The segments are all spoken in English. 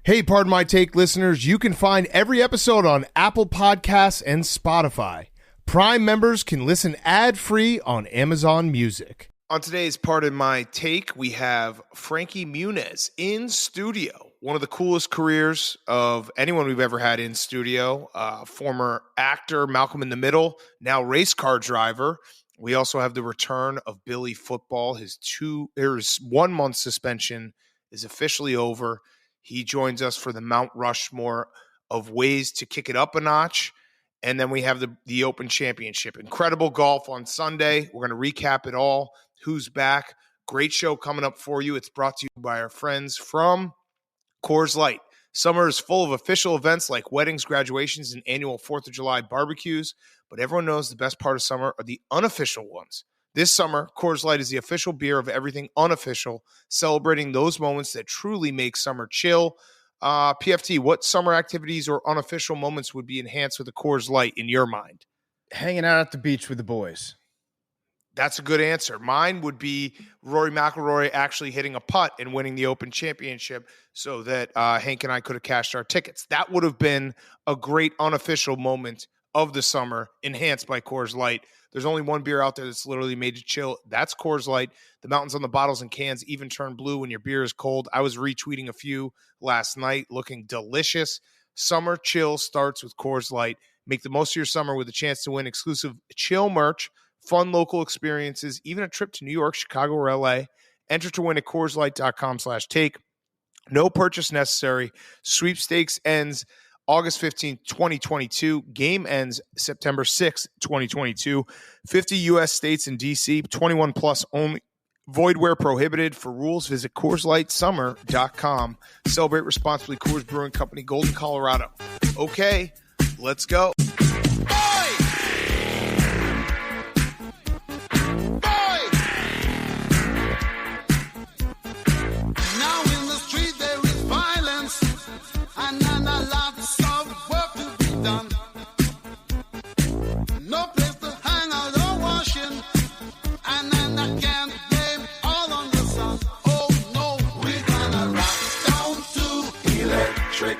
Hey, Pardon My Take listeners, you can find every episode on Apple Podcasts and Spotify. Prime members can listen ad-free on Amazon Music. On today's Pardon My Take, we have Frankie Muniz in studio. One of the coolest careers of anyone we've ever had in studio. Former actor, Malcolm in the Middle, now race car driver. We also have the return of Billy Football. His 1 month suspension is officially over. He joins us for the Mount Rushmore of ways to kick it up a notch. And then we have the Open Championship. Incredible golf on Sunday. We're going to recap it all. Who's back? Great show coming up for you. It's brought to you by our friends from Coors Light. Summer is full of official events like weddings, graduations, and annual 4th of July barbecues. But everyone knows the best part of summer are the unofficial ones. This summer, Coors Light is the official beer of everything unofficial, celebrating those moments that truly make summer chill. PFT, what summer activities or unofficial moments would be enhanced with a Coors Light in your mind? Hanging out at the beach with the boys. That's a good answer. Mine would be Rory McIlroy actually hitting a putt and winning the Open Championship so that Hank and I could have cashed our tickets. That would have been a great unofficial moment of the summer, enhanced by Coors Light. There's only one beer out there that's literally made to chill. That's Coors Light. The mountains on the bottles and cans even turn blue when your beer is cold. I was retweeting a few last night, looking delicious. Summer chill starts with Coors Light. Make the most of your summer with a chance to win exclusive chill merch, fun local experiences, even a trip to New York, Chicago, or LA. Enter to win at CoorsLight.com/take. No purchase necessary. Sweepstakes ends August 15th, 2022. Game ends September 6th, 2022. 50 U.S. states and D.C. 21 plus only. Void where prohibited. For rules, visit CoorsLightSummer.com. Celebrate responsibly. Coors Brewing Company, Golden, Colorado. Okay, let's go.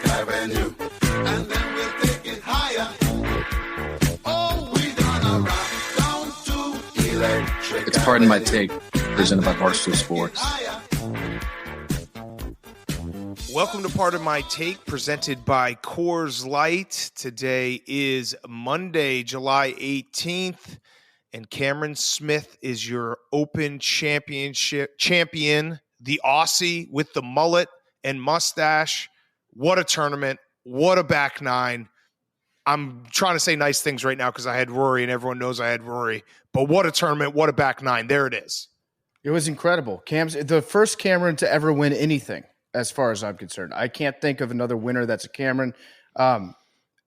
Avenue, and then we'll take it higher. Oh, we're gonna rock down to Electric. It's Pardon My Take, presented by Barstool Sports. Welcome to Pardon My Take, presented by Coors Light. Today is Monday, July 18th, and Cameron Smith is your Open Championship champion, the Aussie with the mullet and mustache. What a tournament. What a back nine. I'm trying to say nice things right now because I had Rory and everyone knows I had Rory. But what a tournament. What a back nine. There it is. It was incredible. Cam's the first Cameron to ever win anything, as far as I'm concerned. I can't think of another winner that's a Cameron.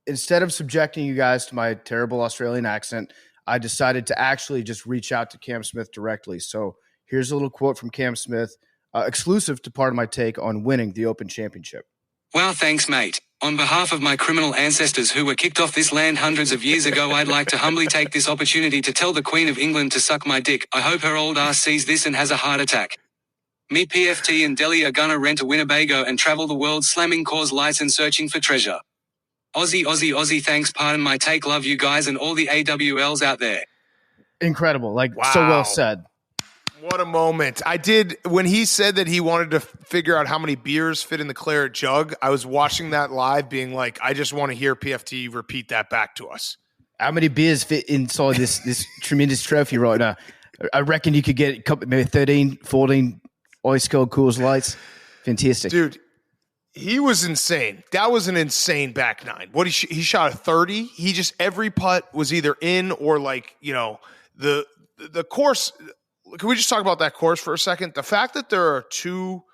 Instead of subjecting you guys to my terrible Australian accent, I decided to actually just reach out to Cam Smith directly. So here's a little quote from Cam Smith, exclusive to Pardon My Take on winning the Open Championship. Wow, thanks, mate. On behalf of my criminal ancestors who were kicked off this land hundreds of years ago, I'd like to humbly take this opportunity to tell the Queen of England to suck my dick. I hope her old ass sees this and has a heart attack. Me, PFT, and Delhi are gonna rent a Winnebago and travel the world slamming Coors Lights and searching for treasure. Aussie, Aussie, Aussie, thanks, Pardon My Take, love you guys and all the AWLs out there. Incredible. Wow. So well said. What a moment. I did, when he said that he wanted to figure out how many beers fit in the claret jug, I was watching that live being like, I just want to hear PFT repeat that back to us. How many beers fit inside this tremendous trophy right now? I reckon you could get a couple, maybe 13, 14 ice cold Coors Lights. Fantastic. Dude, he was insane. That was an insane back nine. What he shot a 30. He just, every putt was either in or like, you know, the course. Can we just talk about that course for a second? The fact that there are two,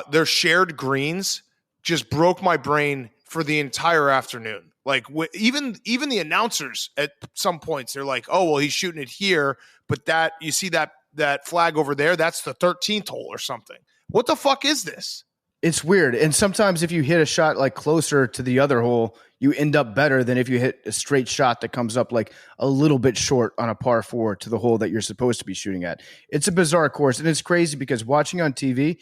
they're shared greens just broke my brain for the entire afternoon. Like even the announcers at some points, they're like, oh, well, he's shooting it here, but that you see that flag over there, that's the 13th hole or something. What the fuck is this? It's weird. And sometimes if you hit a shot like closer to the other hole, you end up better than if you hit a straight shot that comes up like a little bit short on a par 4 to the hole that you're supposed to be shooting at. It's a bizarre course. And it's crazy because watching on TV,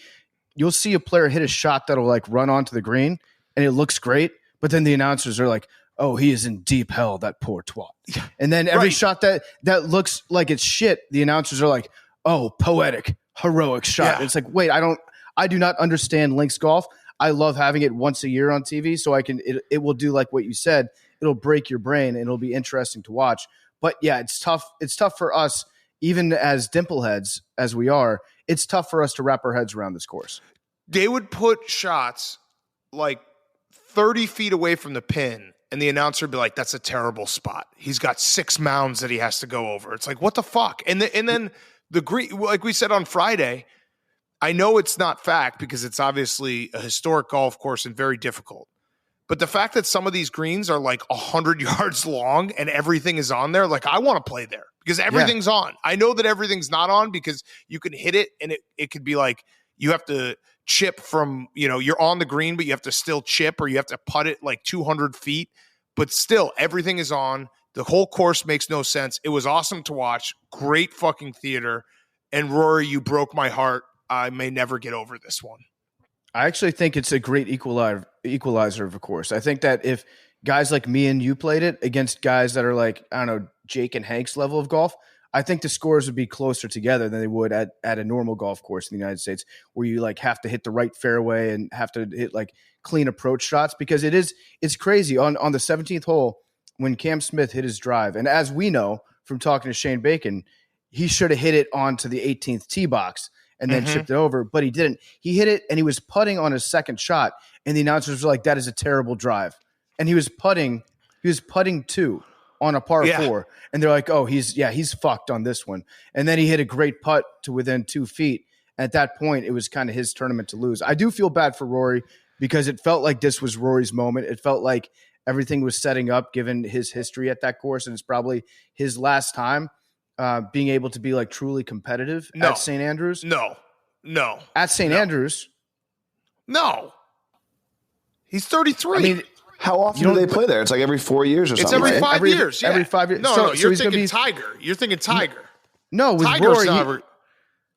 you'll see a player hit a shot that'll like run onto the green and it looks great, but then the announcers are like, "Oh, he is in deep hell, that poor twat." And then every shot that looks like it's shit, the announcers are like, "Oh, poetic, heroic shot." Yeah. And it's like, wait, I do not understand links golf. I love having it once a year on TV, so it will do like what you said. It'll break your brain and it'll be interesting to watch. But yeah, it's tough. It's tough for us, even as dimpleheads as we are. It's tough for us to wrap our heads around this course. They would put shots like 30 feet away from the pin, and the announcer would be like, "That's a terrible spot. He's got 6 mounds that he has to go over." It's like, what the fuck? And then the green, like we said on Friday, I know it's not fact because it's obviously a historic golf course and very difficult. But the fact that some of these greens are like 100 yards long and everything is on there, like I want to play there because everything's on. I know that everything's not on because you can hit it and it could be like you have to chip from, you're on the green, but you have to still chip or you have to putt it like 200 feet. But still, everything is on. The whole course makes no sense. It was awesome to watch. Great fucking theater. And Rory, you broke my heart. I may never get over this one. I actually think it's a great equalizer of a course. I think that if guys like me and you played it against guys that are like, I don't know, Jake and Hank's level of golf, I think the scores would be closer together than they would at a normal golf course in the United States where you like have to hit the right fairway and have to hit like clean approach shots because it's crazy. On the 17th hole when Cam Smith hit his drive, and as we know from talking to Shane Bacon, he should have hit it onto the 18th tee box and then chipped it over, but he didn't. He hit it and he was putting on his second shot, and the announcers were like, "That is a terrible drive." And he was putting 2 on a par 4, and they're like, "Oh, he's fucked on this one." And then he hit a great putt to within 2 feet. At that point, it was kind of his tournament to lose. I do feel bad for Rory because it felt like this was Rory's moment. It felt like everything was setting up given his history at that course, and it's probably his last time being able to be like truly competitive at St. Andrews. No. At St. Andrews. No. He's 33. I mean, how often do they play there? It's like every 4 years or it's something. every right? 5 years. Yeah. Every 5 years. No, you're thinking Tiger. You're thinking Tiger. No, with Tiger's Rory,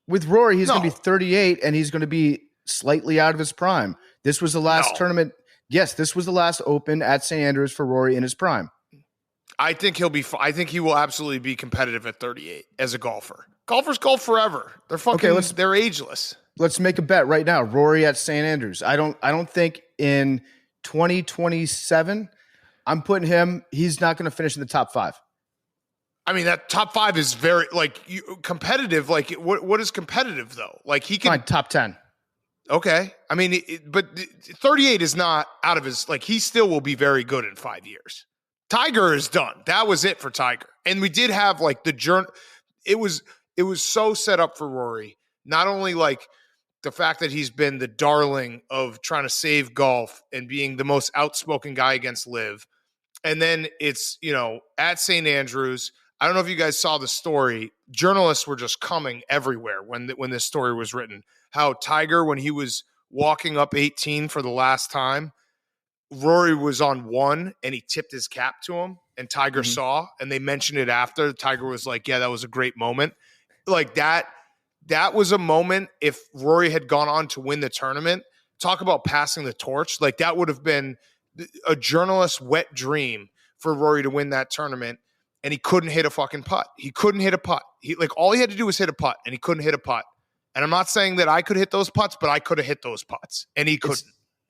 with Rory, he's going to be No. 38 and he's going to be slightly out of his prime. This was the last tournament. Yes, this was the last Open at St. Andrews for Rory in his prime. I think I think he will absolutely be competitive at 38 as a golfer. Golfers golf forever. They're fucking. They're ageless. Let's make a bet right now. Rory at St. Andrews. I don't think in 2027 I'm putting him. He's not going to finish in the top 5. I mean, that top 5 is very competitive. Like, what is competitive though? Like he can fine, top 10. Okay, I mean, but 38 is not out of his. Like, he still will be very good in 5 years. Tiger is done. That was it for Tiger. And we did have like the journey. It was so set up for Rory. Not only like the fact that he's been the darling of trying to save golf and being the most outspoken guy against Liv. And then it's, at St. Andrews. I don't know if you guys saw the story. Journalists were just coming everywhere when this story was written. How Tiger, when he was walking up 18 for the last time, Rory was on 1 and he tipped his cap to him and Tiger saw, and they mentioned it after. Tiger was like, "Yeah, that was a great moment." Like that was a moment. If Rory had gone on to win the tournament, talk about passing the torch. Like that would have been a journalist's wet dream for Rory to win that tournament. And he couldn't hit a fucking putt. He couldn't hit a putt. All he had to do was hit a putt, and he couldn't hit a putt. And I'm not saying that I could hit those putts, but I could have hit those putts, and he couldn't.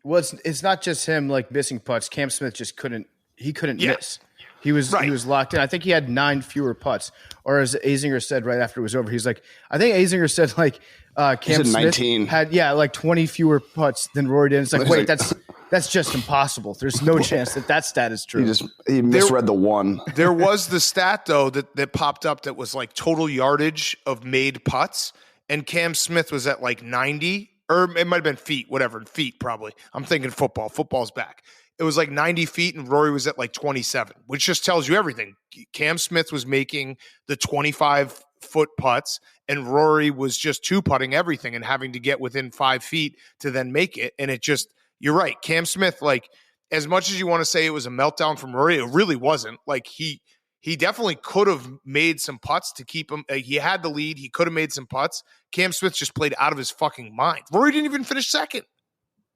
It's not just him like missing putts. Cam Smith just couldn't miss. He was locked in. I think he had 9 fewer putts. Or as Azinger said right after it was over, he's like, I think Azinger said like Cam Smith 19. had like 20 fewer putts than Rory did. It's like, wait, that's just impossible. There's no chance that stat is true. He misread the 1. There was the stat though that popped up that was like total yardage of made putts, and Cam Smith was at like 90. Or it might have been feet, whatever, feet probably. I'm thinking football. Football's back. It was like 90 feet, and Rory was at like 27, which just tells you everything. Cam Smith was making the 25-foot putts, and Rory was just 2-putting everything and having to get within 5 feet to then make it. And it just, you're right. Cam Smith, like, as much as you want to say it was a meltdown from Rory, it really wasn't. Like, he he definitely could have made some putts to keep him. He had the lead. He could have made some putts. Cam Smith just played out of his fucking mind. Rory didn't even finish second.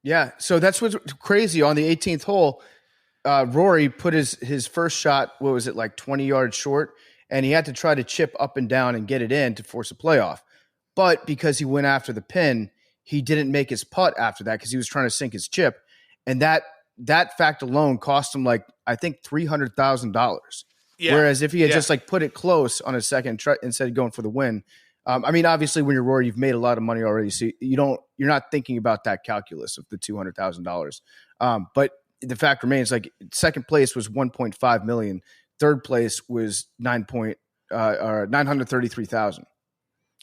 Yeah, so that's what's crazy. On the 18th hole, Rory put his first shot, what was it, like 20 yards short, and he had to try to chip up and down and get it in to force a playoff. But because he went after the pin, he didn't make his putt after that because he was trying to sink his chip. And that fact alone cost him, like, I think $300,000. Yeah. Whereas if he had just like put it close on his second try instead of going for the win, I mean, obviously when you're Rory, you've made a lot of money already, so you're not thinking about that calculus of the $200,000. But the fact remains, like, second place was $1.5 million, third place was $933,000.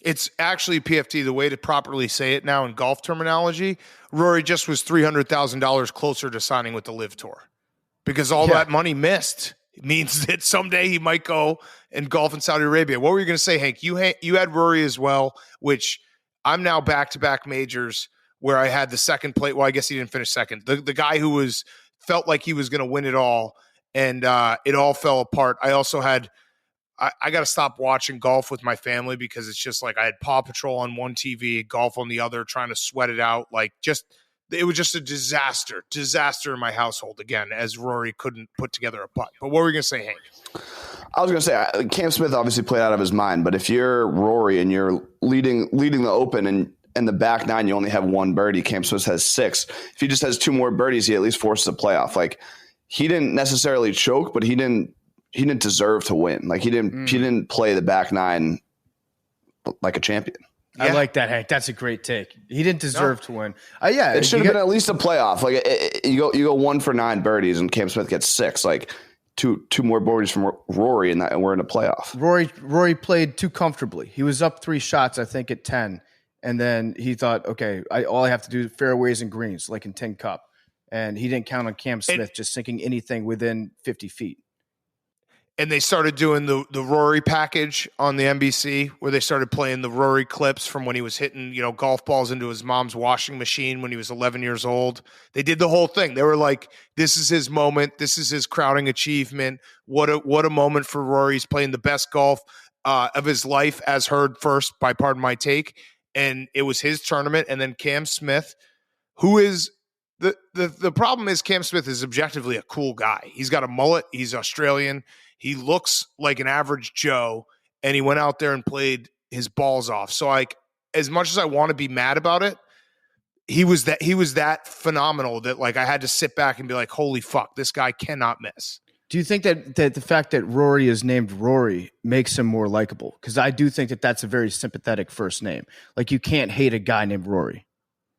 It's actually, PFT, the way to properly say it now in golf terminology, Rory just was $300,000 closer to signing with the Live Tour because all that money missed. It means that someday he might go and golf in Saudi Arabia. What were you going to say, Hank? You had Rory as well, which I'm now back-to-back majors where I had the second place. Well, I guess he didn't finish second. The guy who felt like he was going to win it all, and it all fell apart. I also had I got to stop watching golf with my family because it's just like I had Paw Patrol on one TV, golf on the other, trying to sweat it out. It was just a disaster in my household again, as Rory couldn't put together a putt. But what were you going to say, Hank? I was going to say, Cam Smith obviously played out of his mind, but if you're Rory and you're leading the Open and in the back nine, you only have one birdie, Cam Smith has 6. If he just has 2 more birdies, he at least forces a playoff. Like, he didn't necessarily choke, but he didn't deserve to win. Like, he didn't play the back nine like a champion. Yeah. I like that, Hank. That's a great take. He didn't deserve to win. It should have been at least a playoff. Like, you go 1 for 9 birdies, and Cam Smith gets 6. Like, two more birdies from Rory, and we're in a playoff. Rory played too comfortably. He was up 3 shots, I think, at 10, and then he thought, okay, all I have to do is fairways and greens, like in Tin Cup, and he didn't count on Cam Smith just sinking anything within 50 feet. And they started doing the Rory package on the NBC, where they started playing the Rory clips from when he was hitting, golf balls into his mom's washing machine when he was 11 years old. They did the whole thing. They were like, this is his moment. This is his crowning achievement. What a moment for Rory. He's playing the best golf of his life, as heard first by Pardon My Take. And it was his tournament. And then Cam Smith, who is the problem is Cam Smith is objectively a cool guy. He's got a mullet. He's Australian. He looks like an average Joe, and he went out there and played his balls off. So, like, as much as I want to be mad about it, he was that phenomenal that, like, I had to sit back and be like, holy fuck, this guy cannot miss. Do you think that the fact that Rory is named Rory makes him more likable? Because I do think that that's a very sympathetic first name. Like, you can't hate a guy named Rory.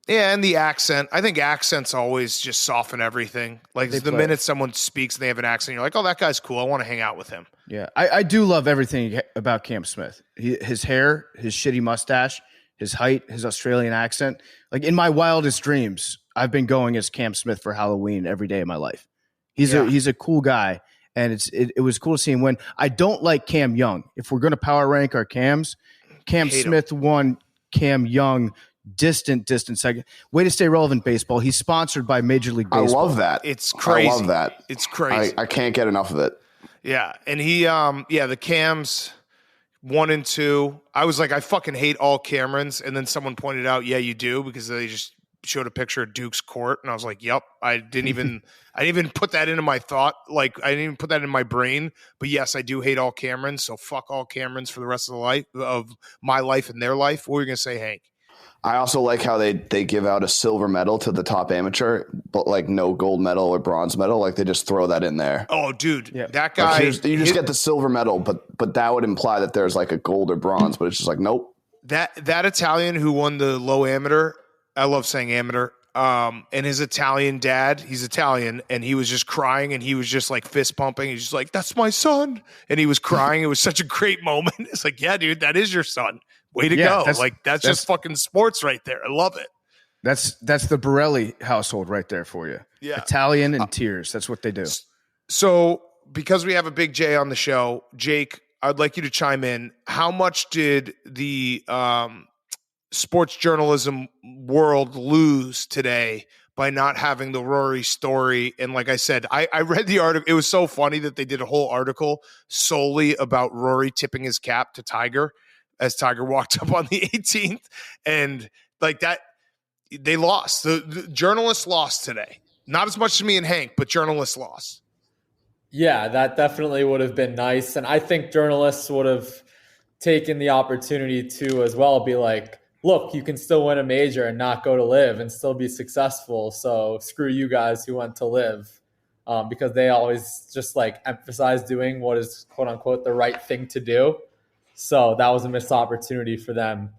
Yeah, and the accent. I think accents always just soften everything. Like, the minute someone speaks and they have an accent, you're like, oh, that guy's cool. I want to hang out with him. Yeah, I do love everything about Cam Smith. His hair, his shitty mustache, his height, his Australian accent. Like, in my wildest dreams, I've been going as Cam Smith for Halloween every day of my life. He's a cool guy, and it was cool to see him win. I don't like Cam Young. If we're going to power rank our Cams, Cam Smith won, Cam Young distant second. Way to stay relevant, baseball. He's sponsored by Major League Baseball. I love that. It's crazy. I love that. It's crazy. I can't get enough of it. Yeah. And he, the Cams 1 and 2, I was like, I fucking hate all Camerons. And then someone pointed out, yeah, you do, because they just showed a picture of Duke's court. And I was like, yep, I didn't even put that into my thought. Like, I didn't even put that in my brain, but yes, I do hate all Camerons. So fuck all Camerons for the rest of my life and their life. What were you going to say, Hank? I also like how they give out a silver medal to the top amateur, but like no gold medal or bronze medal. Like, they just throw that in there. Oh, dude, that guy. Like, you just get the silver medal, but that would imply that there's like a gold or bronze, but it's just like, nope. That Italian who won the low amateur, I love saying amateur, and his Italian dad, he's Italian, and he was just crying, and he was just like fist pumping. He's just like, that's my son. And he was crying. It was such a great moment. It's like, yeah, dude, that is your son. Way to go. That's just fucking sports right there. I love it. That's the Borelli household right there for you. Yeah. Italian and tears. That's what they do. So, because we have a big J on the show, Jake, I'd like you to chime in. How much did the sports journalism world lose today by not having the Rory story. And like I said, I read the article. It was so funny that they did a whole article solely about Rory tipping his cap to Tiger as Tiger walked up on the 18th. And like that, they lost. The journalists lost today. Not as much as me and Hank, but journalists lost. Yeah, that definitely would have been nice. And I think journalists would have taken the opportunity to as well be like, look, you can still win a major and not go to live and still be successful. So screw you guys who went to live, because they always just like emphasize doing what is quote unquote the right thing to do. So that was a missed opportunity for them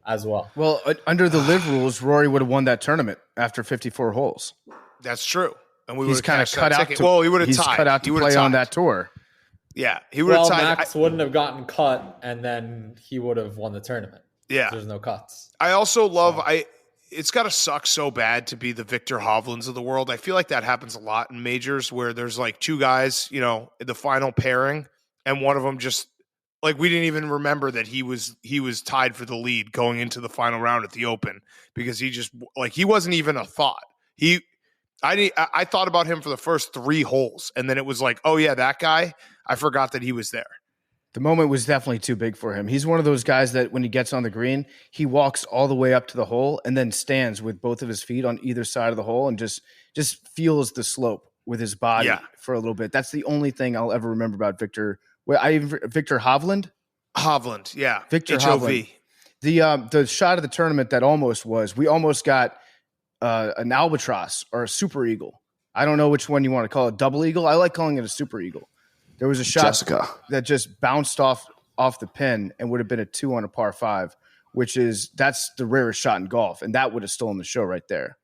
as well. Well, under the live rules, Rory would have won that tournament after 54 holes. That's true. And we He's kind of cut out. He would have tied. Cut out to play on that tour. Yeah, he would have tied. Max wouldn't have gotten cut, and then he would have won the tournament. Yeah. There's no cuts. I also love it's got to suck so bad to be the Victor Hovlands of the world. I feel like that happens a lot in majors where there's like two guys, in the final pairing, and one of them just like we didn't even remember that he was tied for the lead going into the final round at the Open because he just like he wasn't even a thought. I thought about him for the first 3 holes, and then it was like, oh yeah, that guy. I forgot that he was there. The moment was definitely too big for him. He's one of those guys that when he gets on the green, he walks all the way up to the hole and then stands with both of his feet on either side of the hole and just feels the slope with his body for a little bit. That's the only thing I'll ever remember about Victor. Victor Hovland? Hovland, yeah. Victor Hovland. The shot of the tournament that we almost got an albatross or a super eagle. I don't know which one you want to call it. Double eagle? I like calling it a super eagle. There was a shot that just bounced off the pin and would have been a 2 on a par 5, that's the rarest shot in golf, and that would have stolen the show right there.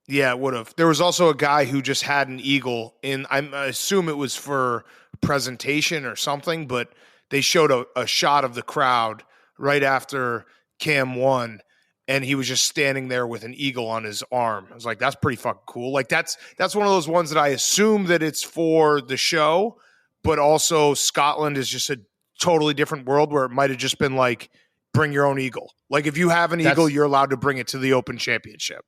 Yeah, it would have. There was also a guy who just had an eagle I assume it was for presentation or something, but they showed a shot of the crowd right after Cam won, and he was just standing there with an eagle on his arm. I was like, that's pretty fucking cool. Like that's one of those ones that I assume that it's for the show, but also Scotland is just a totally different world where it might have just been like, bring your own eagle. Like if you have an eagle, you're allowed to bring it to the Open Championship.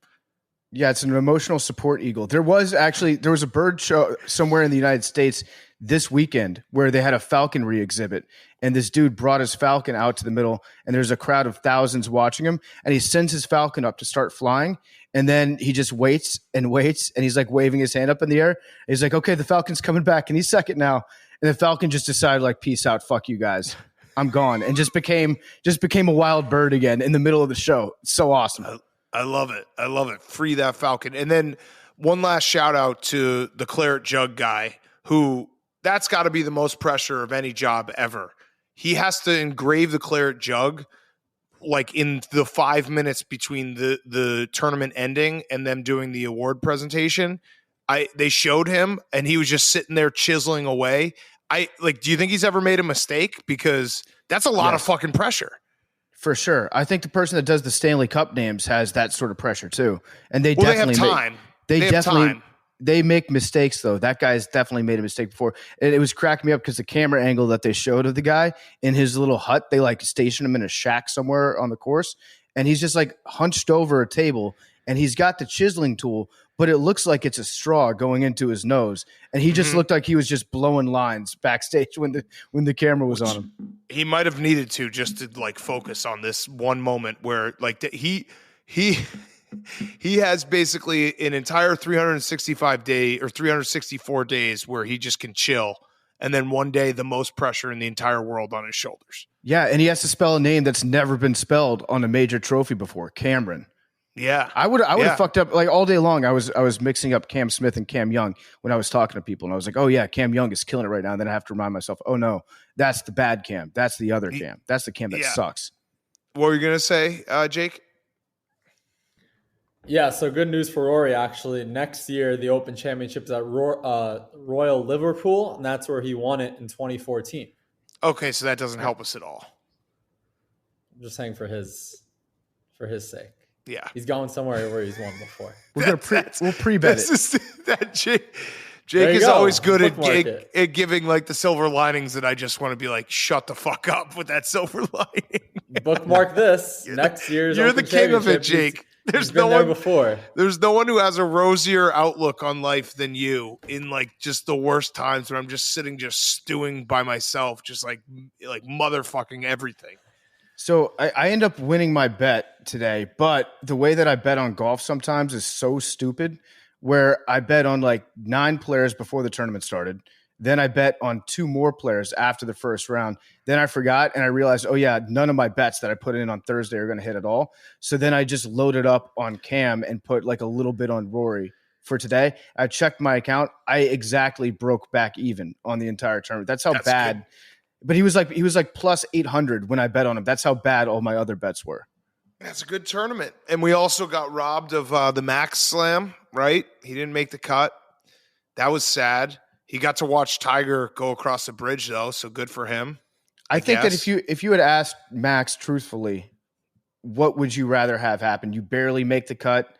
Yeah, it's an emotional support eagle. There was a bird show somewhere in the United States this weekend where they had a falconry exhibit, and this dude brought his falcon out to the middle, and there's a crowd of thousands watching him, and he sends his falcon up to start flying, and then he just waits, and he's like waving his hand up in the air. He's like, okay, the falcon's coming back, and he's second now. And the falcon just decided, like, peace out, fuck you guys, I'm gone, and just became a wild bird again in the middle of the show. It's so awesome. I love it. I love it. Free that falcon. And then one last shout out to the claret jug guy who that's got to be the most pressure of any job ever. He has to engrave the claret jug like in the 5 minutes between the tournament ending and them doing the award presentation. They showed him and he was just sitting there chiseling away. Do you think he's ever made a mistake? Because that's a lot of fucking pressure. For sure. I think the person that does the Stanley Cup names has that sort of pressure too. And they definitely have time. They make mistakes though. That guy's definitely made a mistake before. And it was cracking me up because the camera angle that they showed of the guy in his little hut, they like stationed him in a shack somewhere on the course. And he's just like hunched over a table and he's got the chiseling tool, but it looks like it's a straw going into his nose. And he just looked like he was just blowing lines backstage when the camera was on him. He might have needed to just to like focus on this one moment where like he has basically an entire 365 day or 364 days where he just can chill. And then one day the most pressure in the entire world on his shoulders. Yeah. And he has to spell a name that's never been spelled on a major trophy before. Cameron. Yeah. I would have fucked up like all day long. I was mixing up Cam Smith and Cam Young when I was talking to people and I was like, oh yeah, Cam Young is killing it right now. And then I have to remind myself, oh no, that's the bad Cam. That's the other Cam. That's the Cam that sucks. What were you going to say, Jake? Yeah, so good news for Rory, actually. Next year, the Open Championship is at Royal Liverpool, and that's where he won it in 2014. Okay, so that doesn't help us at all. I'm just saying for his sake. Yeah. He's going somewhere where he's won before. We'll pre-bet it. Jake is always good at giving like the silver linings that I just want to be like, shut the fuck up with that silver lining. Bookmark this. Next year's You're Open the king of it, Championship, Jake. There's been no there one before. There's no one who has a rosier outlook on life than you in like just the worst times when I'm just sitting, just stewing by myself, just like motherfucking everything. So I end up winning my bet today, but the way that I bet on golf sometimes is so stupid, where I bet on like 9 players before the tournament started. Then I bet on 2 more players after the first round. Then I forgot and I realized, oh yeah, none of my bets that I put in on Thursday are going to hit at all. So then I just loaded up on Cam and put like a little bit on Rory for today. I checked my account. I exactly broke back even on the entire tournament. That's bad. Good. But he was like plus 800 when I bet on him. That's how bad all my other bets were. That's a good tournament. And we also got robbed of the Max Slam, right? He didn't make the cut. That was sad. He got to watch Tiger go across the bridge, though, so good for him. I think that if you had asked Max truthfully, what would you rather have happen? You barely make the cut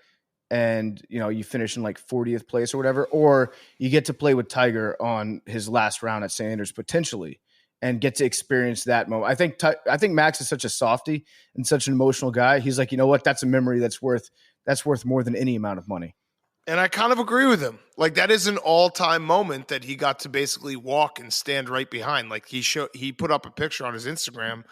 and you finish in like 40th place or whatever, or you get to play with Tiger on his last round at St. Andrews potentially and get to experience that moment. I think Max is such a softie and such an emotional guy. He's like, you know what? That's a memory that's worth more than any amount of money. And I kind of agree with him. Like, that is an all-time moment that he got to basically walk and stand right behind. Like, he put up a picture on his Instagram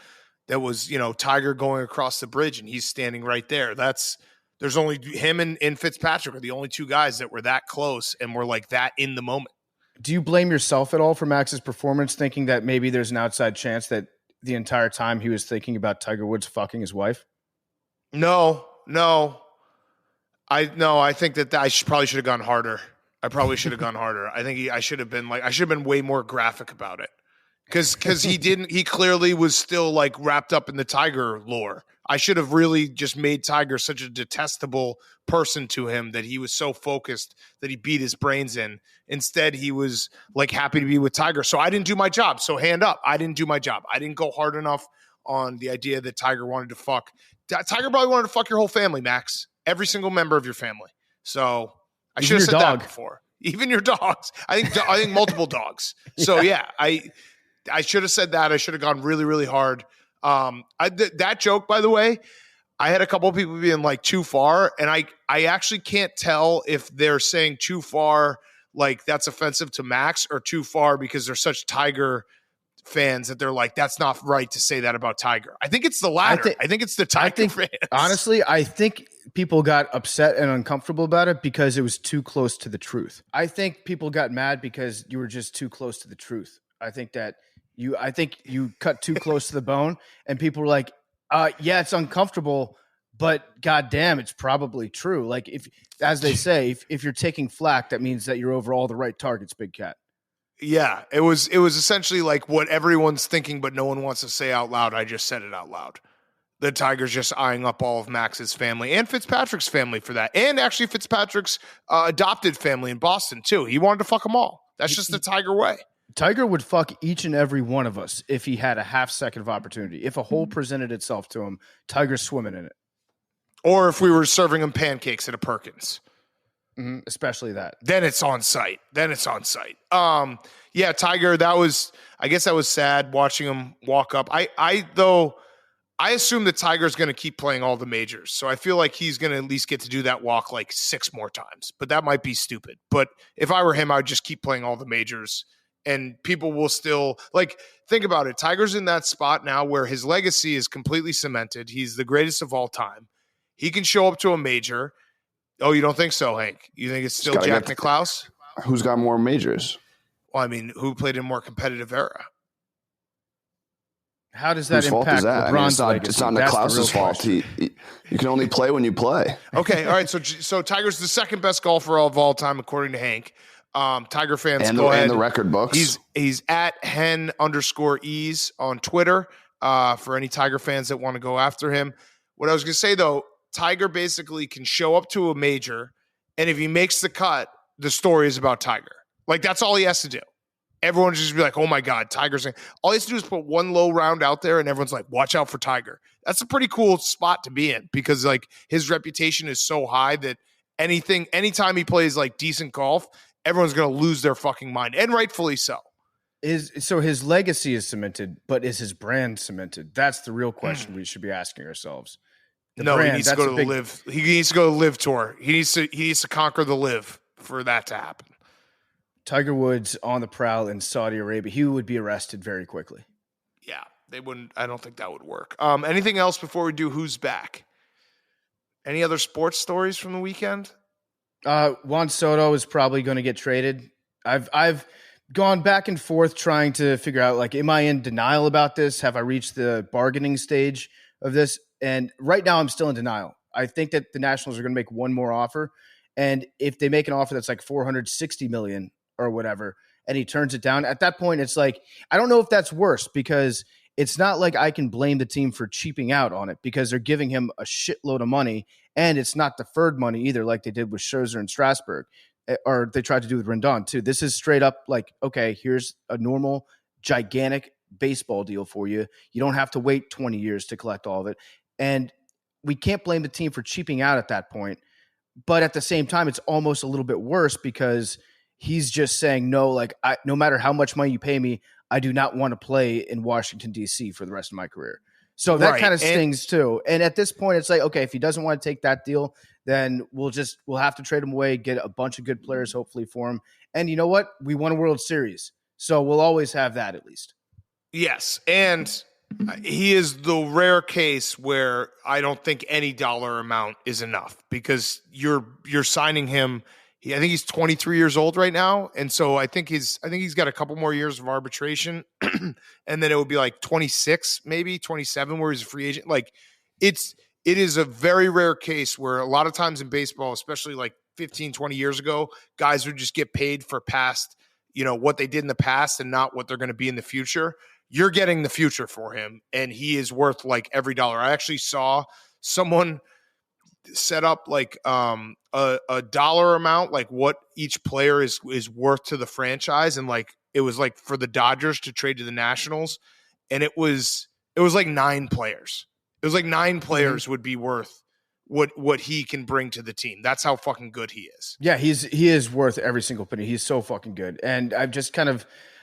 that was, Tiger going across the bridge, and he's standing right there. There's only him and Fitzpatrick are the only 2 guys that were that close and were like that in the moment. Do you blame yourself at all for Max's performance, thinking that maybe there's an outside chance that the entire time he was thinking about Tiger Woods fucking his wife? No. I think that I probably should have gone harder. I probably should have gone harder. I think I should have been way more graphic about it. Because he clearly was still like wrapped up in the Tiger lore. I should have really just made Tiger such a detestable person to him that he was so focused that he beat his brains in. Instead, he was like happy to be with Tiger. So I didn't do my job. So hand up. I didn't do my job. I didn't go hard enough on the idea that Tiger wanted to fuck. Tiger probably wanted to fuck your whole family, Max. Every single member of your family. So I should have said that before. Even your dogs. I think multiple dogs. So yeah, I should have said that. I should have gone really, really hard. That joke, by the way, I had a couple of people being like too far, and I actually can't tell if they're saying too far, like that's offensive to Max, or too far because they're such Tiger fans that they're like, that's not right to say that about Tiger. I think it's the latter. I think it's the Tiger fans. Honestly, I think people got upset and uncomfortable about it because it was too close to the truth. I think people got mad because you were just too close to the truth. I think you cut too close to the bone, and people were like, yeah, it's uncomfortable, but goddamn, it's probably true. Like, if, as they say, if you're taking flack, that means that you're over all the right targets, Big Cat. Yeah, it was essentially like what everyone's thinking, but no one wants to say out loud. I just said it out loud. The Tiger's just eyeing up all of Max's family and Fitzpatrick's family for that. And actually Fitzpatrick's adopted family in Boston, too. He wanted to fuck them all. That's just the Tiger way. Tiger would fuck each and every one of us if he had a half second of opportunity. If a hole presented itself to him, Tiger's swimming in it. Or if we were serving him pancakes at a Perkins. Mm-hmm. Especially that. Then it's on site. Yeah, Tiger, I guess that was sad watching him walk up. I assume that Tiger's going to keep playing all the majors. So I feel like he's going to at least get to do that walk like 6 more times. But that might be stupid. But if I were him, I would just keep playing all the majors. And people will still, like, think about it. Tiger's in that spot now where his legacy is completely cemented. He's the greatest of all time. He can show up to a major. Oh, you don't think so, Hank? You think it's still Jack Nicklaus? Who's got more majors? Well, I mean, who played in a more competitive era? How does that impact LeBron's legacy? It's not Nicklaus's fault. You can only play when you play. Okay, all right. So Tiger's the second best golfer of all time, according to Hank. Tiger fans, and go ahead. And the record books. He's at hen_ease on Twitter for any Tiger fans that want to go after him. What I was going to say, though, Tiger basically can show up to a major, and if he makes the cut, the story is about Tiger. Like, that's all he has to do. Everyone just be like, oh my God, Tiger's in. All he has to do is put one low round out there, and everyone's like, watch out for Tiger. That's a pretty cool spot to be in because, like, his reputation is so high that anytime he plays like decent golf, everyone's going to lose their fucking mind, and rightfully so. So his legacy is cemented, but is his brand cemented? That's the real question we should be asking ourselves. No, brand, he needs to that's go a to the big- live. He needs to go to the live tour. He needs to conquer the live for that to happen. Tiger Woods on the prowl in Saudi Arabia, he would be arrested very quickly. Yeah, they wouldn't. I don't think that would work. Anything else before we do who's back? Any other sports stories from the weekend? Juan Soto is probably going to get traded. I've gone back and forth trying to figure out, like, am I in denial about this? Have I reached the bargaining stage of this? And right now I'm still in denial. I think that the Nationals are going to make one more offer. And if they make an offer that's like $460 million or whatever, and he turns it down, at that point, it's like, I don't know if that's worse, because it's not like I can blame the team for cheaping out on it, because they're giving him a shitload of money, and it's not deferred money either, like they did with Scherzer and Strasburg, or they tried to do with Rendon too. This is straight up like, okay, here's a normal, gigantic baseball deal for you. You don't have to wait 20 years to collect all of it. And we can't blame the team for cheaping out at that point. But at the same time, it's almost a little bit worse, because he's just saying, no, like, no matter how much money you pay me, I do not want to play in Washington, D.C. for the rest of my career. So that kind of stings too. And at this point, it's like, okay, if he doesn't want to take that deal, then we'll have to trade him away, get a bunch of good players, hopefully, for him. And you know what? We won a World Series, so we'll always have that at least. Yes, and he is the rare case where I don't think any dollar amount is enough, because you're signing him. I think he's 23 years old right now, and so I think he's got a couple more years of arbitration, and then it would be like 26, maybe 27, where he's a free agent. Like, it is a very rare case where a lot of times in baseball, especially like 15, 20 years ago, guys would just get paid for past, what they did in the past and not what they're going to be in the future. You're getting the future for him, and he is worth like every dollar. I actually saw someone set up like a dollar amount, like what each player is worth to the franchise, and like it was like for the Dodgers to trade to the Nationals, and it was like 9 players. It was like 9 players would be worth what he can bring to the team. That's how fucking good he is. Yeah, he is worth every single penny. He's so fucking good. And I've just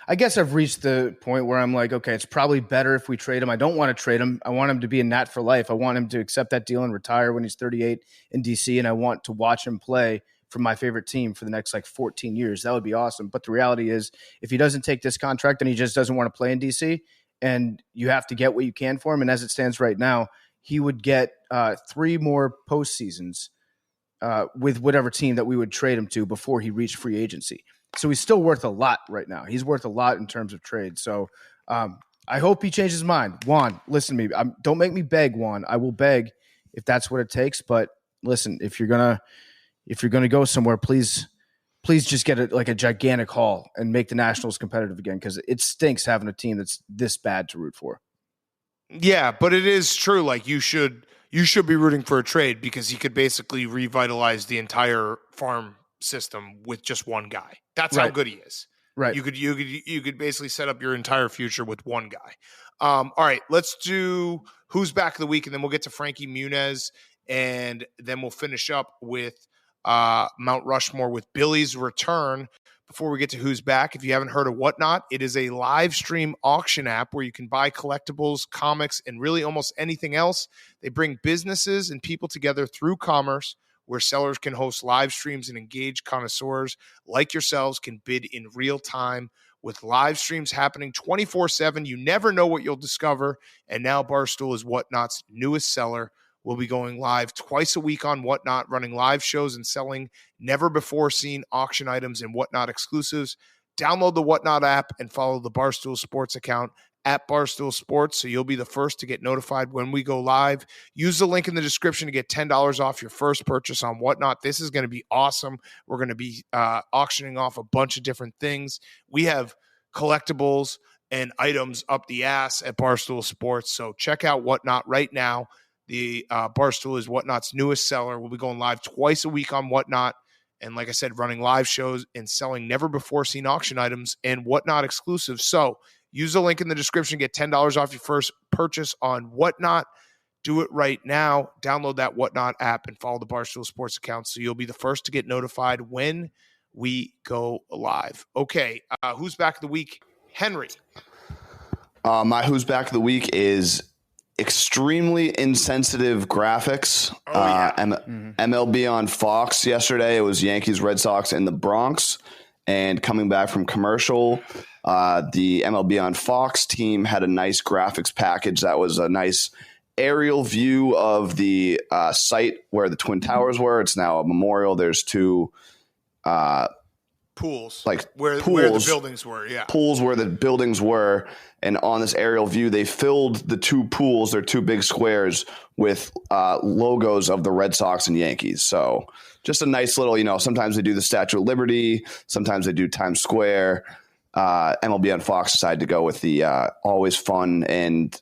I guess I've reached the point where I'm like, okay, it's probably better if we trade him. I don't want to trade him. I want him to be a Nat for life. I want him to accept that deal and retire when he's 38 in DC. And I want to watch him play for my favorite team for the next like 14 years. That would be awesome. But the reality is, if he doesn't take this contract, then he just doesn't want to play in DC, and you have to get what you can for him. And as it stands right now, he would get 3 more postseasons with whatever team that we would trade him to before he reached free agency. So he's still worth a lot right now. He's worth a lot in terms of trade. So I hope he changes his mind. Juan, listen to me. Don't make me beg, Juan. I will beg if that's what it takes. But listen, if you're gonna go somewhere, please just get a gigantic haul and make the Nationals competitive again, because it stinks having a team that's this bad to root for. Yeah, but it is true. Like, you should be rooting for a trade, because he could basically revitalize the entire farm system with just one guy. That's how good he is. Right. You could basically set up your entire future with one guy. All right, let's do who's back of the week, and then we'll get to Frankie Muniz, and then we'll finish up with Mount Rushmore with Billy's return. Before we get to who's back, if you haven't heard of Whatnot, it is a live stream auction app where you can buy collectibles, comics, and really almost anything else. They bring businesses and people together through commerce, where sellers can host live streams and engaged connoisseurs like yourselves can bid in real time. With live streams happening 24/7, you never know what you'll discover. And now Barstool is Whatnot's newest seller. We'll be going live twice a week on Whatnot, running live shows and selling never-before-seen auction items and Whatnot exclusives. Download the Whatnot app and follow the Barstool Sports account at Barstool Sports, so you'll be the first to get notified when we go live. Use the link in the description to get $10 off your first purchase on Whatnot. This is going to be awesome. We're going to be auctioning off a bunch of different things. We have collectibles and items up the ass at Barstool Sports, so check out Whatnot right now. The Barstool is Whatnot's newest seller. We'll be going live twice a week on Whatnot. And like I said, running live shows and selling never-before-seen auction items and Whatnot exclusives. So use the link in the description. Get $10 off your first purchase on Whatnot. Do it right now. Download that Whatnot app and follow the Barstool Sports account, so you'll be the first to get notified when we go live. Okay, who's back of the week? Henry. My who's back of the week is extremely insensitive graphics. Oh, MLB on Fox yesterday. It was Yankees, Red Sox in the Bronx. And coming back from commercial, the MLB on Fox team had a nice graphics package that was a nice aerial view of the site where the Twin Towers were. It's now a memorial. There's two pools, where the buildings were. Yeah, pools where the buildings were. And on this aerial view, they filled the two pools, they're two big squares, with logos of the Red Sox and Yankees. So just a nice little, sometimes they do the Statue of Liberty, sometimes they do Times Square. MLB on Fox decided to go with the always fun and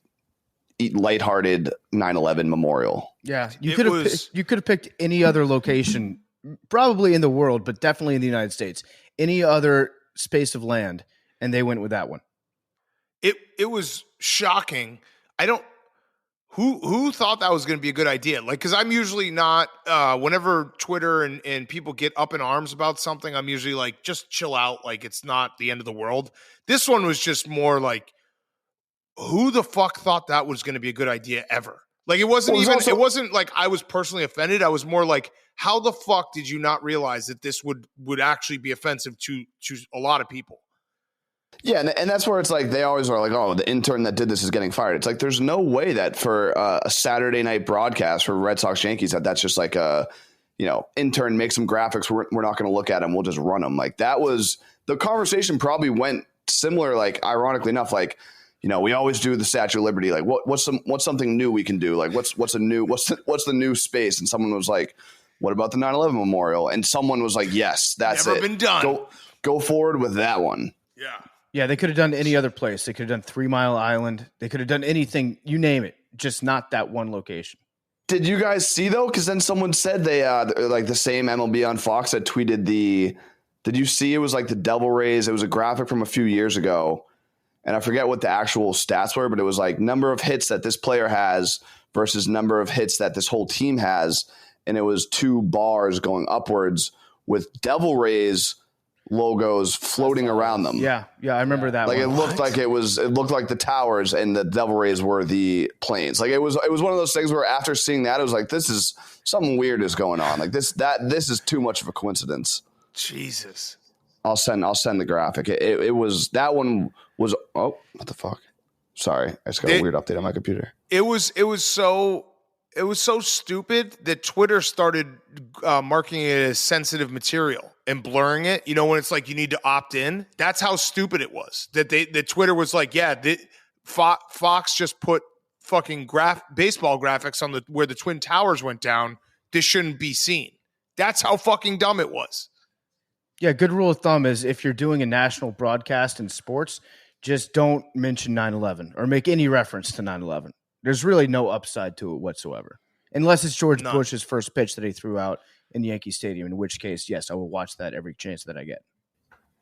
lighthearted 9/11 memorial. Yeah, you could have picked any other location, probably in the world, but definitely in the United States. Any other space of land, and they went with that one. It was shocking. Who thought that was going to be a good idea? Like, because I'm usually not, whenever Twitter and people get up in arms about something, I'm usually like, just chill out. Like, it's not the end of the world. This one was just more like, who the fuck thought that was going to be a good idea ever? Like, it wasn't it wasn't like I was personally offended. I was more like, how the fuck did you not realize that this would actually be offensive to a lot of people? Yeah, and that's where it's like they always are like, oh, the intern that did this is getting fired. It's like there's no way that for a Saturday night broadcast for Red Sox Yankees that's just like a, intern make some graphics. We're not going to look at them. We'll just run them. Like that was the conversation probably went similar. Like ironically enough, like we always do the Statue of Liberty. Like what's something new we can do? Like what's the new space? And someone was like, what about the 9/11 memorial? And someone was like, yes, that's never been done. Go forward with that one. Yeah. Yeah, they could have done any other place. They could have done 3 Mile Island. They could have done anything, you name it, just not that one location. Did you guys see, though? Because then someone said they, like the same MLB on Fox that tweeted did you see it was like the Devil Rays? It was a graphic from a few years ago. And I forget what the actual stats were, but it was like number of hits that this player has versus number of hits that this whole team has. And it was 2 bars going upwards with Devil Rays logos floating around them. Yeah, I remember that. Like one. it looked like the towers and the Devil Rays were the planes. Like it was one of those things where after seeing that, it was like, this is something weird is going on. Like this is too much of a coincidence. Jesus. I'll send the graphic. It was that one was what the fuck? Sorry, I just got a weird update on my computer. It was so stupid that Twitter started marking it as sensitive material and blurring it. When it's like you need to opt in. That's how stupid it was. That Twitter was like, yeah, Fox just put fucking baseball graphics on where the Twin Towers went down. This shouldn't be seen. That's how fucking dumb it was. Yeah, good rule of thumb is if you're doing a national broadcast in sports, just don't mention 9/11 or make any reference to 9/11. There's really no upside to it whatsoever. Unless it's George Bush's first pitch that he threw out in Yankee Stadium, in which case, yes, I will watch that every chance that I get.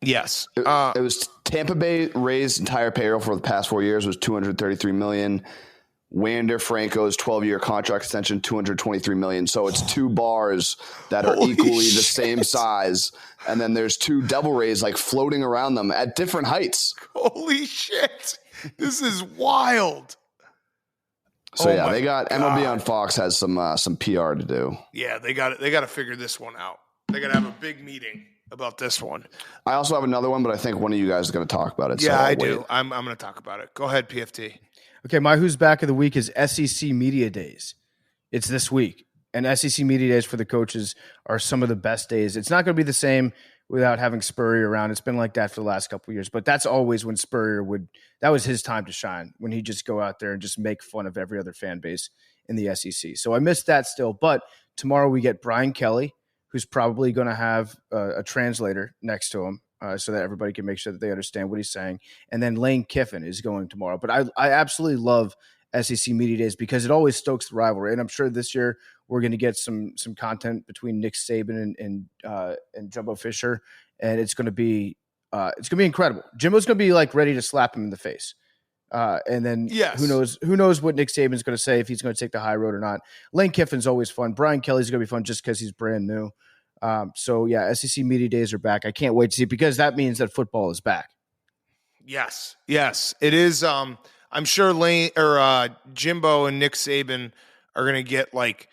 Yes. It was Tampa Bay Rays' entire payroll for the past 4 years was $233 million. Wander Franco's 12-year contract extension, $223 million. So it's 2 bars that are equally the same size. And then there's 2 Devil Rays like floating around them at different heights. Holy shit. This is wild. So they got MLB on Fox has some PR to do. Yeah, they got to figure this one out. They got to have a big meeting about this one. I also have another one, but I think one of you guys is going to talk about it. Yeah, so I do. I'm going to talk about it. Go ahead, PFT. Okay, my Who's Back of the Week is SEC Media Days. It's this week. And SEC Media Days for the coaches are some of the best days. It's not going to be the same without having Spurrier around. It's been like that for the last couple of years. But that's always when Spurrier that was his time to shine, when he'd just go out there and just make fun of every other fan base in the SEC. So I missed that still. But tomorrow we get Brian Kelly, who's probably going to have a translator next to him. So that everybody can make sure that they understand what he's saying. And then Lane Kiffin is going tomorrow. But I absolutely love SEC Media Days because it always stokes the rivalry. And I'm sure this year we're going to get some content between Nick Saban and Jumbo Fisher. And it's going to be incredible. Jimbo's going to be like ready to slap him in the face. And then who knows what Nick Saban's going to say, if he's going to take the high road or not. Lane Kiffin's always fun. Brian Kelly's going to be fun just because he's brand new. So yeah, SEC Media Days are back. I can't wait to see it because that means that football is back. Yes, it is. I'm sure Lane or Jimbo and Nick Saban are going to get like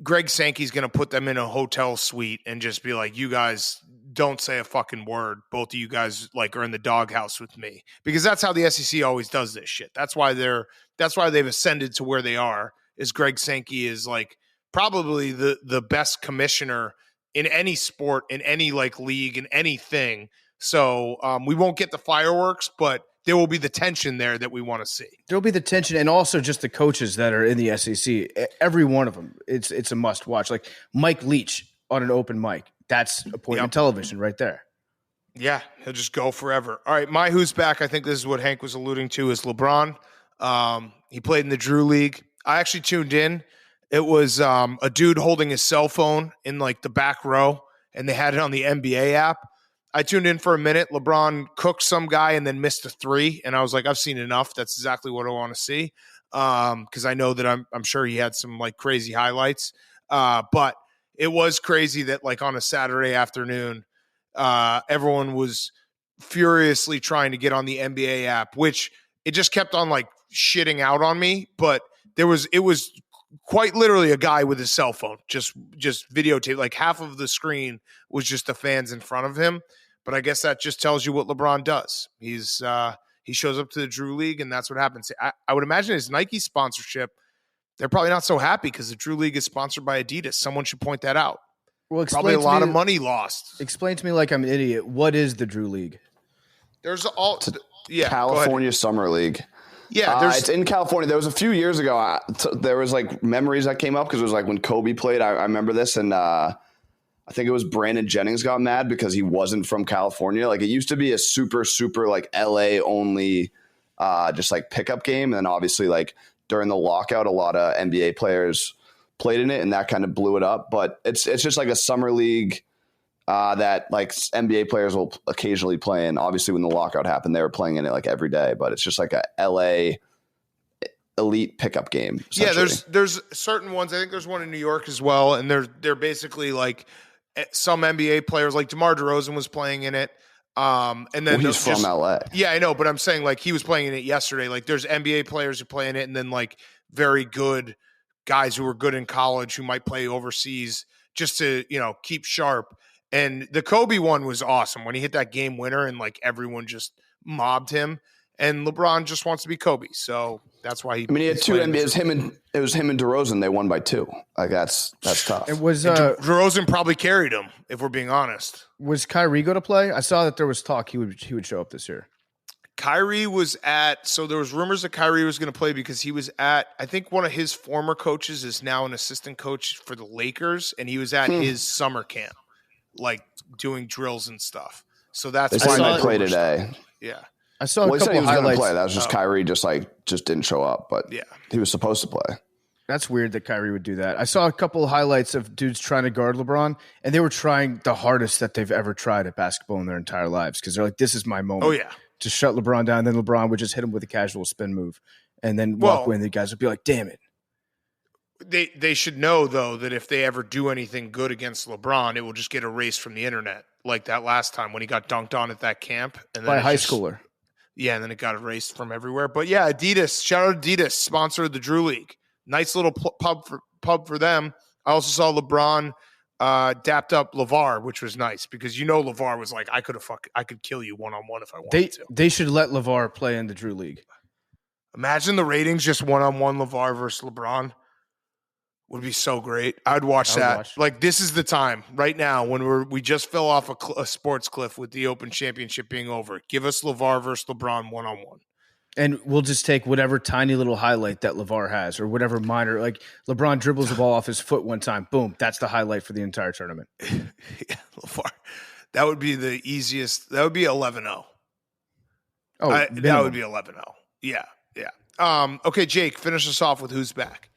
Greg Sankey's going to put them in a hotel suite and just be like, you guys don't say a fucking word. Both of you guys like are in the doghouse with me, because that's how the SEC always does this shit. That's why they've ascended to where they are, is Greg Sankey is like probably the best commissioner in any sport, in any like league, in anything. So we won't get the fireworks, but there will be the tension there that we want to see. There'll be the tension, and also just the coaches that are in the SEC. Every one of them, it's a must watch. Like Mike Leach on an open mic, that's appointment television right there. Yeah, he'll just go forever. All right, my who's back. I think this is what Hank was alluding to, is LeBron. He played in the Drew League. I actually tuned in. It was a dude holding his cell phone in like the back row, and they had it on the NBA app. I tuned in for a minute. LeBron cooked some guy and then missed a three, and I was like, I've seen enough. That's exactly what I want to see, because I know that I'm sure he had some like crazy highlights. But it was crazy that like on a Saturday afternoon, everyone was furiously trying to get on the NBA app, which it just kept on like shitting out on me. But it was quite literally a guy with his cell phone, just videotape. Like half of the screen was just the fans in front of him. But I guess that just tells you what LeBron does. He shows up to the Drew League, and that's what happens. I would imagine his Nike sponsorship, they're probably not so happy because the Drew League is sponsored by Adidas. Someone should point that out. Well, probably a lot of money lost. Explain to me like I'm an idiot. What is the Drew League? There's California Summer League. Yeah, it's in California. There was a few years ago. There was like memories that came up because it was like when Kobe played. I remember this, and I think it was Brandon Jennings got mad because he wasn't from California. Like it used to be a super like LA only, just like pickup game, and then obviously like during the lockout, a lot of NBA players played in it, and that kind of blew it up. But it's just like a summer league that like NBA players will occasionally play in. Obviously, when the lockout happened, they were playing in it like every day. But it's just like a LA elite pickup game. Yeah, there's certain ones. I think there's one in New York as well, and they're basically like some NBA players, like DeMar DeRozan was playing in it. And then he's from LA. Yeah, I know, but I'm saying like he was playing in it yesterday. Like there's NBA players who play in it, and then like very good guys who were good in college who might play overseas just to, keep sharp. And the Kobe one was awesome when he hit that game winner and like everyone just mobbed him. And LeBron just wants to be Kobe, so that's why he. I mean, he had two NBAs. It was him and DeRozan. They won by 2. Like that's tough. It was DeRozan probably carried him, if we're being honest. Was Kyrie going to play? I saw that there was talk he would show up this year. Kyrie was so there was rumors that Kyrie was going to play because he was I think one of his former coaches is now an assistant coach for the Lakers, and he was at his summer camp, like doing drills and stuff. So that's why he played today. Yeah. I saw a couple of highlights. Play. That was just Kyrie just didn't show up, but yeah, he was supposed to play. That's weird that Kyrie would do that. I saw a couple of highlights of dudes trying to guard LeBron, and they were trying the hardest that they've ever tried at basketball in their entire lives because they're like, this is my moment. Oh, yeah. To shut LeBron down. Then LeBron would just hit him with a casual spin move and then walk away, and the guys would be like, damn it. They should know, though, that if they ever do anything good against LeBron, it will just get erased from the internet, like that last time when he got dunked on at that camp. And then by a high schooler. Yeah, and then it got erased from everywhere. But yeah, Adidas, shout out Adidas, sponsored the Drew League. Nice little pub for them. I also saw LeBron dapped up LeVar, which was nice because LeVar was like, I could kill you one-on-one if I wanted to. They should let LeVar play in the Drew League. Imagine the ratings just one-on-one LeVar versus LeBron. Would be so great. I'd watch that. Like this is the time right now when we just fell off a sports cliff with the Open Championship being over. Give us LeVar versus LeBron one-on-one. And we'll just take whatever tiny little highlight that LeVar has or whatever minor, like LeBron dribbles the ball off his foot one time. Boom. That's the highlight for the entire tournament. Yeah, LeVar. That would be the easiest. That would be 11-0. Oh, that would be 11-0. Yeah. Yeah. Okay, Jake, finish us off with who's back.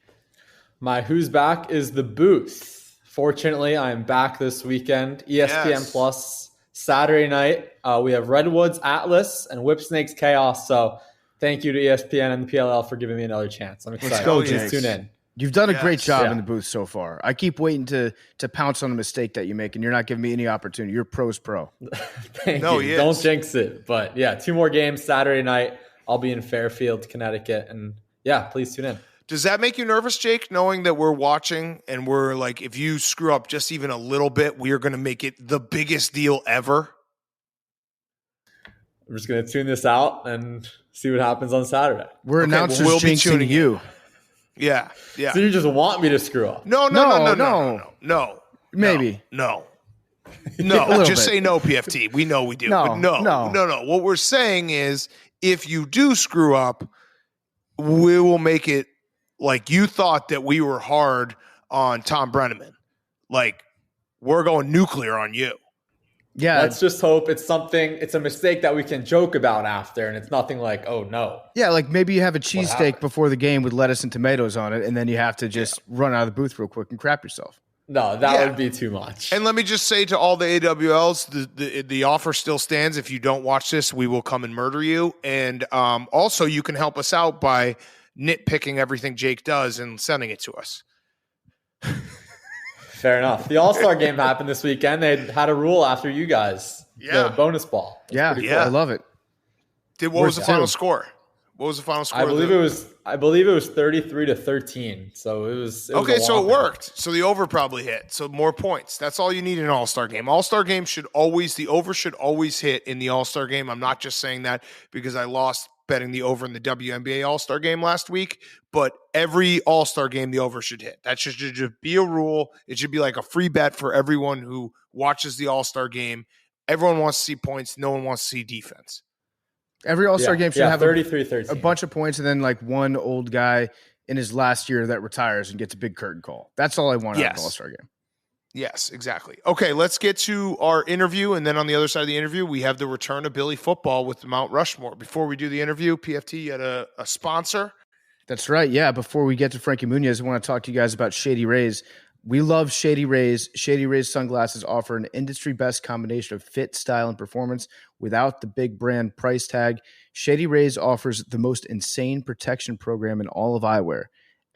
My who's back is the booth. Fortunately, I'm back this weekend. ESPN Plus Saturday night. We have Redwoods Atlas and Whipsnakes Chaos. So thank you to ESPN and the PLL for giving me another chance. I'm excited. Let's go, Please tune in. You've done a great job in the booth so far. I keep waiting to pounce on a mistake that you make, and you're not giving me any opportunity. You're pro's pro. Thank you. Don't jinx it. But yeah, 2 more games Saturday night. I'll be in Fairfield, Connecticut, and yeah, please tune in. Does that make you nervous, Jake, knowing that we're watching and we're like, if you screw up just even a little bit, we are going to make it the biggest deal ever? I'm just going to tune this out and see what happens on Saturday. We're announcers we'll be jinxing tuning you. Yeah. So you just want me to screw up? No. Maybe. No. Just Just say no, PFT. We know we do. No, But no. What we're saying is if you do screw up, we will make it like you thought that we were hard on Tom Brenneman. Like, we're going nuclear on you. Yeah. Let's just hope it's a mistake that we can joke about after, and it's nothing like, oh, no. Yeah, like maybe you have a cheesesteak before the game with lettuce and tomatoes on it, and then you have to just run out of the booth real quick and crap yourself. No, that would be too much. And let me just say to all the AWLs, the offer still stands. If you don't watch this, we will come and murder you. And also, you can help us out by nitpicking everything Jake does and sending it to us. Fair enough. The All-Star game happened this weekend. They had a rule after you guys. Yeah. The bonus ball. Yeah, pretty I love it. What was the final score? What was the final score? I believe it was 33-13. So it was okay, so it worked. So the over probably hit. So more points. That's all you need in an All-Star game. All-Star game the over should always hit in the All-Star game. I'm not just saying that because I lost betting the over in the WNBA All-Star game last week, but every All-Star game the over should hit. That should just be a rule. It should be like a free bet for everyone who watches the All-Star game. Everyone wants to see points. No one wants to see defense. Every All-Star game should have 33-13. a bunch of points and then like one old guy in his last year that retires and gets a big curtain call. That's all I want out of an All-Star game. Yes, exactly. Okay, let's get to our interview. And then on the other side of the interview, we have the return of Billy Football with the Mount Rushmore. Before we do the interview, PFT, you had a sponsor. That's right. Yeah. Before we get to Frankie Muniz, I want to talk to you guys about Shady Rays. We love Shady Rays. Shady Rays sunglasses offer an industry-best combination of fit, style, and performance without the big brand price tag. Shady Rays offers the most insane protection program in all of eyewear.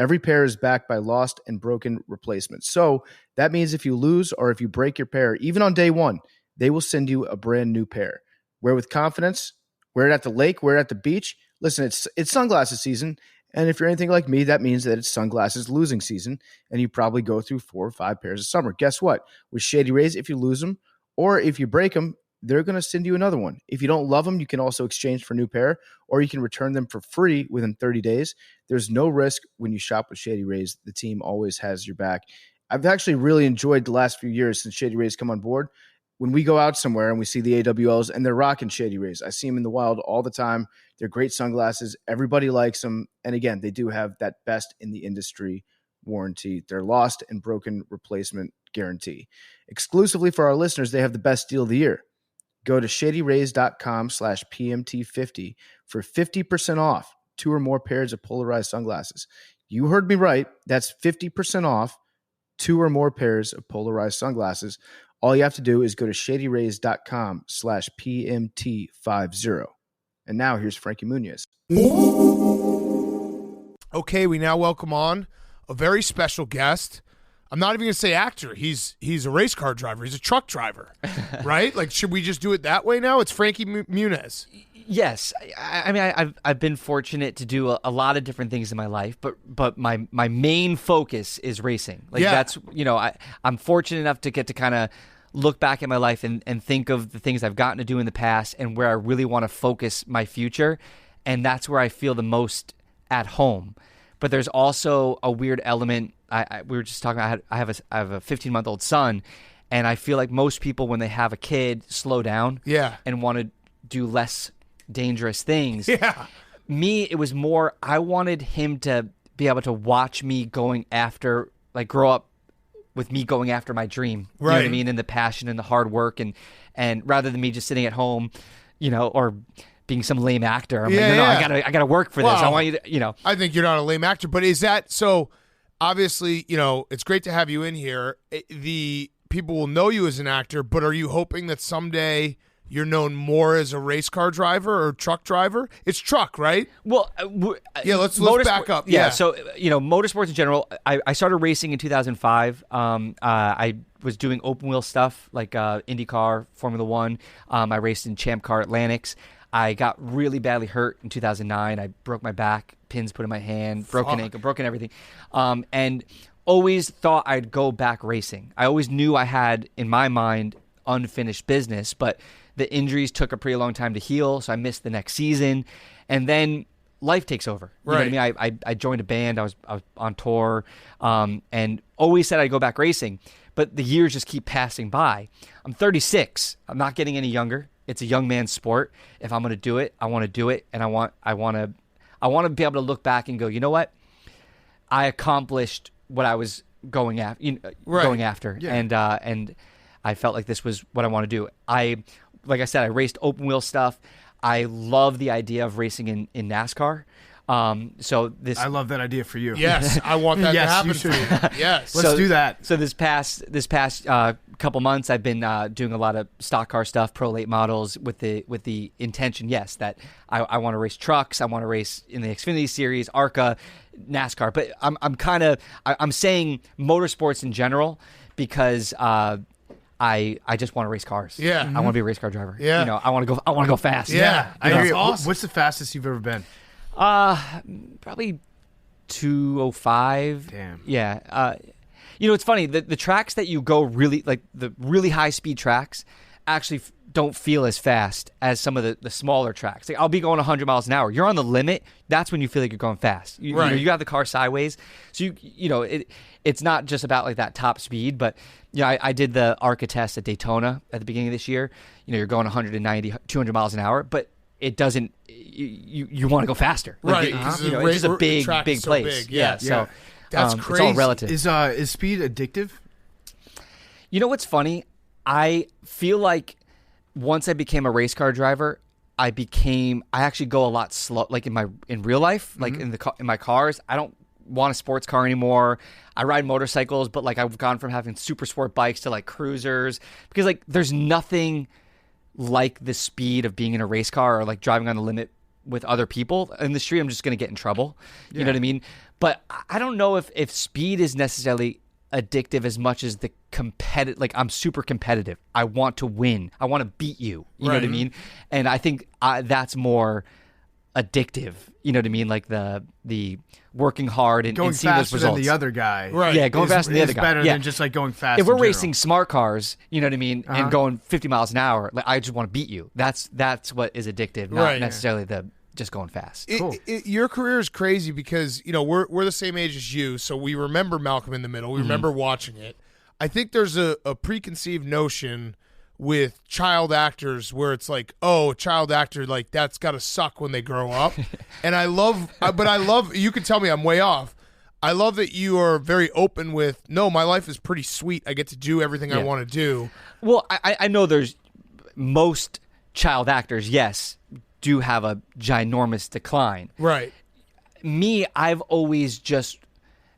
Every pair is backed by lost and broken replacements. So that means if you lose or if you break your pair, even on day one, they will send you a brand new pair. Wear with confidence. Wear it at the lake. Wear it at the beach. Listen, it's sunglasses season. And if you're anything like me, that means that it's sunglasses losing season, and you probably go through 4 or 5 pairs of summer. Guess what? With Shady Rays, if you lose them or if you break them, they're going to send you another one. If you don't love them, you can also exchange for a new pair, or you can return them for free within 30 days. There's no risk when you shop with Shady Rays. The team always has your back. I've actually really enjoyed the last few years since Shady Rays come on board. When we go out somewhere and we see the AWLs and they're rocking Shady Rays, I see them in the wild all the time. They're great sunglasses. Everybody likes them. And again, they do have that best in the industry warranty. They're lost and broken replacement guarantee. Exclusively for our listeners, they have the best deal of the year. Go to shadyrays.com/PMT50 for 50% off 2 or more pairs of polarized sunglasses. You heard me right. That's 50% off 2 or more pairs of polarized sunglasses. All you have to do is go to shadyrays.com/PMT50. And now here's Frankie Muniz. Okay, we now welcome on a very special guest. I'm not even going to say actor. He's a race car driver. He's a truck driver, right? Like, should we just do it that way now? It's Frankie Muniz. Yes, I mean I've been fortunate to do a lot of different things in my life, but my main focus is racing. Like that's I'm fortunate enough to get to kind of look back at my life and think of the things I've gotten to do in the past and where I really want to focus my future, and that's where I feel the most at home. But there's also a weird element. We were just talking. I have a 15-month-old son, and I feel like most people when they have a kid slow down, and want to do less dangerous things. Yeah. Me, it was more I wanted him to be able to watch me going after, like grow up with me going after my dream. Right. You know what I mean? And the passion and the hard work and rather than me just sitting at home, or being some lame actor. I'm I gotta work for this. I want you to, I think you're not a lame actor, but is that so obviously, it's great to have you in here. The people will know you as an actor, but are you hoping that someday you're known more as a race car driver or truck driver? It's truck, right? Well, let's back up. Yeah, so, motorsports in general, I started racing in 2005. I was doing open wheel stuff like IndyCar, Formula One. I raced in Champ Car Atlantics. I got really badly hurt in 2009. I broke my back, pins put in my hand, broken ankle, broken everything. And always thought I'd go back racing. I always knew I had, in my mind, unfinished business, but the injuries took a pretty long time to heal, so I missed the next season. And then life takes over. You know what I mean? I joined a band. I was on tour, and always said I'd go back racing. But the years just keep passing by. I'm 36. I'm not getting any younger. It's a young man's sport. If I'm going to do it, I want to do it, and I want to be able to look back and go, you know what? I accomplished what I was going after, Yeah. And I felt like this was what I want to do. Like I said, I raced open wheel stuff. I love the idea of racing in NASCAR. I love that idea for you. Yes, I want that to happen you for should. you. Yes. Let's do that. So this past couple months, I've been doing a lot of stock car stuff, pro late models, with the intention, yes, that I want to race trucks. I want to race in the Xfinity Series, ARCA, NASCAR. But I'm saying motorsports in general because I just want to race cars. Yeah. I want to be a race car driver. Yeah. You know, I want to go fast. Yeah. I hear you. Awesome. What's the fastest you've ever been? Probably 205. Damn. Yeah. You know, it's funny. The tracks that you go really, like the really high speed tracks, actually don't feel as fast as some of the smaller tracks. Like I'll be going 100 miles an hour. You're on the limit. That's when you feel like you're going fast. You know, you got the car sideways. So it's not just about like that top speed, but I did the ARCA test at Daytona at the beginning of this year. You know, you're going 190, 200 miles an hour, but it doesn't. You want to go faster, like, right? It's just a big place. So big. Yeah. So That's it's crazy. all relative. Is speed addictive? You know what's funny? I feel like once I became a race car driver, I actually go a lot slow. Like in real life, like in my cars, I don't want a sports car anymore. I ride motorcycles, but like I've gone from having super sport bikes to like cruisers because like there's nothing like the speed of being in a race car or like driving on the limit with other people in the street. I'm just going to get in trouble. You know what I mean? But I don't know if speed is necessarily addictive as much as the competitive. Like I'm super competitive. I want to win. I want to beat you. You know what I mean? And I think that's more addictive. You know what I mean? Like the working hard and Going seeing those faster results. than the other guy. Right. Yeah, going faster than the other is guy. better Yeah. than just like going fast. If we're in general. racing smart cars, you know what I mean, and going 50 miles an hour, like I just want to beat you. That's what is addictive, not necessarily the just going fast. Cool. Your career is crazy because we're the same age as you, so we remember Malcolm in the Middle. We remember watching it. I think there's a preconceived notion with child actors where it's like, oh, a child actor, like that's got to suck when they grow up. And I love, you can tell me I'm way off. I love that you are very open with, no, my life is pretty sweet. I get to do everything I want to do. Well, I know there's most child actors, yes, do have a ginormous decline. Right. Me, I've always just,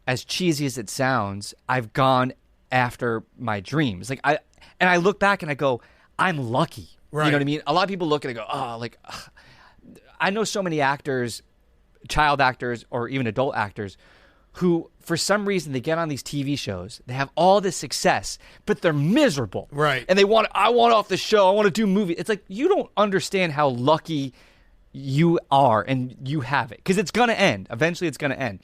as cheesy as it sounds, I've gone after my dreams. Like I look back and I go, I'm lucky. Right. You know what I mean? A lot of people look and they go, oh, like, ugh. I know so many actors, child actors or even adult actors, who for some reason they get on these TV shows, they have all this success, but they're miserable. Right. And I want off the show, I want to do movies. It's like, you don't understand how lucky you are and you have it. Because it's going to end. Eventually it's going to end.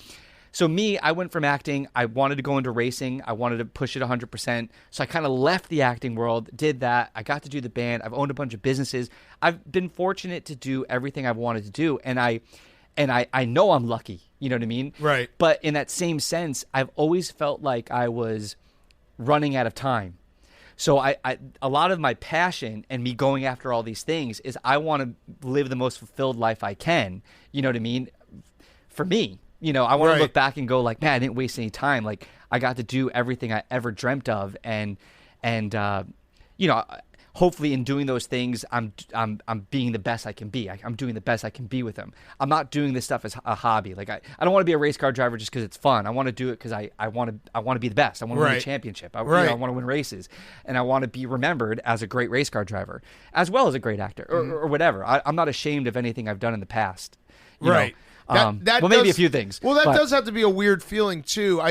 So me, I went from acting, I wanted to go into racing, I wanted to push it 100%. So I kind of left the acting world, did that. I got to do the band. I've owned a bunch of businesses. I've been fortunate to do everything I've wanted to do. And I know I'm lucky, you know what I mean? Right. But in that same sense, I've always felt like I was running out of time. So a lot of my passion and me going after all these things is I want to live the most fulfilled life I can, you know what I mean? For me. You know, I want to look back and go like, man, I didn't waste any time. Like I got to do everything I ever dreamt of, and you know, hopefully in doing those things, I'm being the best I can be. I'm doing the best I can be with them. I'm not doing this stuff as a hobby. Like I don't want to be a race car driver just because it's fun. I want to do it because I want to be the best. I want to win a championship. I want to win races, and I want to be remembered as a great race car driver as well as a great actor or whatever. I'm not ashamed of anything I've done in the past. You know? Maybe a few things. Well, that does have to be a weird feeling too.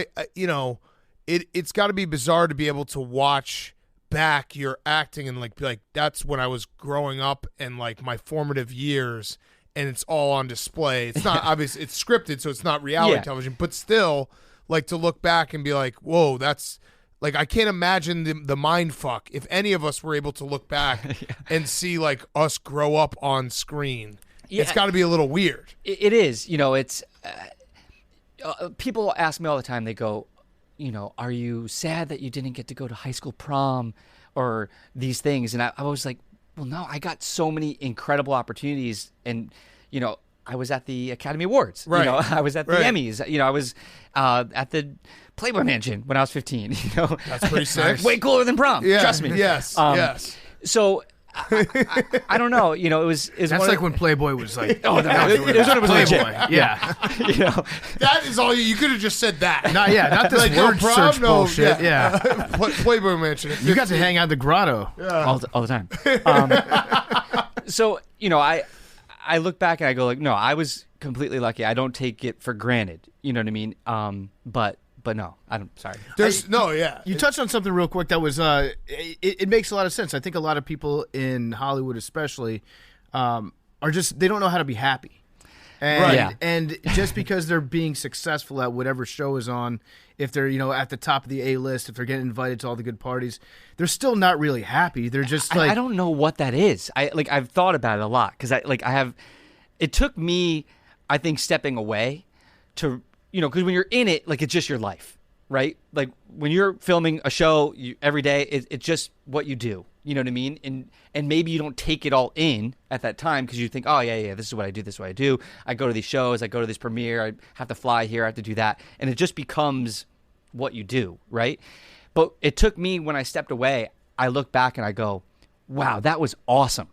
It's got to be bizarre to be able to watch back your acting and be like, that's when I was growing up and like my formative years, and it's all on display. It's not obvious, it's scripted, so it's not reality television, but still, like, to look back and be like, whoa, that's like, I can't imagine the mind fuck if any of us were able to look back and see like us grow up on screen. It's got to be a little weird. It is. It's people ask me all the time. They go, are you sad that you didn't get to go to high school prom or these things? And I was like, well, no, I got so many incredible opportunities. And, I was at the Academy Awards. Right. I was at the Emmys. I was at the Playboy Mansion when I was 15. That's pretty sick. Way cooler than prom. Yeah. Trust me. Yes. Yes. So I don't know. It was. That's like when Playboy was like. Oh no, it was when it was Playboy. legit. Yeah. That is all you could have just said that. Not this word search bullshit. Yeah. Playboy Mansion. You got to hang out at the grotto all the time. So I look back and I go like, no, I was completely lucky. I don't take it for granted. You know what I mean? But no, I'm sorry. You touched on something real quick that was it makes a lot of sense. I think a lot of people in Hollywood especially are just, they don't know how to be happy. And just because they're being successful at whatever show is on, if they're, at the top of the A list, if they're getting invited to all the good parties, they're still not really happy. They're just like, I don't know what that is. I've thought about it a lot because it took me, I think, stepping away to, because when you're in it, like, it's just your life, right? Like when you're filming a show every day, it's just what you do. You know what I mean? And maybe you don't take it all in at that time because you think, oh, yeah, this is what I do, this is what I do. I go to these shows, I go to this premiere, I have to fly here, I have to do that. And it just becomes what you do, right? But it took me, when I stepped away, I look back and I go, wow, that was awesome.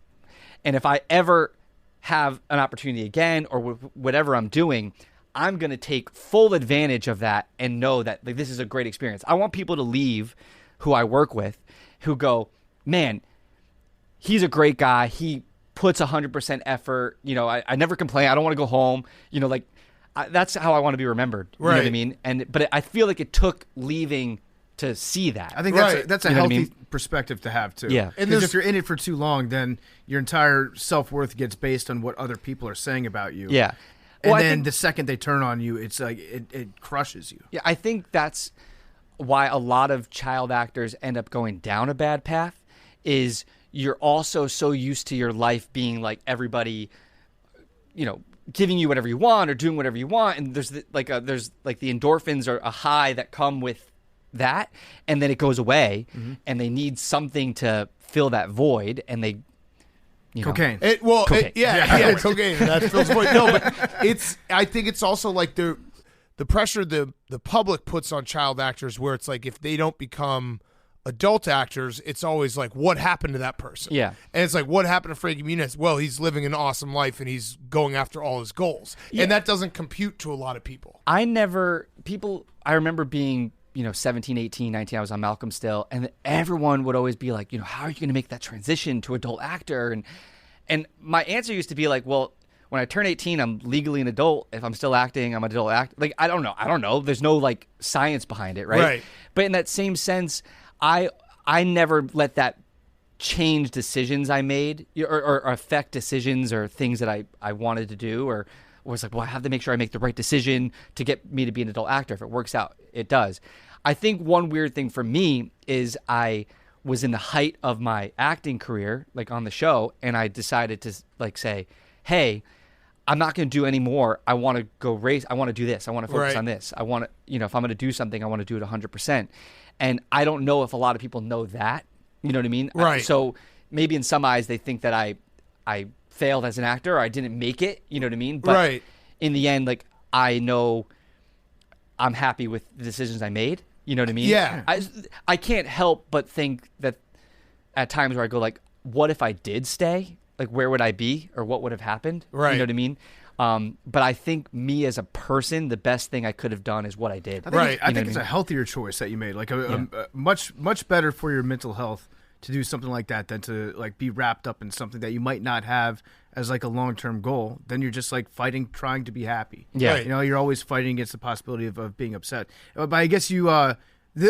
And if I ever have an opportunity again or whatever I'm doing, I'm going to take full advantage of that and know that like, this is a great experience. I want people to leave who I work with who go, man, he's a great guy. He puts 100% effort. I never complain. I don't want to go home. That's how I want to be remembered. You know what I mean? But I feel like it took leaving to see that. I think that's a healthy perspective to have too. Yeah. Because if you're in it for too long, then your entire self-worth gets based on what other people are saying about you. Yeah. And then the second they turn on you, it's like it crushes you. Yeah, I think that's why a lot of child actors end up going down a bad path, is you're also so used to your life being like everybody, giving you whatever you want or doing whatever you want, and there's the endorphins or a high that come with that, and then it goes away, and they need something to fill that void, and they cocaine. Cocaine. Cocaine. That fills the void. No, but I think it's also like the pressure the public puts on child actors, where it's like if they don't become adult actors, it's always like, what happened to that person? Yeah. And it's like, what happened to Frankie Muniz? Well, he's living an awesome life and he's going after all his goals. Yeah. And that doesn't compute to a lot of people. I remember being, 17, 18, 19, I was on Malcolm still, and everyone would always be like, how are you going to make that transition to adult actor? And my answer used to be like, well, when I turn 18, I'm legally an adult. If I'm still acting, I'm an adult actor. Like, I don't know. There's no like science behind it, right? But in that same sense, I never let that change decisions I made or affect decisions or things that I wanted to do, or was like, well, I have to make sure I make the right decision to get me to be an adult actor. If it works out, it does. I think one weird thing for me is I was in the height of my acting career, like on the show, and I decided to like say, hey, I'm not going to do any more. I want to go race. I want to do this. I want to focus on this. I want to, if I'm going to do something, I want to do it 100%. And I don't know if a lot of people know that. You know what I mean? Right. So maybe in some eyes they think that I failed as an actor or I didn't make it. You know what I mean? But in the end, like, I know I'm happy with the decisions I made. You know what I mean? Yeah. I can't help but think that at times where I go like, what if I did stay? Like, where would I be or what would have happened? Right. You know what I mean? But I think me as a person, the best thing I could have done is what I did. I think it's a healthier choice that you made. Like a much better for your mental health to do something like that than to like be wrapped up in something that you might not have as like a long-term goal. Then you're just like trying to be happy. Yeah. Right. You're always fighting against the possibility of being upset. But I guess the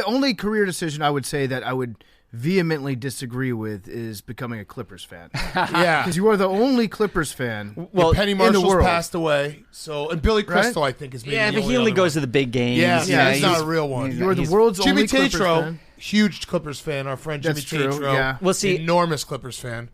only career decision I would say that I would vehemently disagree with is becoming a Clippers fan. Yeah. Because you are the only Clippers fan. Well, Penny in the Marshall's world. passed away. So, and Billy Crystal, I think, is maybe Yeah, the but he only other goes one. to the big games. Yeah, he's not he's- a real one. You are the he's- world's Jimmy only Clippers Tatro, fan. huge Clippers fan. Our friend Jimmy That's true, Tatro, yeah. Well, see- enormous Clippers fan.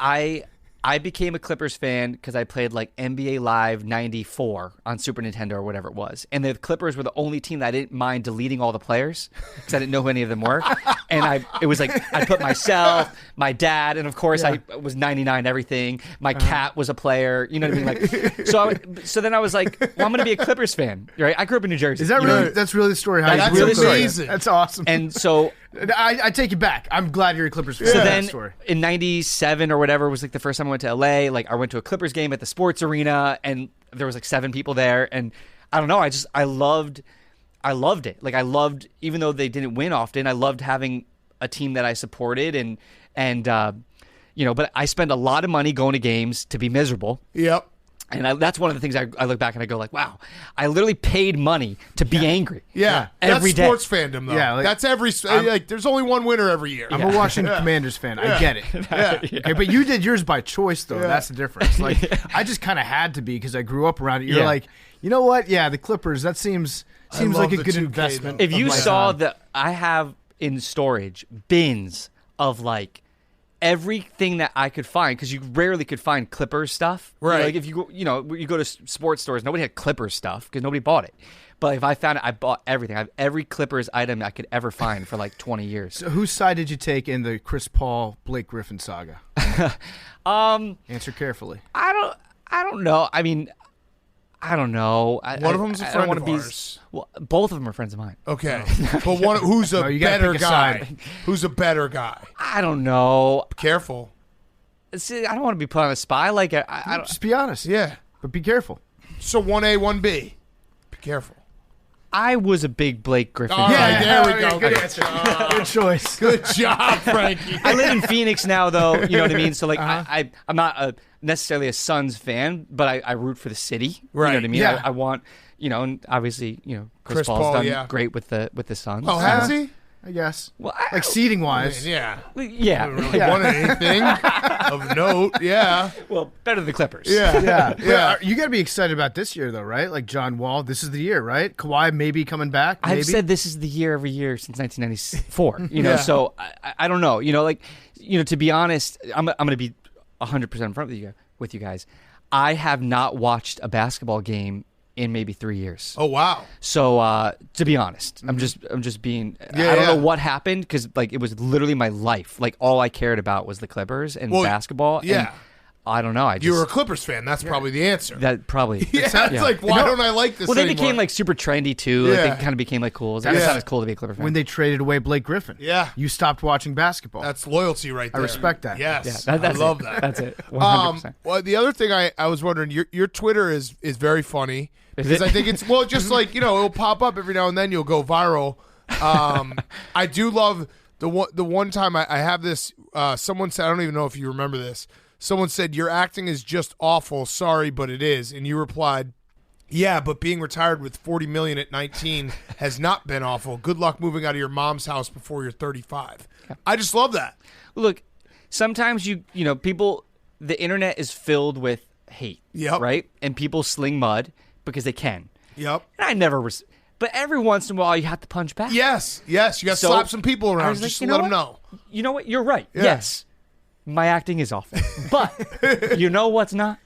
I became a Clippers fan because I played like NBA Live 94 on Super Nintendo or whatever it was. And the Clippers were the only team that I didn't mind deleting all the players because I didn't know who any of them were. And it was like I put myself, my dad, and of course I was 99 everything. My cat was a player. You know what I mean? Like, so then I was like, well, I'm going to be a Clippers fan. Right? I grew up in New Jersey. Is that you really? know? That's really the story. How That's you grew up. amazing. That's awesome. And so I take it back. I'm glad you're a Clippers fan. So That then story. in 97 or whatever was like the first time I went to LA, like I went to a Clippers game at the sports arena and there was like 7 people there. And I don't know, I loved it. Like I loved, even though they didn't win often, I loved having a team that I supported and but I spent a lot of money going to games to be miserable. Yep. And that's one of the things I look back and I go like, wow, I literally paid money to be angry. Yeah. Every That's day. sports fandom, though. Yeah, like, that's there's only one winner every year. I'm a Washington Commanders fan. I get it. Okay, but you did yours by choice, though. That's the difference. Like I just kind of had to be because I grew up around it. You're like, you know what? Yeah, the Clippers. That seems love like a the good 2K, investment. though. If you of my saw time. that I have in storage bins of like everything that I could find, because you rarely could find Clippers stuff. Right. Like if you go, you go to sports stores, nobody had Clippers stuff because nobody bought it. But if I found it, I bought everything. I have every Clippers item I could ever find for like 20 years. So whose side did you take in the Chris Paul Blake Griffin saga? Answer carefully. I don't know. I mean, I don't know. One of them's a I don't friend wanna of be, ours. Well, both of them are friends of mine. Okay. But who's a No, you gotta better pick a guy? side. Who's a better guy? I don't know. Careful. See, I don't want to be put on a spy. Like I don't. Just be honest. Yeah. But be careful. So 1A, 1B. Be careful. I was a big Blake Griffin All fan. right, there we go. Good answer. Good choice. Good job, Frankie. I live in Phoenix now, though. You know what I mean. So like, I'm not necessarily a Suns fan, but I root for the city. Right. You know what I mean. Yeah. I want and obviously Chris Paul, Paul's done yeah. great with the Suns. Oh, has he? I guess. Well, Like seating wise. Yeah. Yeah. Really won anything of note. Yeah. Well, better than the Clippers. Yeah. Yeah. You got to be excited about this year, though, right? Like John Wall, this is the year, right? Kawhi maybe coming back. Maybe. I've said this is the year every year since 1994. Yeah. So I don't know. To be honest, I'm going to be 100% in front with you guys. I have not watched a basketball game in maybe 3 years. Oh, wow. So to be honest, I'm just being. Yeah, I don't yeah. know what happened because like it was literally my life. Like all I cared about was the Clippers and basketball. yeah. And I don't know. I just You were a Clippers fan. That's probably the answer. that probably. yeah, it's like, why don't I like this Well, they anymore? became like super trendy too. Like Yeah. they kind of became like cool. It's Yeah. not as cool to be a Clipper fan. when they traded away Blake Griffin. Yeah. You stopped watching basketball. That's loyalty right there. respect that. Yes. Yeah, that's I love it. that. That's it. 100%. Well, the other thing I was wondering, your Twitter is very funny. Is Because it? I think it's, just like, it'll pop up every now and then. You'll go viral. I do love the one time I have this, someone said, I don't even know if you remember this. Someone said, your acting is just awful. Sorry, but it is. And you replied, yeah, but being retired with $40 million at 19 has not been awful. Good luck moving out of your mom's house before you're 35. I just love that. Look, sometimes people, the internet is filled with hate. Yep. Right? And people sling mud because they can. Yep. And I never was. But every once in a while, you have to punch back. Yes. You got to So, slap some people I around was like, just to you let know them know. You know what? You're right. Yeah. Yes. My acting is awful. But you know what's not?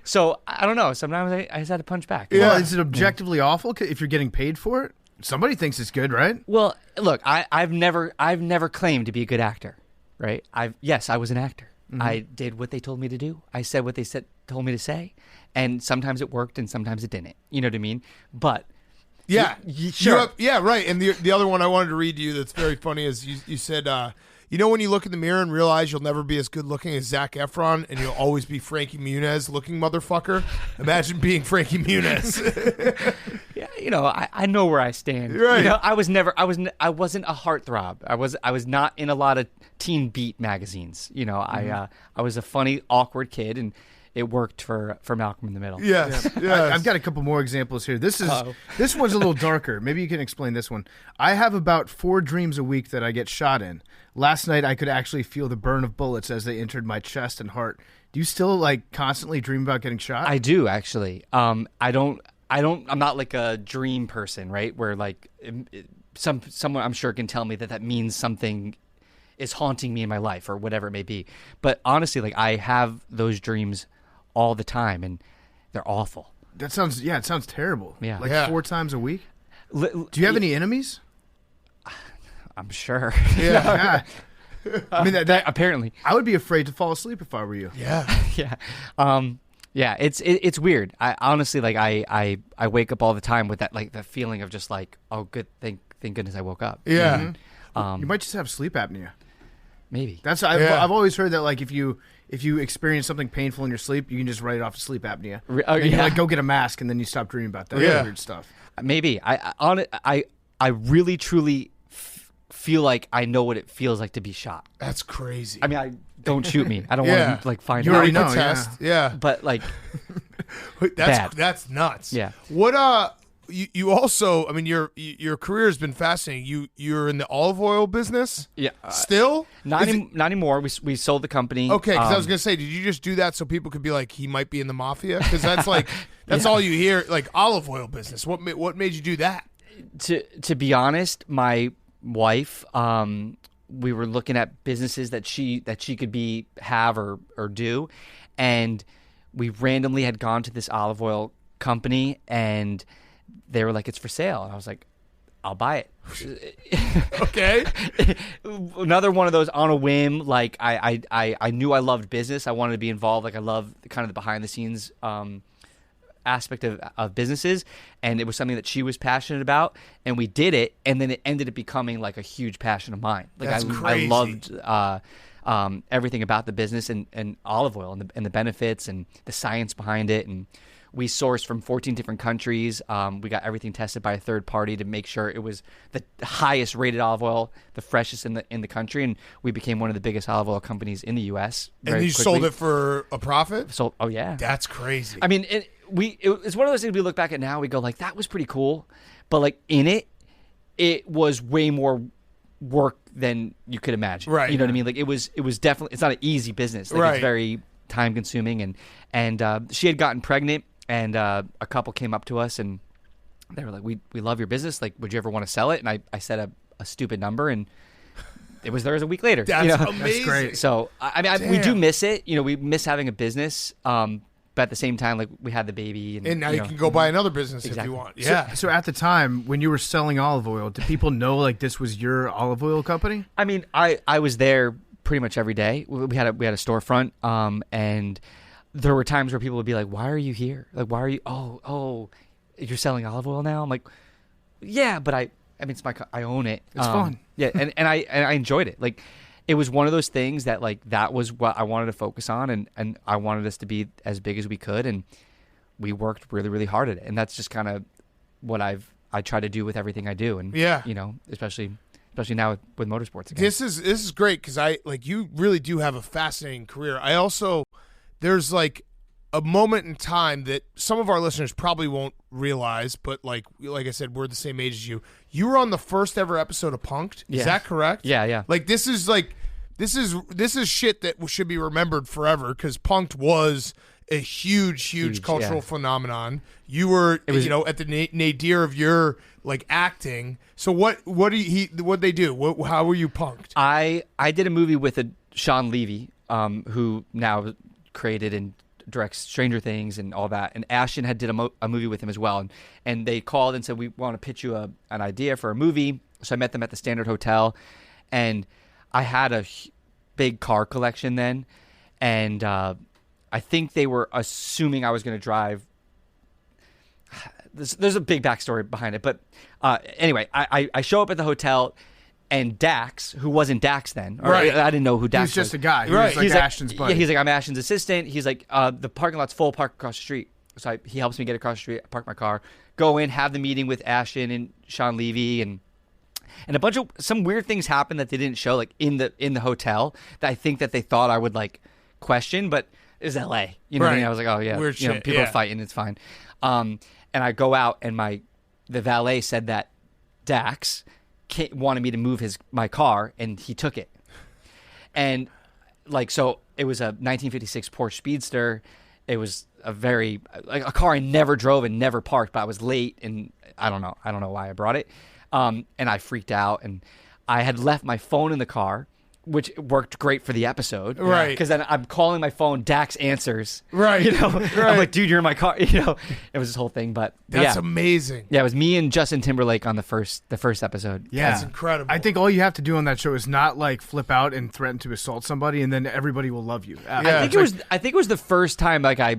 So I don't know. Sometimes I just had to punch back. Well, is it objectively awful if you're getting paid for it? Somebody thinks it's good, right? Well, look, I've never claimed to be a good actor, right? I was an actor. Mm-hmm. I did what they told me to do. I said what they told me to say, and sometimes it worked and sometimes it didn't. You know what I mean? But Yeah. sure. Right. And the other one I wanted to read to you that's very funny is you said, when you look in the mirror and realize you'll never be as good looking as Zac Efron and you'll always be Frankie Muniz looking motherfucker. Imagine being Frankie Muniz. Yeah, I know where I stand. Right. I wasn't a heartthrob. I was not in a lot of teen beat magazines. I was a funny, awkward kid, and it worked for Malcolm in the Middle. Yes. I've got a couple more examples here. This one's a little darker. Maybe you can explain this one. I have about 4 dreams a week that I get shot in. Last night I could actually feel the burn of bullets as they entered my chest and heart. Do you still like constantly dream about getting shot? I do actually. I'm not like a dream person, right? Where like someone I'm sure can tell me that means something is haunting me in my life or whatever it may be. But honestly, like I have those dreams all the time and they're awful. It sounds terrible. Yeah. Like 4 times a week? Do you have any enemies? I'm sure. Yeah. I mean, that apparently. I would be afraid to fall asleep if I were you. Yeah. Yeah. Yeah, it's weird. I honestly like I wake up all the time with that like the feeling of just like, oh good, thank goodness I woke up. Yeah. You might just have sleep apnea. Maybe. That's I've always heard that like if you experience something painful in your sleep, you can just write it off as sleep apnea. You like go get a mask and then you stop dreaming about that weird stuff. Maybe. I really truly feel like I know what it feels like to be shot. That's crazy. I mean, don't shoot me. I don't want to like find you out. already know, test. Yeah. But like that's nuts. Yeah. What you also, I mean, your career has been fascinating. You're in the olive oil business. Yeah. Still? Not anymore. We sold the company. Okay, because I was gonna say, did you just do that so people could be like, he might be in the mafia? Because that's like that's all you hear, like olive oil business. What made you do that? To be honest, my wife, we were looking at businesses that she could have or do, and we randomly had gone to this olive oil company and they were like, it's for sale, and I was like, I'll buy it. Okay. Another one of those on a whim. Like I knew I loved business. I wanted to be involved. Like I love kind of the behind the scenes aspect of businesses, and it was something that she was passionate about, and we did it, and then it ended up becoming like a huge passion of mine. Like That's I crazy. loved everything about the business and olive oil and the benefits and the science behind it. And we sourced from 14 different countries. We got everything tested by a third party to make sure it was the highest rated olive oil, the freshest in the country, and we became one of the biggest olive oil companies in the U.S. And you sold it for a profit? Oh yeah, that's crazy. I mean, it's one of those things we look back at now. We go like, that was pretty cool, but like in it was way more work than you could imagine. Right. You know what I mean? Like it was definitely, it's not an easy business. Like right. It's very time consuming, and she had gotten pregnant. And a couple came up to us and they were like, we love your business. Like, would you ever want to sell it? And I said a stupid number, and it was theirs a week later. That's amazing. That's great. So, I mean, we do miss it. You know, we miss having a business. But at the same time, like we had the baby. And now you can go buy another business if you want. Yeah. So at the time when you were selling olive oil, did people know like this was your olive oil company? I mean, I was there pretty much every day. We had a storefront, and there were times where people would be like, why are you here? Like, why are you, oh, you're selling olive oil now? I'm like, yeah, but I mean, I own it. It's fun. Yeah. And I enjoyed it. Like, it was one of those things that like, that was what I wanted to focus on. And I wanted us to be as big as we could. And we worked really, really hard at it. And that's just kind of what I try to do with everything I do. And, you know, especially now with motorsports again. This is great. Cause you really do have a fascinating career. There's like a moment in time that some of our listeners probably won't realize, but like I said, we're the same age as you. You were on the first ever episode of Punk'd. Is that correct? Yeah. Like this is shit that should be remembered forever, because Punk'd was a huge cultural phenomenon. You were, at the nadir of your like acting. So what'd they do? How were you punked? I did a movie with Sean Levy, who now created and directs Stranger Things and all that, and Ashton had did a movie with him as well, and they called and said, we want to pitch you an idea for a movie. So I met them at the Standard Hotel, and I had a big car collection then, and I think they were assuming I was going to drive. There's a big backstory behind it, but anyway, I show up at the hotel, and Dax, who wasn't Dax then, or right. I didn't know who Dax was. He's just a guy. Right. He's like Ashton's buddy. Yeah, he's like, I'm Ashton's assistant. He's like, the parking lot's full, park across the street. So he helps me get across the street, park my car, go in, have the meeting with Ashton and Sean Levy, and a bunch of some weird things happened that they didn't show, like in the hotel, that I think that they thought I would like question, but it was L.A. You know what I mean? I was like, oh yeah, Weird shit. People are fighting, it's fine. And I go out, and the valet said that Dax wanted me to move my car, and he took it. And so it was a 1956 Porsche Speedster. It was a car I never drove and never parked, but I was late, and I don't know why I brought it. And I freaked out, and I had left my phone in the car, which worked great for the episode. Right. Because then I'm calling my phone, Dax answers. Right. Right. I'm like, dude, you're in my car. It was this whole thing, but that's amazing. Yeah, it was me and Justin Timberlake on the first episode. Yeah. That's incredible. I think all you have to do on that show is not flip out and threaten to assault somebody, and then everybody will love you. I think it was the first time I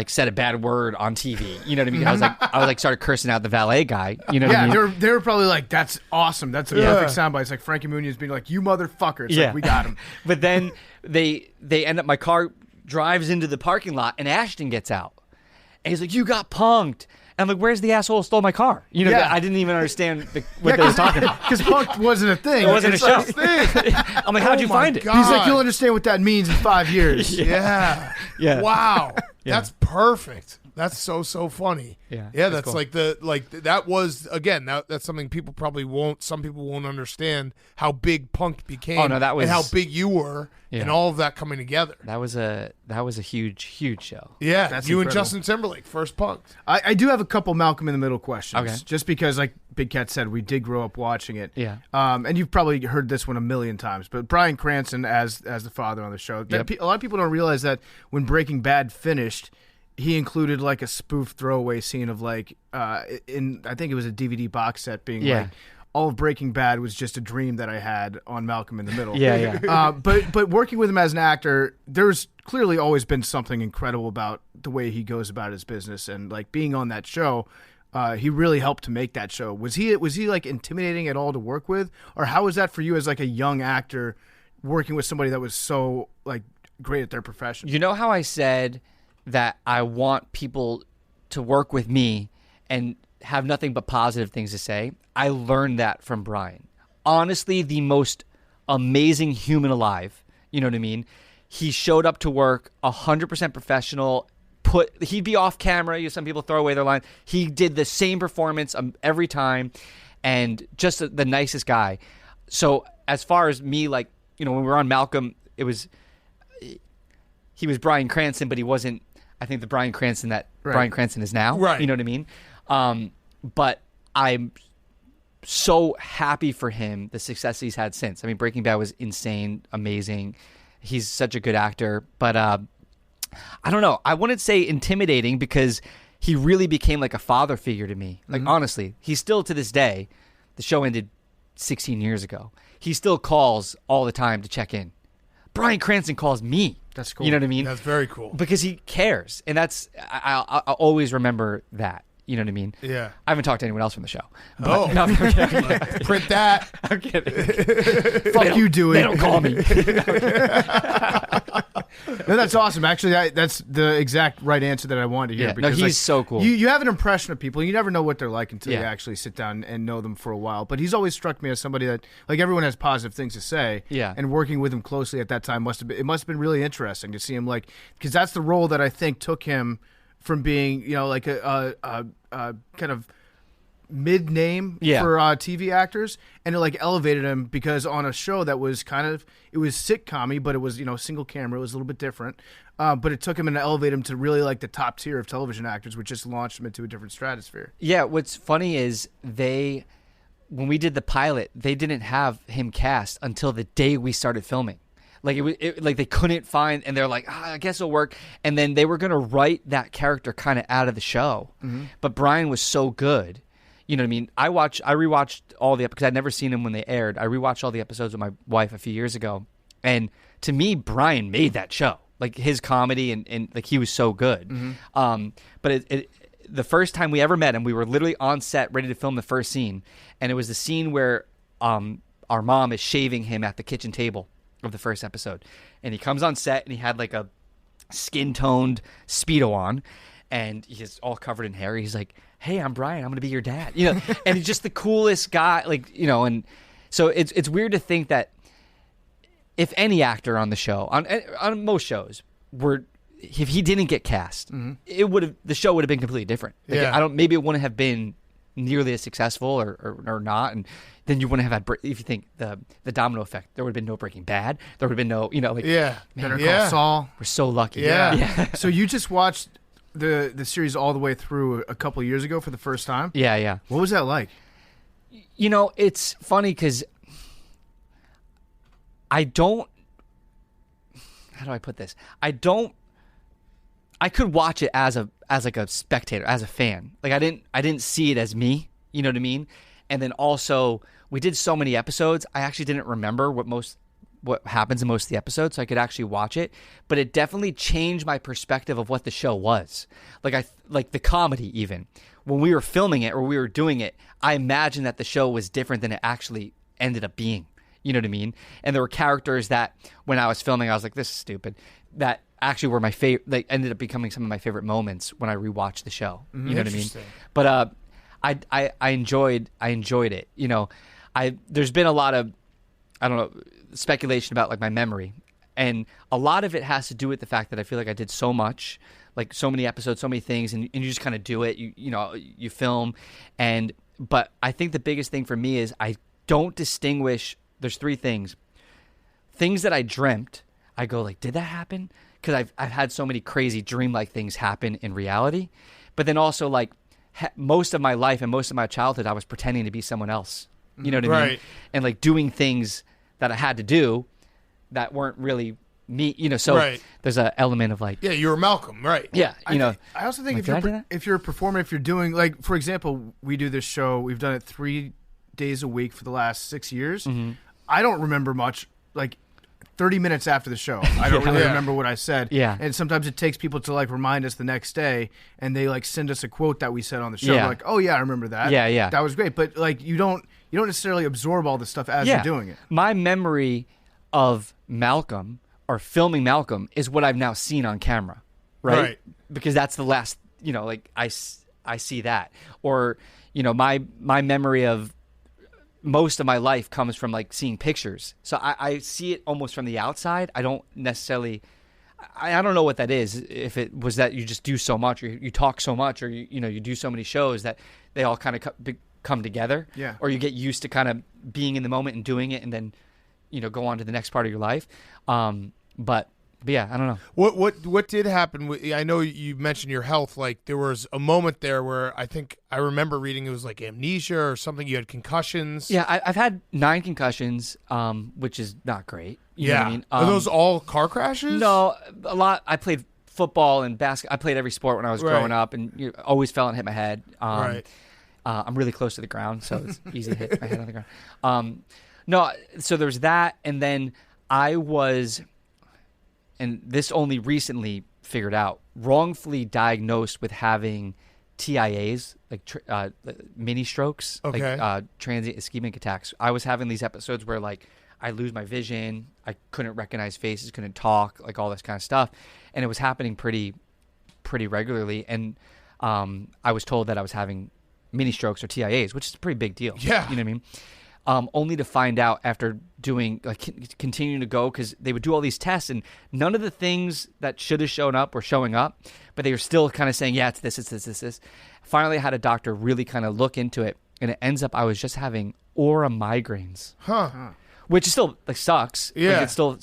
said a bad word on TV. You know what I mean? I was started cursing out the valet guy. You know what I mean? They were probably like, that's awesome. That's a perfect soundbite. It's like Frankie Muniz being like, you motherfucker. It's like, we got him. But then they end up, my car drives into the parking lot, and Ashton gets out. And he's like, you got punked. And I'm like, where's the asshole who stole my car? I didn't even understand what they were talking about. Because punked wasn't a thing. It wasn't a show. I'm like, how'd you find it? God. He's like, you'll understand what that means in 5 years. Yeah. Yeah. Wow. That's perfect. That's so funny. Yeah. That's cool. that was, again, that's something some people won't understand how big Punk became. Oh, no, that was, and how big you were and all of that coming together. That was a huge show. Yeah. That's you incredible. and Justin Timberlake, first Punk. I do have a couple Malcolm in the Middle questions. Okay. Just because, like Big Cat said, we did grow up watching it. Yeah. And you've probably heard this one a million times, but Bryan Cranston as the father on the show. Yep. A lot of people don't realize that when Breaking Bad finished, he included a spoof throwaway scene of I think it was a DVD box set being all of Breaking Bad was just a dream that I had on Malcolm in the Middle. Yeah. But working with him as an actor, there's clearly always been something incredible about the way he goes about his business, and being on that show, he really helped to make that show. Was he intimidating at all to work with, or how was that for you as a young actor working with somebody that was so great at their profession? You know how I said that I want people to work with me and have nothing but positive things to say? I learned that from Bryan. Honestly, the most amazing human alive. You know what I mean? He showed up to work 100% professional. He'd be off camera. Some people throw away their line. He did the same performance every time, and just the nicest guy. So as far as me, when we were on Malcolm, he was Bryan Cranston, but he wasn't, I think, the Bryan Cranston that Bryan Cranston is now. Right. You know what I mean? But I'm so happy for him, the success he's had since. I mean, Breaking Bad was insane, amazing. He's such a good actor. But I don't know. I wouldn't say intimidating, because he really became a father figure to me. Honestly, he's still, to this day, the show ended 16 years ago. He still calls all the time to check in. Bryan Cranston calls me. That's cool. You know what I mean? That's very cool. Because he cares. And I'll always remember that. You know what I mean? Yeah. I haven't talked to anyone else from the show. But, no, I'm kidding. Print that. I'm kidding. Fuck you, Dewey. They don't call me. No, that's awesome. Actually, that's the exact right answer that I wanted to hear. Yeah, because he's so cool. You have an impression of people. You never know what they're like until you Yeah. actually sit down and know them for a while. But he's always struck me as somebody that, everyone has positive things to say. Yeah. And working with him closely at that time must have been really interesting to see him because that's the role that I think took him from being a kind of mid name for TV actors, and it elevated him because on a show that was it was sitcom-y, but it was single camera. It was a little bit different, but it took him and elevated him to really the top tier of television actors, which just launched him into a different stratosphere. Yeah, what's funny is when we did the pilot, they didn't have him cast until the day we started filming. They couldn't find, and they're like, I guess it'll work. And then they were going to write that character kind of out of the show. Mm-hmm. But Bryan was so good. You know what I mean? I rewatched all the episodes, because I'd never seen them when they aired. I rewatched all the episodes with my wife a few years ago. And to me, Bryan made that show. His comedy and he was so good. Mm-hmm. But the first time we ever met him, we were literally on set ready to film the first scene. And it was the scene where our mom is shaving him at the kitchen table of the first episode, and he comes on set and he had a skin-toned Speedo on, and he's all covered in hair. He's like, hey, I'm Bryan, I'm gonna be your dad, and he's just the coolest guy, and so it's weird to think that if any actor on the show, on most shows, were if he didn't get cast, the show would have been completely different. Like, Yeah. maybe it wouldn't have been nearly as successful or not, and then you wouldn't have had, if you think the domino effect, there would have been no Breaking Bad, there would have been no, Better Call Saul. We're so lucky. Yeah. So you just watched the series all the way through a couple of years ago for the first time? Yeah. What was that like? It's funny because how do I put this? I could watch it as like a spectator, as a fan. Like I didn't see it as me, you know what I mean? And then also we did so many episodes, I actually didn't remember what happens in most of the episodes, so I could actually watch it. But it definitely changed my perspective of what the show was. Like the comedy even. When we were filming it or we were doing it, I imagined that the show was different than it actually ended up being. You know what I mean? And there were characters that when I was filming, I was like, this is stupid. That actually were my favorite, like ended up becoming some of my favorite moments when I rewatched the show. You know what I mean? But I enjoyed it. There's been a lot of, I don't know, speculation about like my memory. And a lot of it has to do with the fact that I feel like I did so much, like so many episodes, so many things, and you just kind of do it. You film. But I think the biggest thing for me is I don't distinguish. There's three things. Things that I dreamt, I go like, did that happen? Because I've had so many crazy dream-like things happen in reality. But then also like most of my life and most of my childhood, I was pretending to be someone else. You know what I mean? And like doing things that I had to do that weren't really me. So there's an element of like, you were Malcolm, right? Yeah, I also think if you're a performer, if you're doing, like, for example, we do this show, we've done it 3 days a week for the last 6 years. I don't remember much, like 30 minutes after the show. I don't really remember what I said. Yeah. And sometimes it takes people to like remind us the next day, and they like send us a quote that we said on the show. Yeah. We're like, oh yeah, I remember that. Yeah. That was great. But like you don't necessarily absorb all the stuff as you're doing it. My memory of Malcolm or filming Malcolm is what I've now seen on camera, right? Because that's the last, like I see that. Or, my memory of most of my life comes from like seeing pictures. So I see it almost from the outside. I don't necessarily, I don't know what that is. If it was that you just do so much, or you talk so much, or you do so many shows that they all kind of come together. Yeah. Or you get used to kind of being in the moment and doing it, and then go on to the next part of your life. But yeah, I don't know. What did happen? I know you mentioned your health. Like there was a moment there where I remember reading it was like amnesia or something. You had concussions. Yeah, I've had 9 concussions, which is not great. You know what I mean? Are those all car crashes? No, a lot. I played football and basketball. I played every sport when I was growing up, and always fell and hit my head. I'm really close to the ground, so it's easy to hit my head on the ground. No, so there's that, and then I was, and this only recently figured out, wrongfully diagnosed with having TIAs, like mini strokes, like transient ischemic attacks. I was having these episodes where like I lose my vision, I couldn't recognize faces, couldn't talk, like all this kind of stuff, and it was happening pretty regularly. And I was told that I was having mini strokes or TIAs, which is a pretty big deal. Yeah, you know what I mean. Only to find out after doing, like, continuing to go, because they would do all these tests, and none of the things that should have shown up were showing up, but they were still kind of saying, yeah, it's this. Finally, I had a doctor really kind of look into it, and it ends up I was just having aura migraines. Which is still, like, sucks. Yeah. Like, it's still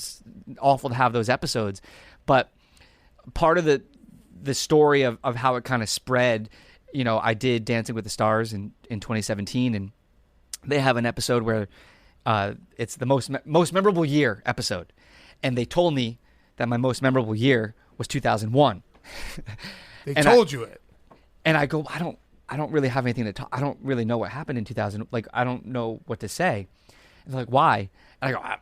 awful to have those episodes. But part of the story of how it kind of spread, I did Dancing with the Stars in 2017, and they have an episode where it's the most memorable year episode, and they told me that my most memorable year was 2001. They told you it, and I go, I don't really have anything to talk. I don't really know what happened in 2000. Like, I don't know what to say. And they're like, why? And I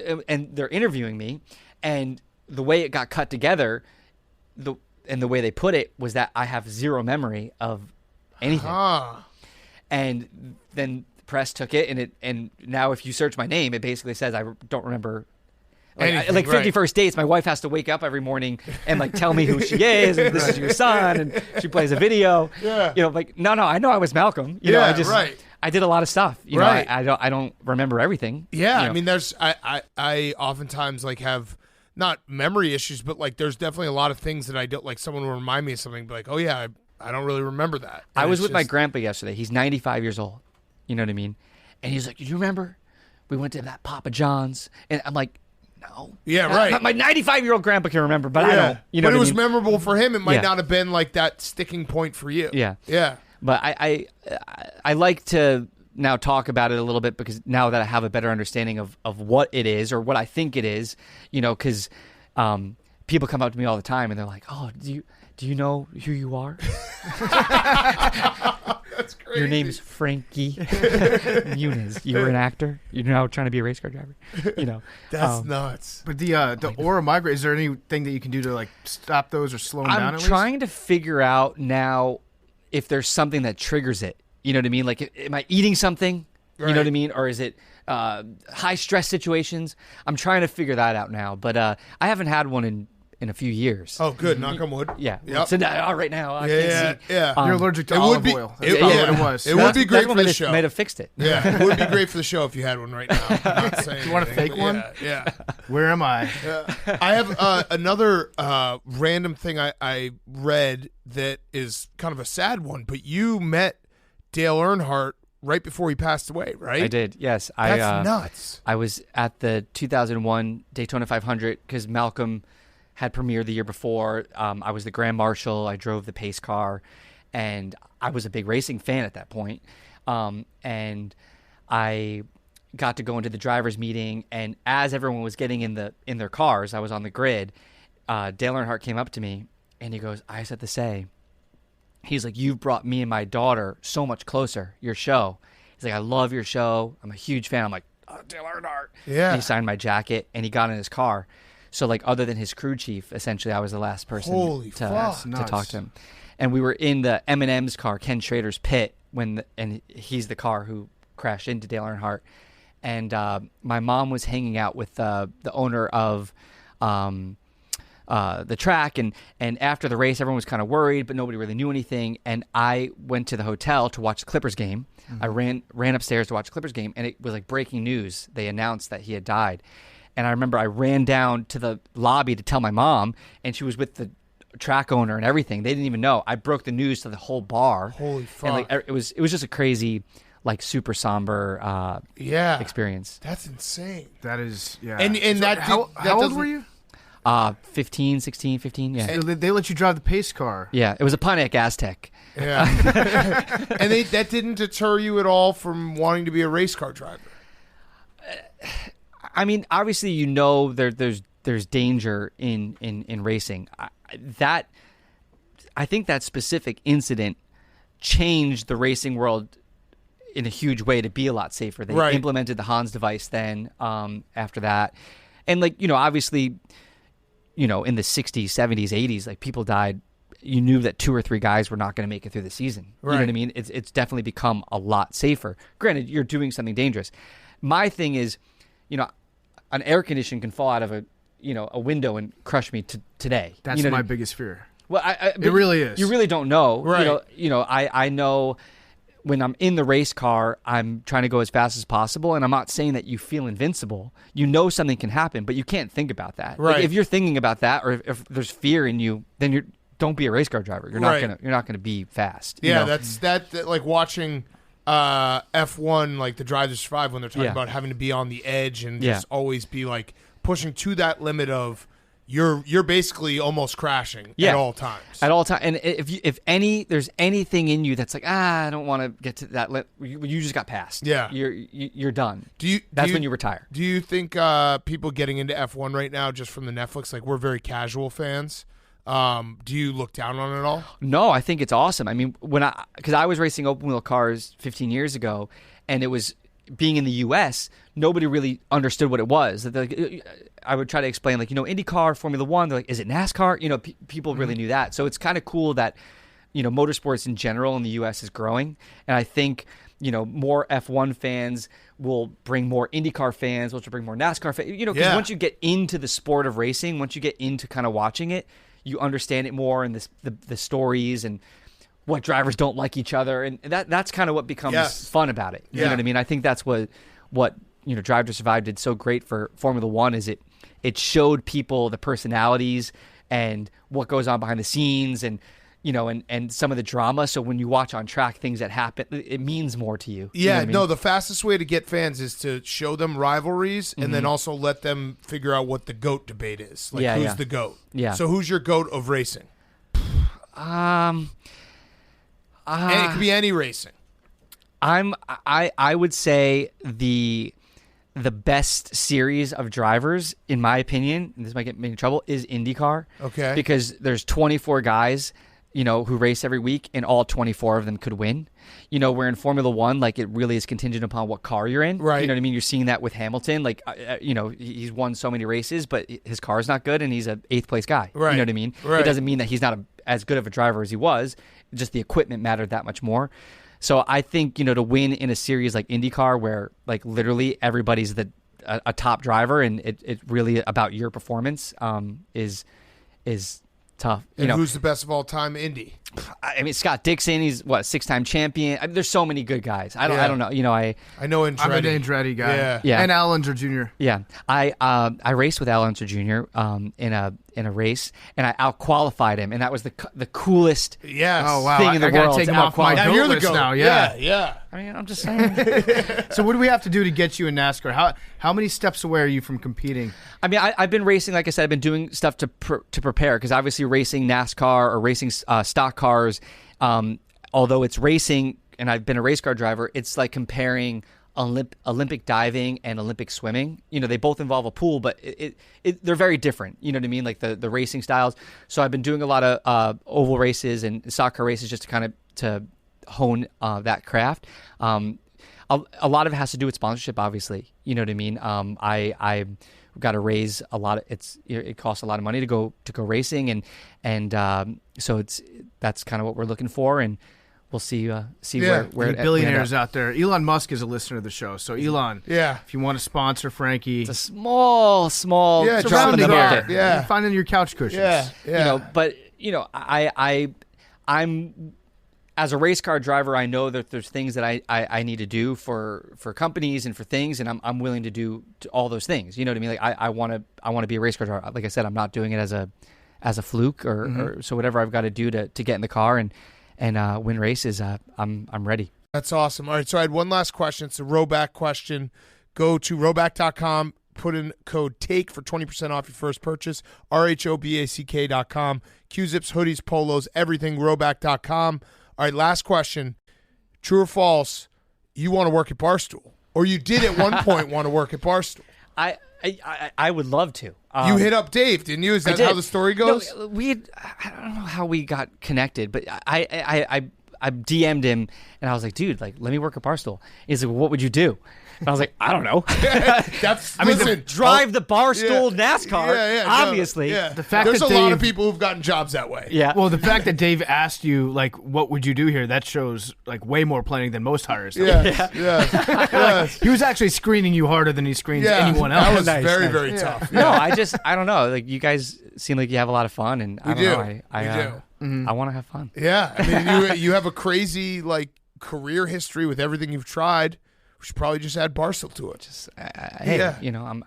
go, and they're interviewing me, and the way it got cut together, the way they put it was that I have zero memory of anything. And then press took it, and now if you search my name, it basically says I don't remember. Like 51st dates, my wife has to wake up every morning and like tell me who she is, and this is your son, and she plays a video. Yeah. Like no, I know I was Malcolm. I did a lot of stuff. You know, I don't remember everything. Yeah, I mean, there's I oftentimes like have not memory issues, but like there's definitely a lot of things that I don't like. Someone will remind me of something, be like, oh yeah, I don't really remember that. And I was with my grandpa yesterday. He's 95 years old. You know what I mean? And he's like, "Do you remember we went to that Papa John's?" And I'm like, "No." Yeah, right. My 95-year-old grandpa can remember, but I don't. You know but what it was I mean? memorable for him. It might not have been like that sticking point for you. Yeah. Yeah. But I like to now talk about it a little bit because now that I have a better understanding of what it is or what I think it is, you know, because people come up to me all the time and they're like, "Oh, do you know who you are?" That's crazy. Your name's Frankie Muniz. You were an actor. You're now trying to be a race car driver. You know, that's nuts. But the aura migraine, is there anything that you can do to like stop those or slow them down? I'm trying to figure out now if there's something that triggers it. You know what I mean? Like, am I eating something? You know what I mean? Or is it high stress situations? I'm trying to figure that out now. But I haven't had one in a few years. Oh, good. Knock on wood. Yeah. Yep. So right now, I can't see. Yeah. You're allergic to olive oil. That's what it was. It would be great for the they show. might have fixed it. Yeah, it would be great for the show if you had one right now. I'm not saying you want a fake one? Yeah. Where am I? I have another random thing I read that is kind of a sad one, but you met Dale Earnhardt right before he passed away, right? I did, yes. That's nuts. I was at the 2001 Daytona 500 because Malcolm had premiered the year before. I was the Grand Marshal. I drove the pace car, and I was a big racing fan at that point. And I got to go into the driver's meeting, and as everyone was getting in their cars, I was on the grid. Dale Earnhardt came up to me, and he goes, "I just have to say," he's like, "You've brought me and my daughter so much closer, your show." He's like, "I love your show. I'm a huge fan." I'm like, "Oh, Dale Earnhardt." Yeah. And he signed my jacket, and he got in his car. So, like, other than his crew chief, essentially, I was the last person to talk to him. And we were in the M&M's car, Ken Schrader's pit, and he's the car who crashed into Dale Earnhardt. And my mom was hanging out with the owner of the track, and after the race, everyone was kind of worried, but nobody really knew anything. And I went to the hotel to watch the Clippers game. Mm-hmm. I ran upstairs to watch the Clippers game, and it was like breaking news. They announced that he had died. And I remember I ran down to the lobby to tell my mom, and she was with the track owner and everything. They didn't even know. I broke the news to the whole bar. Holy fuck! And like it was just a crazy, like, super somber experience. That's insane. That is, yeah. And so how old were you? 15, 16, 15, yeah. And they let you drive the pace car. Yeah, it was a Pontiac Aztec. Yeah. And that didn't deter you at all from wanting to be a race car driver? I mean, obviously, you know, there's danger in racing. I think that specific incident changed the racing world in a huge way to be a lot safer. They implemented the Hans device then after that. And, like, you know, obviously, you know, in the 60s, 70s, 80s, like, people died. You knew that 2 or 3 guys were not going to make it through the season. You know what I mean? It's definitely become a lot safer. Granted, you're doing something dangerous. My thing is, you know, an air condition can fall out of a window and crush me today. That's my biggest fear. Well, it really is. You really don't know. Right. You know, I know when I'm in the race car, I'm trying to go as fast as possible, and I'm not saying that you feel invincible. You know something can happen, but you can't think about that. Right. Like, if you're thinking about that, or if there's fear in you, then don't be a race car driver. You're not gonna be fast. Yeah, you know? that like watching F1, like the Drive to Survive, when they're talking about having to be on the edge and just always be like pushing to that limit of you're basically almost crashing at all times. At all times. And if there's anything in you that's like, I don't want to get to that you just got passed. Yeah. You're done. That's when you retire. Do you think people getting into F1 right now just from the Netflix, like, we're very casual fans, do you look down on it at all? No, I think it's awesome. I mean, because I was racing open wheel cars 15 years ago, and it was being in the U.S., nobody really understood what it was. I would try to explain, like, you know, IndyCar, Formula One. They're like, is it NASCAR? You know, people really knew that. So it's kind of cool that, you know, motorsports in general in the U.S. is growing, and I think, you know, more F1 fans will bring more IndyCar fans, which will bring more NASCAR fans. You know, because once you get into the sport of racing, once you get into kind of watching it, you understand it more, and the stories and what drivers don't like each other, and that's kind of what becomes fun about it. You know what I mean? I think that's what you know, Drive to Survive did so great for Formula One, is it it showed people the personalities and what goes on behind the scenes, and and some of the drama. So when you watch on track things that happen, it means more to you. Yeah, You know what I mean? no, the fastest way to get fans is to show them rivalries and Mm-hmm. then also let them figure out what the GOAT debate is. Like, who's the GOAT? Yeah. So who's your GOAT of racing? And it could be any racing. I would say the best series of drivers, in my opinion, and this might get me in trouble, is IndyCar. Okay. Because there's 24 guys, who race every week, and all 24 of them could win. Where in Formula One, like, it really is contingent upon what car you're in. Right. You know what I mean? You're seeing that with Hamilton. Like, he's won so many races, but his car's not good, and he's an 8th place guy. Right. You know what I mean? Right. It doesn't mean that he's not as good of a driver as he was. Just the equipment mattered that much more. So I think, to win in a series like IndyCar, where like literally everybody's a top driver, and it's really about your performance, is tough. And who's the best of all time, Indy? I mean, Scott Dixon, he's what, 6-time champion. I mean, there's so many good guys. I don't know. I know Andretti. I'm an Andretti guy. Yeah. And Al Unser Jr. Yeah, I raced with Al Unser Jr. In a race, and I out-qualified him, and that was the coolest Yes. Oh, wow. thing in the I gotta world. take to him off my out-qualify. Now you're the list GOAT. now. Yeah. Yeah. I mean, I'm just saying. So what do we have to do to get you in NASCAR? How many steps away are you from competing? I mean, I've been racing, like I said, I've been doing stuff to prepare, because obviously racing NASCAR or racing stock cars, although it's racing and I've been a race car driver, it's like comparing Olympic diving and Olympic swimming. They both involve a pool, but they're very different. You know what I mean? Like the racing styles. So I've been doing a lot of oval races and stock car races just to kind of to hone that craft. A lot of it has to do with sponsorship, obviously. You know what I mean? I got to raise a lot of it costs a lot of money to go racing, and so that's kind of what we're looking for, and we'll see where The billionaires out there. Elon Musk is a listener of the show, so Elon, if you want to sponsor Frankie, it's a small it's drop in the rounding market. error. Yeah. you're finding your couch cushions. Yeah. But I'm as a race car driver, I know that there's things that I need to do for companies and for things, and I'm willing to do all those things. You know what I mean? Like I want to be a race car driver. Like I said, I'm not doing it as a fluke or so whatever I've got to do to get in the car and win races. I'm ready. That's awesome. All right, so I had one last question. It's a Roback question. Go to roback.com, put in code TAKE for 20% off your first purchase, RHOBACK.com. Q-Zips, hoodies, polos, everything, roback.com. All right, last question. True or false, you want to work at Barstool? Or you did at one point want to work at Barstool? I would love to. You hit up Dave, didn't you? Is that how the story goes? No, I don't know how we got connected, but I DM'd him, and I was like, dude, like, let me work at Barstool. He's like, well, what would you do? And I was like, I don't know. Drive the Barstool NASCAR, obviously. The fact there's a lot of people who've gotten jobs that way. Yeah. Well, the fact that Dave asked you, like, what would you do here, that shows, like, way more planning than most hires. Yeah. He was actually screening you harder than he screens anyone else. That was very tough. No, I don't know. Like, you guys seem like you have a lot of fun, and I don't know. I want to have fun. Yeah. I mean, you have a crazy, like, career history with everything you've tried. We should probably just add Barstool to it. Hey,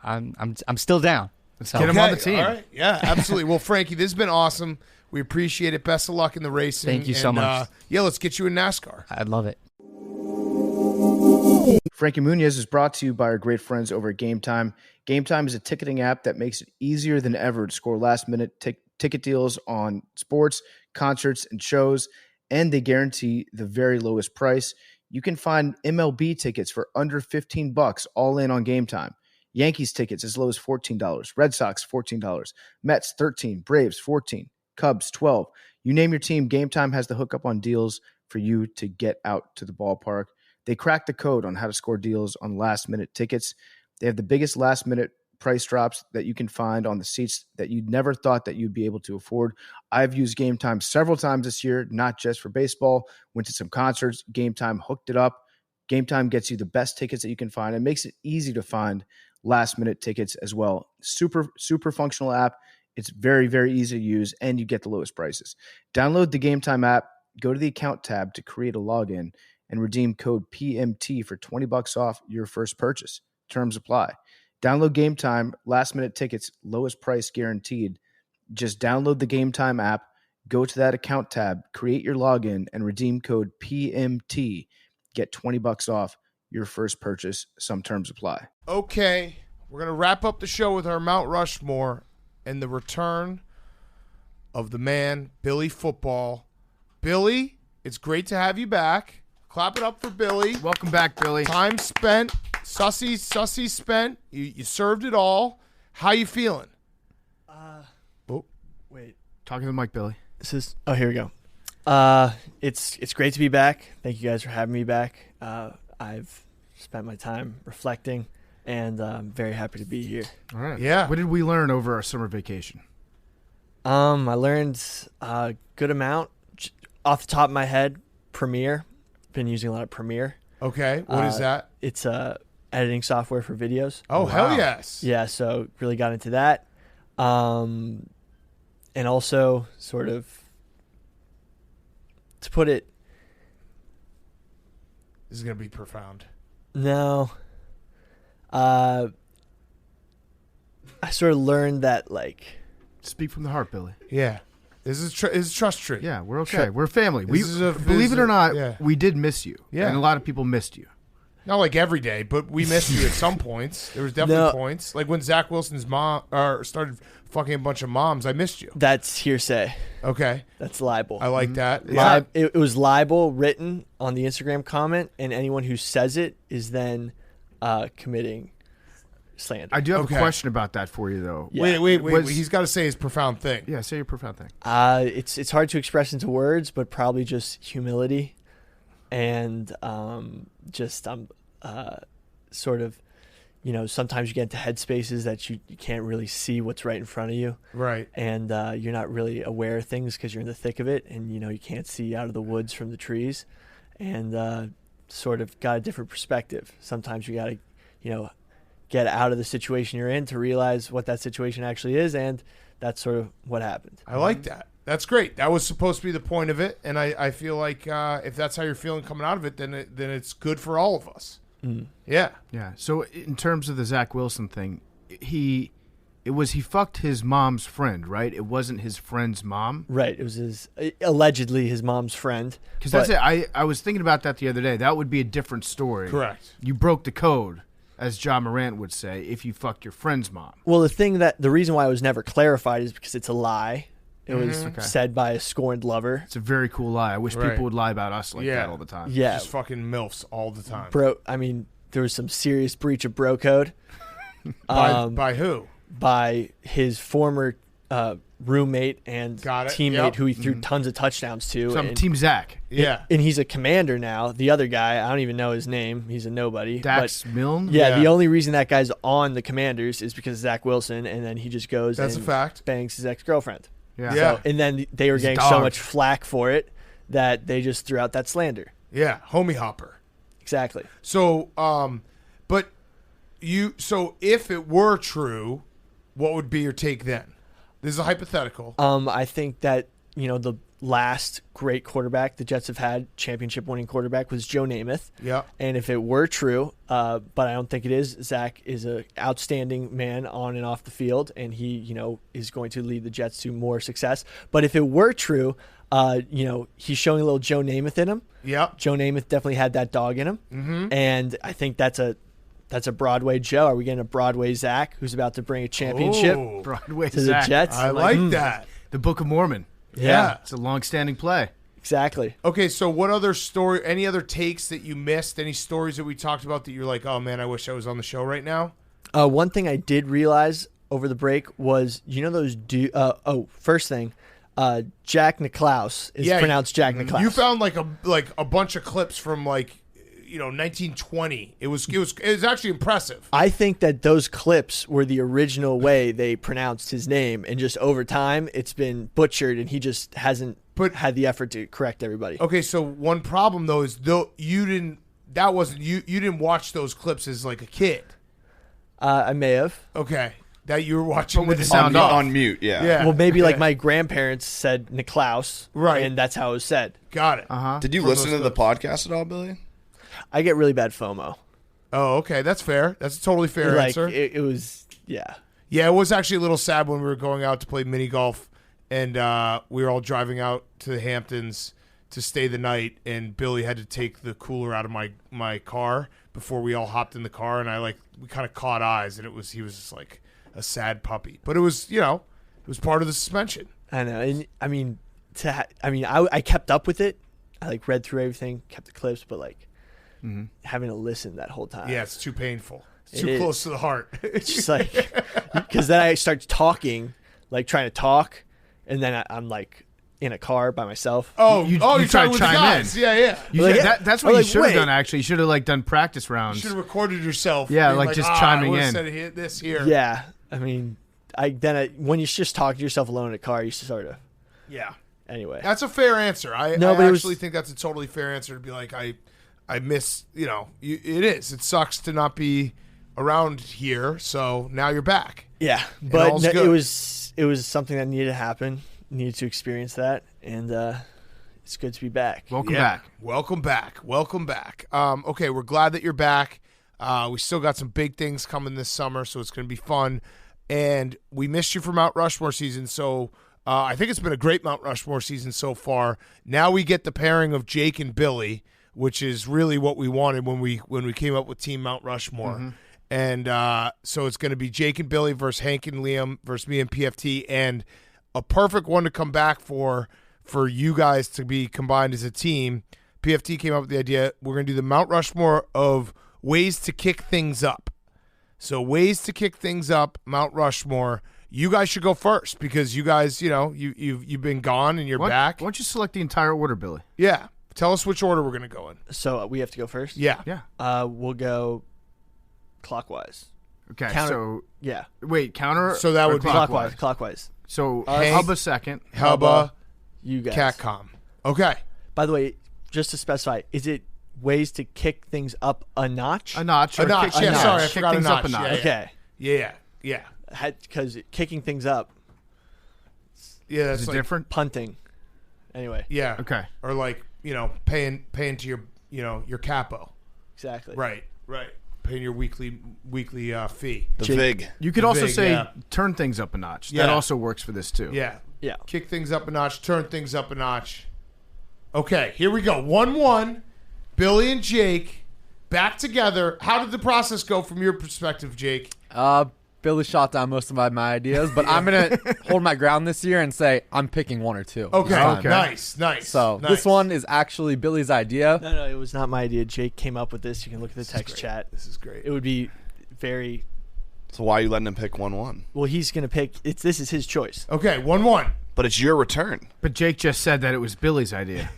I'm still down. Let's get him on the team. All right. Yeah, absolutely. Well, Frankie, this has been awesome. We appreciate it. Best of luck in the racing. Thank you so much. Let's get you in NASCAR. I'd love it. Frankie Muniz is brought to you by our great friends over at Game Time. Game Time is a ticketing app that makes it easier than ever to score last-minute ticket deals on sports, concerts, and shows, and they guarantee the very lowest price. You can find MLB tickets for under $15 all in on Game Time. Yankees tickets as low as $14. Red Sox, $14. Mets, $13. Braves, $14. Cubs, $12. You name your team, Game Time has the hookup on deals for you to get out to the ballpark. They cracked the code on how to score deals on last-minute tickets. They have the biggest last-minute price drops that you can find on the seats that you never thought that you'd be able to afford. I've used Game Time several times this year, not just for baseball. Went to some concerts. Game Time hooked it up. Game Time gets you the best tickets that you can find. It makes it easy to find last-minute tickets as well. Super, super functional app. It's very, very easy to use, and you get the lowest prices. Download the Game Time app, go to the account tab to create a login, and redeem code PMT for $20 off your first purchase. Terms apply. Download Game Time, last-minute tickets, lowest price guaranteed. Just download the Game Time app, go to that account tab, create your login, and redeem code PMT. Get $20 off your first purchase. Some terms apply. Okay, we're going to wrap up the show with our Mount Rushmore and the return of the man, Billy Football. Billy, it's great to have you back. Clap it up for Billy. Welcome back, Billy. Time spent, sussy spent. You served it all. How you feeling? Wait. Talking to the mic, Billy. This is. Oh, here we go. It's great to be back. Thank you guys for having me back. I've spent my time reflecting, and I'm very happy to be here. All right. Yeah. What did we learn over our summer vacation? I learned a good amount off the top of my head. Premiere. Been using a lot of Premiere. Okay. What is that? It's editing software for videos. Oh, wow. Hell yes. Yeah. So really got into that. And also sort of, to put it. This is going to be profound. No. I sort of learned that, like. Speak from the heart, Billy. Yeah. This is trust tree. Yeah, we're okay. We're family. Believe it or not, we did miss you. Yeah. And a lot of people missed you. Not like every day, but we missed you at some points. There was definitely points. Like when Zach Wilson's mom started fucking a bunch of moms, I missed you. That's hearsay. Okay. That's libel. I like that. Yeah. It was libel written on the Instagram comment, and anyone who says it is then committing slander. I do have a question about that for you, though. Yeah. Wait. He's got to say his profound thing. Yeah, say your profound thing. It's hard to express into words, but probably just humility, and sort of, sometimes you get into headspaces that you can't really see what's right in front of you. Right. And you're not really aware of things because you're in the thick of it, and, you can't see out of the woods from the trees, and sort of got a different perspective. Sometimes you got to, get out of the situation you're in to realize what that situation actually is, and that's sort of what happened. I like that. That's great. That was supposed to be the point of it, and I feel like if that's how you're feeling coming out of it, then it's good for all of us. Mm. Yeah. Yeah. So in terms of the Zach Wilson thing, he fucked his mom's friend, right? It wasn't his friend's mom. Right. It was allegedly his mom's friend. Because that's it. I was thinking about that the other day. That would be a different story. Correct. You broke the code, as John Morant would say, if you fucked your friend's mom. Well, the reason why it was never clarified is because it's a lie. It was said by a scorned lover. It's a very cool lie. I wish people would lie about us like that all the time. Yeah. Just fucking MILFs all the time. Bro, I mean, there was some serious breach of bro code. By who? By his former roommate and teammate who he threw tons of touchdowns to. Team Zach. Yeah. And he's a commander now. The other guy, I don't even know his name. He's a nobody. Dax Milne? Yeah, the only reason that guy's on the Commanders is because of Zach Wilson, and then he just goes That's and a fact. bangs his ex-girlfriend. Yeah. So, and then they were getting so much flack for it that they just threw out that slander. Yeah, homie hopper. Exactly. So, if it were true, what would be your take then? This is a hypothetical. I think that, the last great quarterback the Jets have had, championship-winning quarterback, was Joe Namath. Yeah. And if it were true, but I don't think it is, Zach is an outstanding man on and off the field, and he, is going to lead the Jets to more success. But if it were true, he's showing a little Joe Namath in him. Yeah. Joe Namath definitely had that dog in him. Mm-hmm. And I think that's a Broadway Joe. Are we getting a Broadway Zach who's about to bring a championship Broadway to Zach. the Jets? I like that. The Book of Mormon. Yeah. It's a long-standing play. Exactly. Okay, so what other any other takes that you missed? Any stories that we talked about that you're like, oh man, I wish I was on the show right now? One thing I did realize over the break was, those first thing, Jack Nicklaus is pronounced Jack Nicklaus. You found like a bunch of clips from 1920. It was actually impressive. I think that those clips were the original way they pronounced his name, and just over time it's been butchered, and he just hasn't had the effort to correct everybody. Okay, so one problem though is you didn't watch those clips as like a kid. I may have. Okay. That you were watching with the sound off. On mute, yeah. Well, maybe like my grandparents said Nicklaus, right, and that's how it was said. Got it. Did you listen to the podcast at all, Billy? I get really bad FOMO. Oh, okay. That's fair. That's a totally fair answer. It was, yeah. Yeah, it was actually a little sad when we were going out to play mini golf, and we were all driving out to the Hamptons to stay the night, and Billy had to take the cooler out of my car before we all hopped in the car, and we kind of caught eyes, and he was just like a sad puppy. But it was, it was part of the suspension. I know. And I kept up with it. I read through everything, kept the clips, but having to listen that whole time. Yeah, it's too painful. It's too close to the heart. It's just because then I start talking, trying to talk, and then I'm in a car by myself. You try to chime in. Yeah. That's what you should have done. Actually, you should have done practice rounds. You should have recorded yourself. Yeah, just chiming I in. Said this here. Yeah, I mean, when you just talk to yourself alone in a car, you sort of. Yeah. Anyway, that's a fair answer. I actually think that's a totally fair answer to be like, I miss. It is. It sucks to not be around here. So now you're back. Yeah, but it was something that needed to happen. Needed to experience that, and it's good to be back. Welcome back. Okay, we're glad that you're back. We still got some big things coming this summer, so it's going to be fun. And we missed you for Mount Rushmore season, so I think it's been a great Mount Rushmore season so far. Now we get the pairing of Jake and Billy, which is really what we wanted when we came up with Team Mount Rushmore. Mm-hmm. And so it's going to be Jake and Billy versus Hank and Liam versus me and PFT, and a perfect one to come back for you guys to be combined as a team. PFT came up with the idea, we're going to do the Mount Rushmore of ways to kick things up. So ways to kick things up, Mount Rushmore. You guys should go first because you guys, you've been gone and you're back. Why don't you select the entire order, Billy? Yeah. Tell us which order we're going to go in. So we have to go first? Yeah. We'll go clockwise. Okay. Counter, yeah. Wait, counter? So that would be clockwise. So Hubba second. Hubba, you guys. Catcom. Okay. By the way, just to specify, is it ways to kick things up a notch? A notch. A notch. Yeah, sorry, I forgot things a notch. Up a notch. Okay. Yeah. Because kicking things up. Yeah, that's different. Punting. Anyway. Yeah. Okay. Or paying to your capo. Exactly. Right. Paying your weekly fee. The VIG. You could also say turn things up a notch. That also works for this too. Yeah. Yeah. Kick things up a notch, turn things up a notch. Okay, here we go. 1-1. Billy and Jake back together. How did the process go from your perspective, Jake? Billy shot down most of my ideas, but I'm going to hold my ground this year and say I'm picking one or two. Okay. Nice. So this one is actually Billy's idea. No, it was not my idea. Jake came up with this. You can look at the text chat. This is great. It would be very... So why are you letting him pick 1-1? Well, he's going to pick... This is his choice. Okay, 1-1. But it's your return. But Jake just said that it was Billy's idea.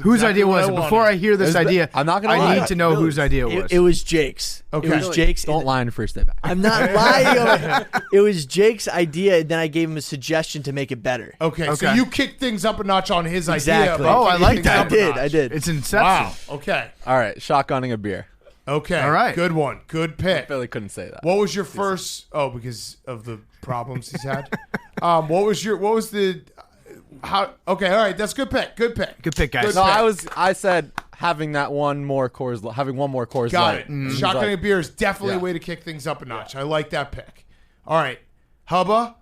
Whose idea was it? Before I hear this idea, I'm not gonna lie. I need to know whose idea it was. It was Jake's. Okay. It was Jake's. Don't lie on your first day back. I'm not lying. It was Jake's idea, and then I gave him a suggestion to make it better. Okay. So you kicked things up a notch on his Exactly. idea. Oh, I like that. I did. It's Inception. Wow. Okay. All right, shotgunning a beer. Okay. All right. Good one. Good pick. Billy couldn't say that. What was your first? Oh, because of the problems he's had. What was the? How? Okay. All right. That's good pick. Good pick, guys. I said having one more Coors Got Light. it. Shotgunning a beer is definitely a way to kick things up a notch. I like that pick. All right. Hubba.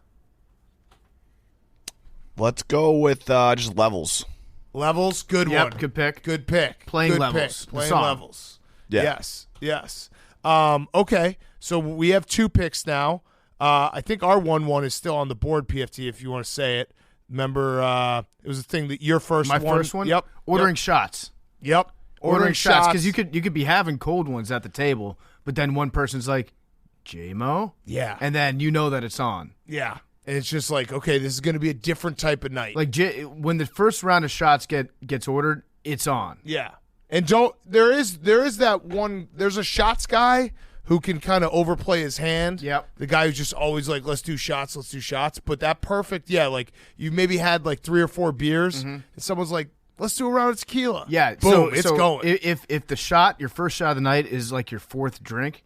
Let's go with just levels. Levels. Good Yep, one. good pick. Good pick. Playing Good levels. Pick. The Playing song. levels. Yeah. Yes. Okay. So we have two picks now. I think our 1-1 is still on the board, PFT, if you want to say it. Remember, it was a thing that your first My one. first one? Yep. Ordering shots. Yep. Ordering shots. Because you could be having cold ones at the table, but then one person's like, J-Mo? Yeah. And then you know that it's on. Yeah. And it's just like, okay, this is going to be a different type of night. Like when the first round of shots gets ordered, it's on. Yeah. And there is that one, there's a shots guy who can kind of overplay his hand. Yep. The guy who's just always like, let's do shots. But that perfect, like you maybe had like 3 or 4 beers and someone's like, let's do a round of tequila. Yeah. Boom, it's going. If your first shot of the night is like your 4th drink,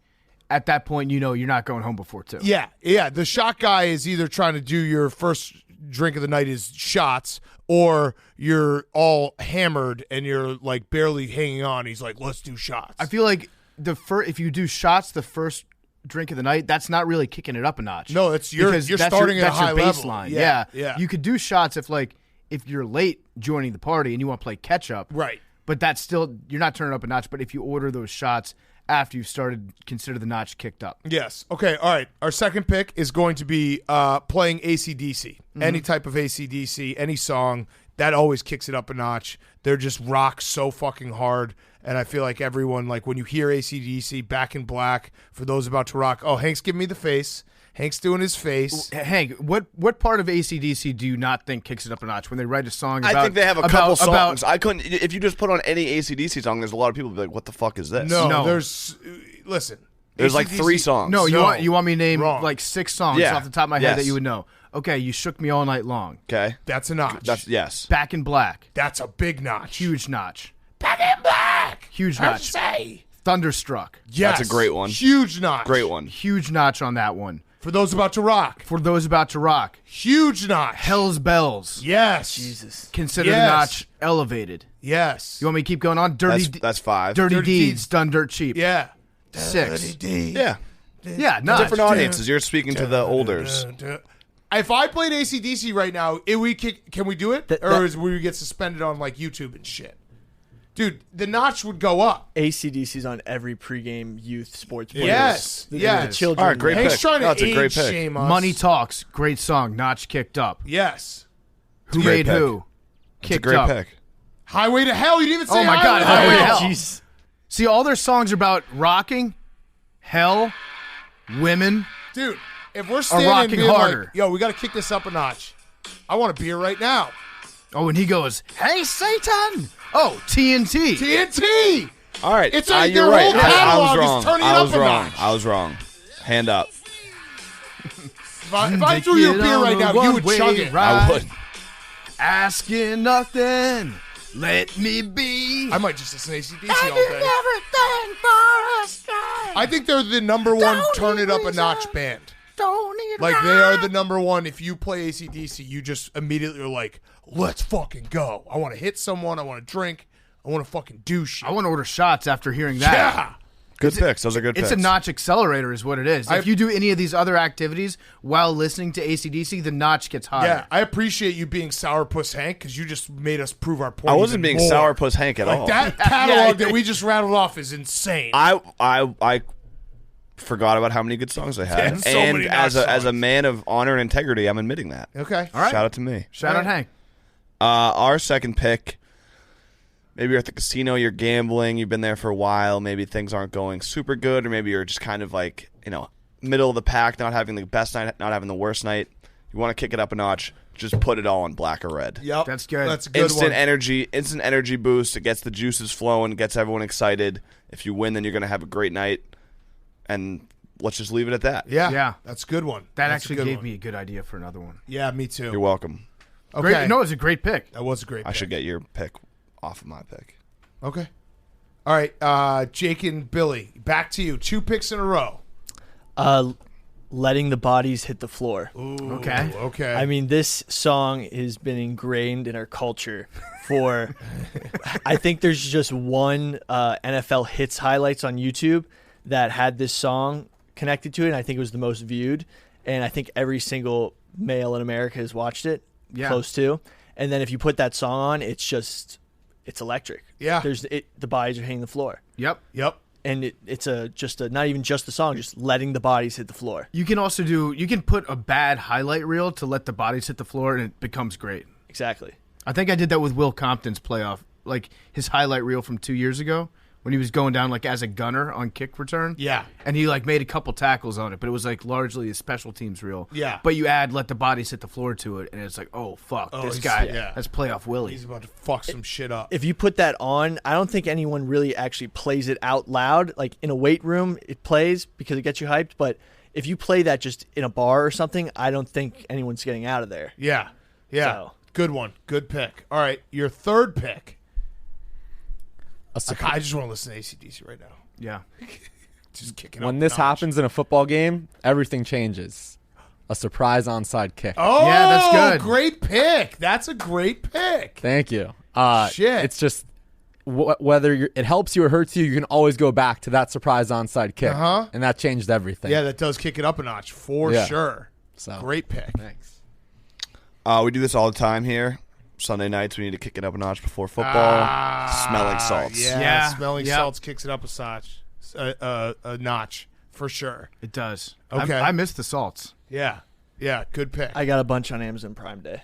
at that point, you know you're not going home before 2. Yeah. The shot guy is either trying to do your first drink of the night is shots, or you're all hammered and you're like barely hanging on. He's like, let's do shots. I feel like if you do shots the first drink of the night, that's not really kicking it up a notch. No, you're starting at a high level. Baseline. Yeah. You could do shots if you're late joining the party and you want to play catch up. Right. But that's still, you're not turning up a notch. But if you order those shots after you've started, consider the notch kicked up. Yes. Okay. All right. Our second pick is going to be playing AC/DC. Any type of AC/DC, any song, that always kicks it up a notch. They're just rock so fucking hard. And I feel like everyone, like when you hear AC/DC, Back in Black, for those about to rock, oh, Hank's giving me the face. Hank's doing his face. Hank, what part of AC/DC do you not think kicks it up a notch when they write a song about? I think they have a couple songs. I couldn't. If you just put on any AC/DC song, there's a lot of people who be like, "What the fuck is this?" No. Listen. There's like 3 songs. No, you want me to name like 6 songs off the top of my head that you would know. Okay, You Shook Me All Night Long. Okay. That's a notch. Yes. Back in Black. That's a big notch. Huge notch. Back in Black. Huge notch. Thunderstruck. Yes. That's a great one. Huge notch. Great one. Huge notch on that one. For those about to rock. Huge notch. Hell's Bells. Yes. Jesus. Consider the notch elevated. Yes. You want me to keep going on? That's 5. Dirty Deeds, Done Dirt Cheap. Yeah. 6. Dirty Deeds. Yeah. Yeah, notch. Different audiences. You're speaking to the olders. If I played AC/DC right now, can we do it? Or is we get suspended on like YouTube and shit? Dude, the notch would go up. AC/DC's on every pregame youth sports playlist. Yes. The children. All right, great pick. Hank's trying to That's a great age pick. shame us. Money Talks, great song, notch kicked up. Yes. Who Made Who? It's a Kicked great up. pick. Highway to Hell. You didn't even say Oh my God, Highway Highway to to Hell. Hell. Jeez. See, all their songs are about rocking, hell, women. Dude, if we're standing rocking being harder. like, yo, we got to kick this up a notch. I want a beer right now. Oh, and he goes, "Hey, Satan!" Oh, TNT. TNT. All right. It's like you're their right. whole I catalog was is wrong. turning it I up was a wrong. notch. I was wrong. Hand up. If I threw you a beer right now, you would chug it. I would. Asking nothing, let me be. I might just listen to AC/DC all day. I think they're the number one turn it up a notch band. Like they are the number one. If you play AC/DC, you just immediately are like, let's fucking go. I want to hit someone. I want to drink. I want to fucking do shit. I want to order shots after hearing that. Yeah. Good picks. Those are good picks. It's a notch accelerator is what it is. If you do any of these other activities while listening to AC/DC, the notch gets higher. Yeah, I appreciate you being Sourpuss Hank because you just made us prove our point. I wasn't being more. Sourpuss Hank at Like all. that catalog that we just rattled off is insane. I forgot about how many good songs I had. Yeah, so and many as notch a songs. man of honor and integrity, I'm admitting that. Okay. All right. Shout out to me. Shout out Hank. Our second pick, maybe you're at the casino, you're gambling, you've been there for a while, maybe things aren't going super good, or maybe you're just kind of like, middle of the pack, not having the best night, not having the worst night. You want to kick it up a notch, just put it all on black or red. Yep. That's good. That's a good Instant one. instant energy boost. It gets the juices flowing, gets everyone excited. If you win, then you're going to have a great night. And let's just leave it at that. Yeah. Yeah. That's a good one. That That's a actually good gave one. me a good idea for another one. Yeah, me too. You're welcome. Okay. Great. No, it's a great pick. That was a great pick. I should get your pick off of my pick. Okay. All right, Jake and Billy, back to you. 2 picks in a row. Letting the Bodies Hit the Floor. Ooh, Okay. Okay. I mean, this song has been ingrained in our culture for. I think there's just one NFL hits highlights on YouTube that had this song connected to it, and I think it was the most viewed. And I think every single male in America has watched it, close to. And then if you put that song on, it's electric. Yeah. The bodies are hitting the floor. Yep. And it's not even just the song, just letting the bodies hit the floor. You can also you can put a bad highlight reel to let the bodies hit the floor, and it becomes great. Exactly. I think I did that with Will Compton's playoff, like his highlight reel from 2 years ago when he was going down like as a gunner on kick return. Yeah. And he like made a couple tackles on it, but it was like largely a special teams reel. Yeah. But you add let the bodies hit the floor to it, and it's like, oh fuck, this guy, that's playoff Willie. He's about to fuck some shit up. If you put that on, I don't think anyone really actually plays it out loud. Like in a weight room, it plays because it gets you hyped. But if you play that just in a bar or something, I don't think anyone's getting out of there. Yeah. So. Good one. Good pick. All right, your third pick. I just want to listen to AC/DC right now. Yeah. Just kicking up When a this notch. happens in a football game, everything changes. A surprise onside kick. Oh, Yeah, that's good. Great pick. That's a great pick. Thank you. Shit. It's just whether it helps you or hurts you, you can always go back to that surprise onside kick, and that changed everything. Yeah, that does kick it up a notch for sure. So great pick. Thanks. We do this all the time here. Sunday nights, we need to kick it up a notch before football. Smelling salts. Yeah. Smelling salts kicks it up a notch for sure. It does. Okay. I miss the salts. Yeah, good pick. I got a bunch on Amazon Prime Day.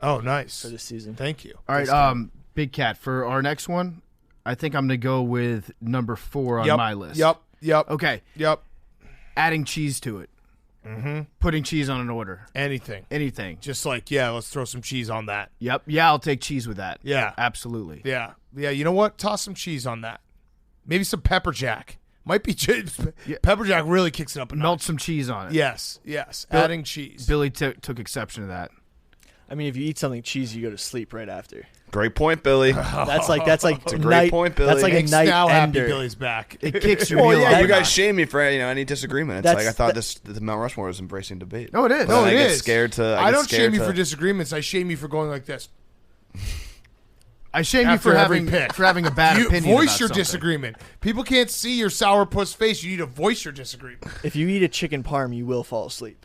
Oh, nice. For this season. Thank you. All right, Big Cat, for our next one, I think I'm going to go with number 4 on my list. Yep. Okay. Yep. Adding cheese to it. Mm-hmm. Putting cheese on an order. Anything. Just like, let's throw some cheese on that. Yep. Yeah, I'll take cheese with that. Yeah. Absolutely. Yeah. You know what? Toss some cheese on that. Maybe some pepper jack. Might be cheese. Pepper jack really kicks it up a notch. Melt some cheese on it. Yes. Adding cheese. Billy took exception to that. I mean, if you eat something cheesy, you go to sleep right after. Great point, Billy. That's like it's a great point, Billy. That's like a night now ender. Happy Billy's back. It kicks your Well, meal yeah, up you a guys notch. shame me for any disagreement. It's like I thought the Mount Rushmore was embracing debate. No, it is. But No, I it get is. scared to. I don't shame you for disagreements. I shame you for going like this. I shame you After for every having pick. a bad You opinion. voice about your something. disagreement. People can't see your sourpuss face. You need to voice your disagreement. If you eat a chicken parm, you will fall asleep.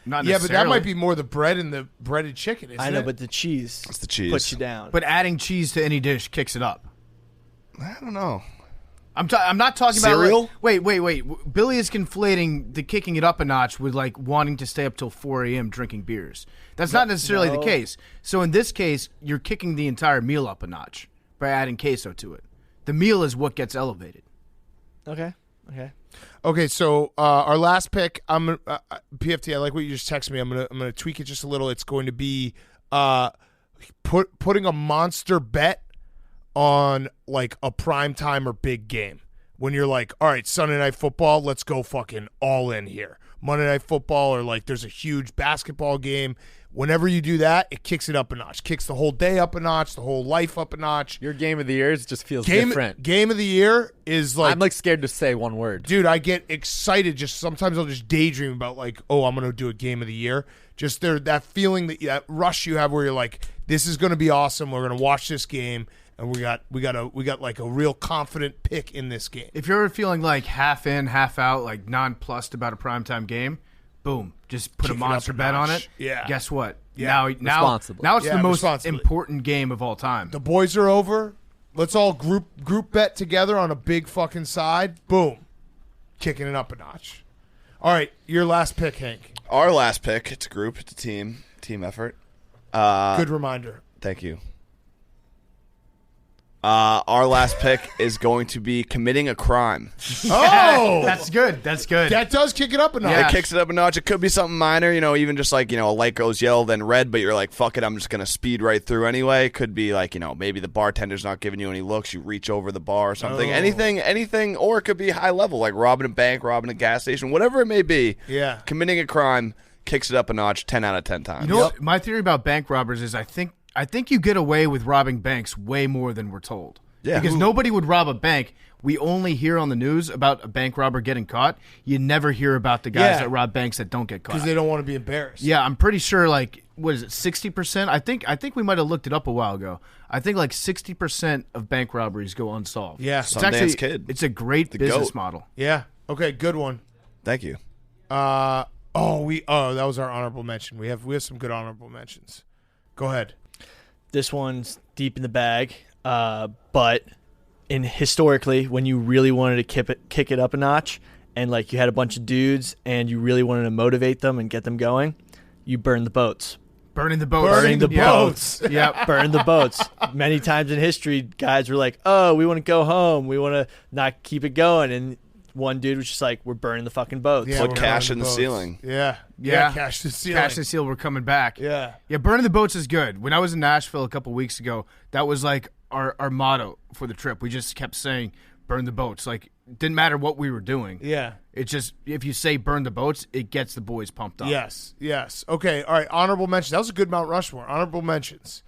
Not Yeah, but that necessarily. might be more the bread and the breaded chicken, isn't I know, it? but the cheese It's the cheese. puts you down. But adding cheese to any dish kicks it up. I don't know. I'm not talking Cereal? about wait. Billy is conflating the kicking it up a notch with like wanting to stay up till 4 a.m. drinking beers. That's not necessarily the case. So in this case, you're kicking the entire meal up a notch by adding queso to it. The meal is what gets elevated. Okay, so our last pick, I'm PFT. I like what you just texted me. I'm gonna tweak it just a little. It's going to be putting a monster bet on like a primetime or big game. When you're like, all right, Sunday Night Football, let's go fucking all in here. Monday Night Football, or like there's a huge basketball game. Whenever you do that, it kicks it up a notch. Kicks the whole day up a notch, the whole life up a notch. Your game of the year just feels different. Game of the year is like... I'm like scared to say one word. Dude, I get excited. Just sometimes I'll just daydream about like, oh, I'm going to do a game of the year. Just that feeling, that rush you have where you're like, this is going to be awesome. We're going to watch this game. And we got like a real confident pick in this game. If you're feeling like half in, half out, like nonplussed about a primetime game, boom, just put Kick a it up monster a bet on notch. it. Yeah. Guess what? Yeah. Now it's the most responsibly. important game of all time. The boys are over. Let's all group bet together on a big fucking side. Boom. Kicking it up a notch. All right, your last pick, Hank. Our last pick. It's a group. It's a team effort. Good reminder. Thank you. Our last pick is going to be committing a crime. Oh, That's good. that does kick it up a notch. Yeah. It kicks it up a notch. It could be something minor, even just like, a light goes yellow, then red, but you're like, fuck it, I'm just going to speed right through anyway. It could be like, maybe the bartender's not giving you any looks. You reach over the bar or something. Oh. Anything, or it could be high level, like robbing a bank, robbing a gas station, whatever it may be. Yeah. Committing a crime kicks it up a notch 10 out of 10 times. You know what? My theory about bank robbers is I think you get away with robbing banks way more than we're told. Yeah. Because nobody would rob a bank. We only hear on the news about a bank robber getting caught. You never hear about the guys that rob banks that don't get caught. Because they don't want to be embarrassed. Yeah, I'm pretty sure, like, what is it, 60%? I think we might have looked it up a while ago. I think like 60% of bank robberies go unsolved. Yeah. It's Sundance actually, Kid. It's a great business GOAT. model. Yeah. Okay, good one. Thank you. That was our honorable mention. We have some good honorable mentions. Go ahead. This one's deep in the bag, but historically, when you really wanted to kick it up a notch, and like you had a bunch of dudes and you really wanted to motivate them and get them going, you burn the boats. Burning the boats. Burning the boats. Yep. Burn the boats. Many times in history, guys were like, "Oh, we want to go home. We want to not keep it going." And one dude was just like, "We're burning the fucking boats." Yeah, Put we're cash burning in the boats. ceiling. Yeah. Yeah. Cash the ceiling. Cash and Seal, we're coming back. Yeah. Yeah, burning the boats is good. When I was in Nashville a couple weeks ago, that was like our motto for the trip. We just kept saying, burn the boats. Like, didn't matter what we were doing. Yeah. It's just, if you say burn the boats, it gets the boys pumped up. Yes. Okay. All right. Honorable mentions. That was a good Mount Rushmore. Honorable mentions.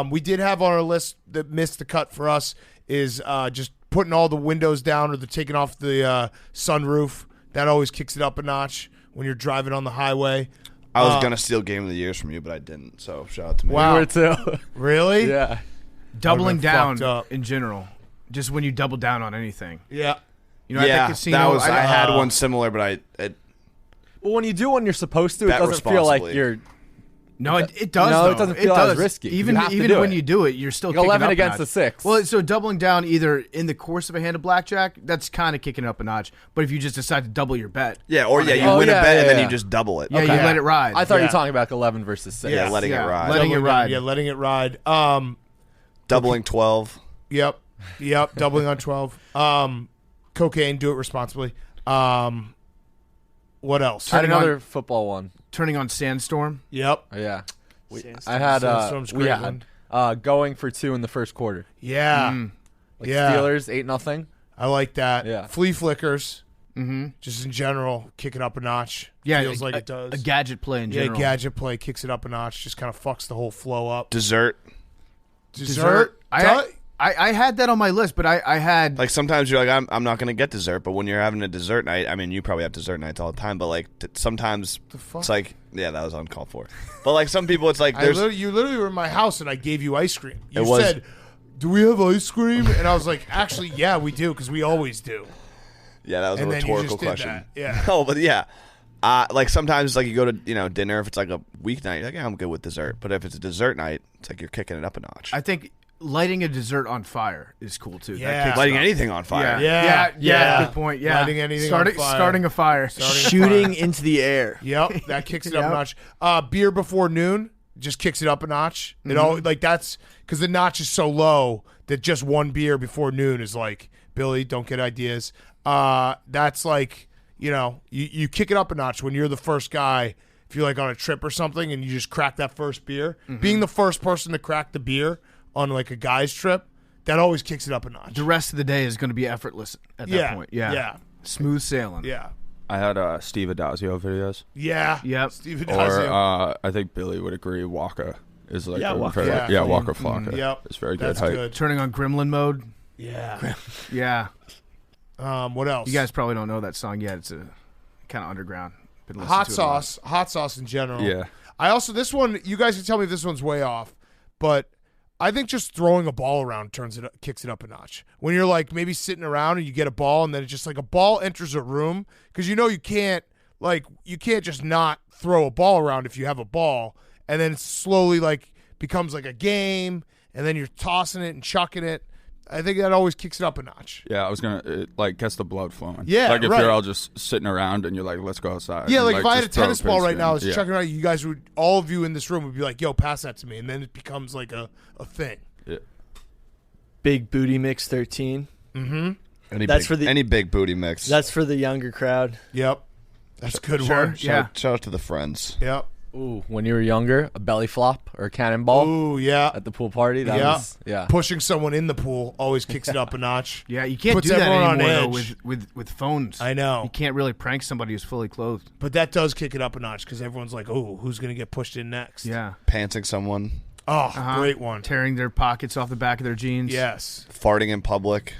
We did have on our list that missed the cut for us is just putting all the windows down or taking off the sunroof. That always kicks it up a notch when you're driving on the highway. I was going to steal Game of the Years from you, but I didn't, so shout out to me. Wow. We were too. Really? Yeah. Doubling been down fucked up. in general, just when you double down on anything. Yeah. You know, at the casino, that was. I had one similar, but Well, when you do when you're supposed to, it Bet doesn't feel like responsibly. you're. No, it does. No, though. it doesn't feel as risky. Even You have to even do when it. you do it, you're still Like kicking 11 up a against notch. a 6. Well, so doubling down either in the course of a hand of blackjack, that's kind of kicking it up a notch. But if you just decide to double your bet, you win a bet and then you just double it. yeah, you let it ride. I thought you were talking about 11 versus 6. Yeah, letting it ride. Letting it ride. Yeah, letting it ride. Doubling 12. Yep. Doubling on 12. Cocaine. Do it responsibly. What else? I had another football one. Turning on Sandstorm. Yep. Yeah. Sandstorm. I had Sandstorm's a we great had one. going for 2 in the first quarter. Yeah. Like Yeah. Steelers 8-0. I like that. Yeah. Flea flickers. Mm-hmm. Just in general, kick it up a notch. Yeah, Feels like it does. A gadget play in general. Yeah, gadget play kicks it up a notch. Just kind of fucks the whole flow up. Dessert. Dessert. I had that on my list, but I had Like sometimes you're like, I'm not going to get dessert, but when you're having a dessert night, I mean, you probably have dessert nights all the time, but like sometimes it's like, yeah, that was uncalled for. But like some people, it's like you literally were in my house and I gave you ice cream. You It was- said, "Do we have ice cream?" And I was like, "Actually, yeah, we do because we always do." yeah, that was And a then you rhetorical just did question. that. Yeah. No, but yeah. Like sometimes like you go to dinner, if it's like a weeknight, you're like, yeah, I'm good with dessert. But if it's a dessert night, it's like you're kicking it up a notch. I think lighting a dessert on fire is cool too. Yeah. That kicks Lighting it up. anything on fire. Yeah. Good point. Yeah, Lighting anything on fire. starting a fire, Shooting into the air. Yep, that kicks it up a notch. Beer before noon just kicks it up a notch. It all like that's because the notch is so low that just one beer before noon is like, Billy, don't get ideas. That's like, you kick it up a notch when you're the first guy. If you're like on a trip or something and you just crack that first beer, being the first person to crack the beer on like a guy's trip, that always kicks it up a notch. The rest of the day is going to be effortless at that point. Yeah. Smooth sailing. Yeah. I had Steve Adazio videos. Yeah. Yep. Steve Adazio. Or I think Billy would agree. Waka is like Waka. Waka Flocka. Yep. It's very That's good. good. Turning on Gremlin mode. Yeah. Yeah. What else? You guys probably don't know that song yet. It's a kind of underground. Been listening Hot to it a lot. sauce. Hot sauce in general. Yeah. I also, this one, you guys can tell me if this one's way off, but I think just throwing a ball around kicks it up a notch. When you're like maybe sitting around and you get a ball and then it's just like a ball enters a room because you can't just not throw a ball around if you have a ball, and then it slowly like becomes like a game and then you're tossing it and chucking it. I think that always kicks it up a notch. Yeah, I was it like gets the blood flowing. Yeah, like if right. you're all just sitting around and you're like, let's go outside. Yeah, and, like if I had a just throw tennis ball right pigskin. now, I was Yeah. chucking around, you guys would, all of you in this room would be like, yo, pass that to me. And then it becomes like a thing. Yeah. Big Booty Mix 13. Any That's big, for the- any big booty mix. That's for the younger crowd. Yep. That's a good Sure. one. Yeah. Shout out to the friends. Yep. Ooh, when you were younger, a belly flop or a cannonball Ooh, yeah. at the pool party. That Yeah. was, yeah. Pushing someone in the pool always kicks it up a notch. Yeah, you can't Puts do that everyone on anymore though, edge. with phones. I know. You can't really prank somebody who's fully clothed. But that does kick it up a notch because everyone's like, oh, who's going to get pushed in next? Yeah. Pantsing someone. Oh, great one. Tearing their pockets off the back of their jeans. Yes. Farting in public.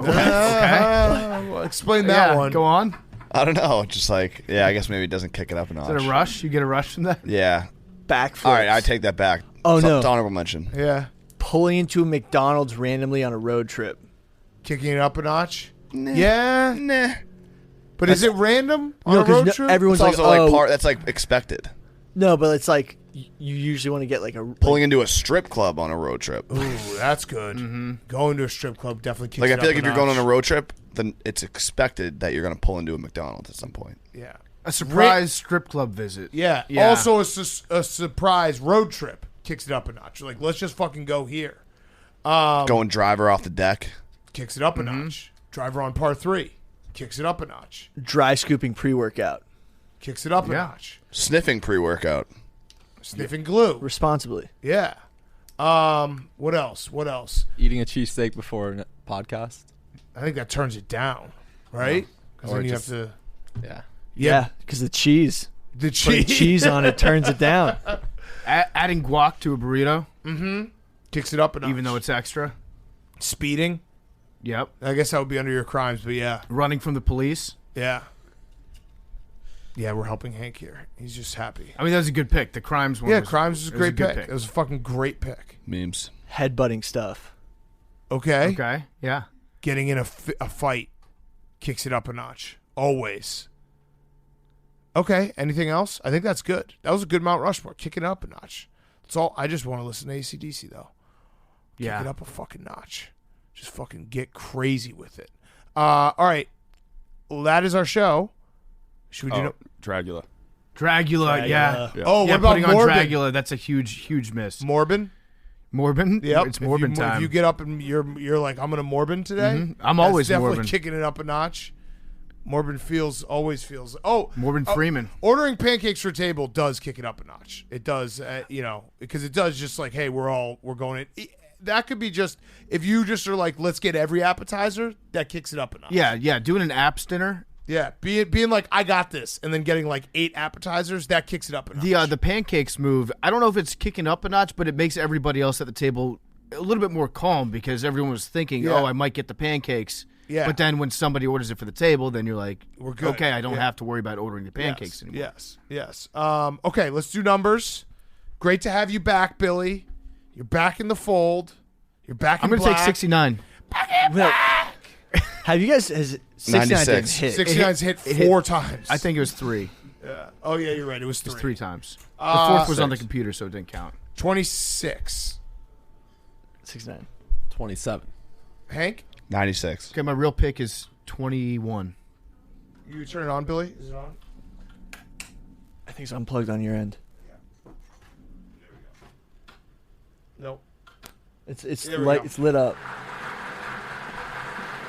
Okay. Well, explain that Yeah, one. Go on. I don't know. Just like, yeah, I guess maybe it doesn't kick it up a notch. Is it a rush? You get a rush from that? Yeah. Backflips. All right, I take that back. Oh, no. It's honorable mention. Yeah. Pulling into a McDonald's randomly on a road trip. Kicking it up a notch? Yeah. Nah. But is it random on a 'cause road trip? everyone's It's like, also oh, like part that's like expected. no, but it's like you usually want to get like a Pulling into a strip club on a road trip. Ooh, that's good. Going to a strip club definitely kicks Like it I up feel like a if you're going on notch. a road trip, then it's expected that you're going to pull into a McDonald's at some point. Yeah. A surprise strip club visit. Yeah. Yeah. Also, a surprise road trip kicks it up a notch. You're like, let's just fucking go here. Going driver off the deck. Kicks it up a notch. Driver on par 3. Kicks it up a notch. dry scooping pre-workout Kicks it up a Yeah. notch. Sniffing pre-workout. Sniffing glue. responsibly. Yeah. What else? What else? Eating a cheesesteak before a podcast. I think that turns it down, right? Because Or then you just- have to. Yeah. Yeah, because the cheese. The Putting cheese cheese on it turns it down. Adding guac to a burrito, kicks it up a notch. even though it's extra. speeding. Yep. I guess that would be under your crimes, but yeah. Running from the police. Yeah. Yeah, we're helping Hank here. He's just happy. I mean, that was a good pick. The crimes one. Yeah, was, crimes was a it great good pick. It was a fucking great pick. Memes. Headbutting stuff. Okay. Okay. Yeah. Getting in a fight kicks it up a notch. Always. Okay. Anything else? I think that's good. That was a good Mount Rushmore. Kick it up a notch. That's all. I just want to listen to AC/DC though. Kick it up a fucking notch. Just fucking get crazy with it. All right. Well, that is our show. Should we do Dragula? Dragula, yeah. Oh, what about putting on Morbin? Dragula? That's a huge miss. Morbin? Morbin? Yep. It's Morbin time. If you get up and you're like, I'm gonna Morbin today. Mhm. I'm always definitely Morbin. kicking it up a notch. Morbin always feels. Oh, Morbin Freeman. Ordering pancakes for table does kick it up a notch. It does, because it does just like, hey, we're going in. That could be just if you just are like, let's get every appetizer. That kicks it up a notch. Yeah. Doing an apps dinner. Yeah, being like, I got this, and then getting like 8 appetizers, that kicks it up a notch. The pancakes move, I don't know if it's kicking up a notch, but it makes everybody else at the table a little bit more calm because everyone was thinking, oh, I might get the pancakes. Yeah. But then when somebody orders it for the table, then you're like, we're good. Okay, I don't have to worry about ordering the pancakes anymore. Yes. Okay, let's do numbers. Great to have you back, Billy. You're back in the fold. You're back in I'm going to take black. 69. Have you guys... Has 69 didn't hit? 69's hit 4 times. I think it was 3. Yeah. Oh, yeah, you're right. It was 3. It was 3 times. The 4th was on the computer, so it didn't count. 26. 69. 27. Hank? 96. Okay, my real pick is 21. You turn it on, Billy? Is it on? I think it's unplugged on your end. Nope. It's There we light. go. It's lit up.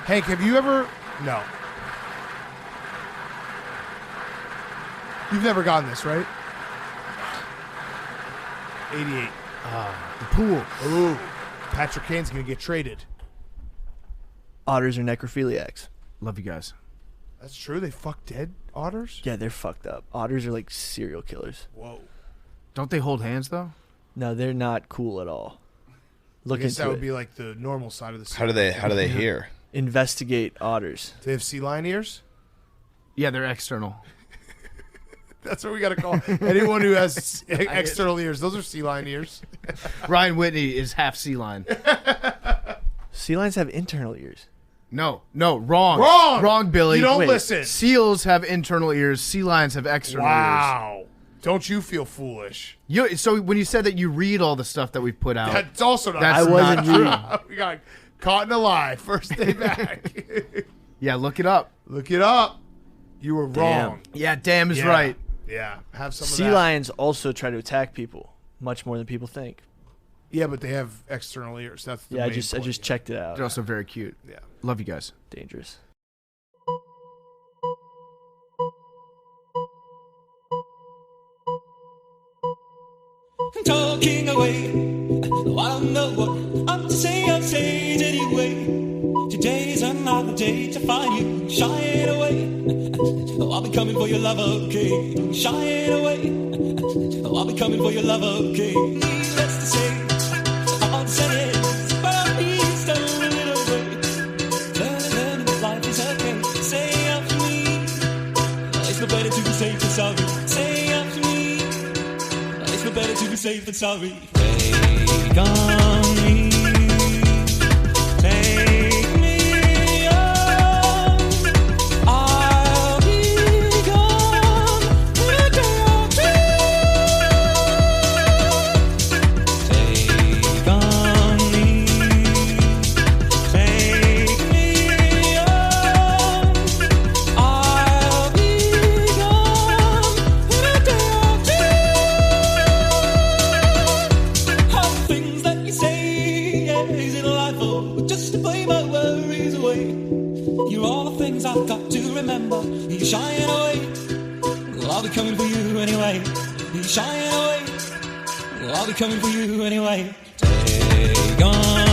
Hank, have you ever... No. You've never gotten this, right? 88. The pool. Ooh. Patrick Kane's going to get traded. Otters are necrophiliacs. Love you guys. That's true? They fuck dead otters? Yeah, they're fucked up. Otters are like serial killers. Whoa. Don't they hold hands, though? No, they're not cool at all. Look I guess into that would it. be like the normal side of the sea. How do they hear? Investigate otters. Do they have sea lion ears? Yeah, they're external. That's what we got to call anyone who has external ears. Those are sea lion ears. Ryan Whitney is half sea lion. Sea lions have internal ears. No, wrong. Wrong, Billy. You don't listen. Seals have internal ears. Sea lions have external ears. Wow. Don't you feel foolish? So when you said that you read all the stuff that we've put out, That's also not That's true. I wasn't not reading. We got caught in a lie. First day back. yeah, look it up. Look it up. You were wrong. Yeah, damn is Yeah. right. Yeah. Have some Sea of that. lions also try to attack people much more than people think. Yeah, but they have external ears. That's the Yeah, I main just point. checked it out. They're also very cute. Yeah. Love you guys. Dangerous. Talking away, oh, I don't know what I'm to say, I'll say it anyway. Today's another day to find you shying away. Oh, I'll be coming for your love, okay? Shying away. Oh, I'll be coming for your love, okay? Needless to say, all the sentence, but I'm eased a little way. Learning that life is okay. Say after me, it's no better to be safe than sorry. Say after me, it's no better to be safe than sorry. Take on me, take me on. I'll be gone in a day or two. Take on me, take me on. I'll be gone in a day or two. All the things that you say, yeah, is it life or just to play my worries away? You're all the things I've got to remember. You're shying away. Well, I'll be coming for you anyway. You're shying away. Well, I'll be coming for you anyway. Take on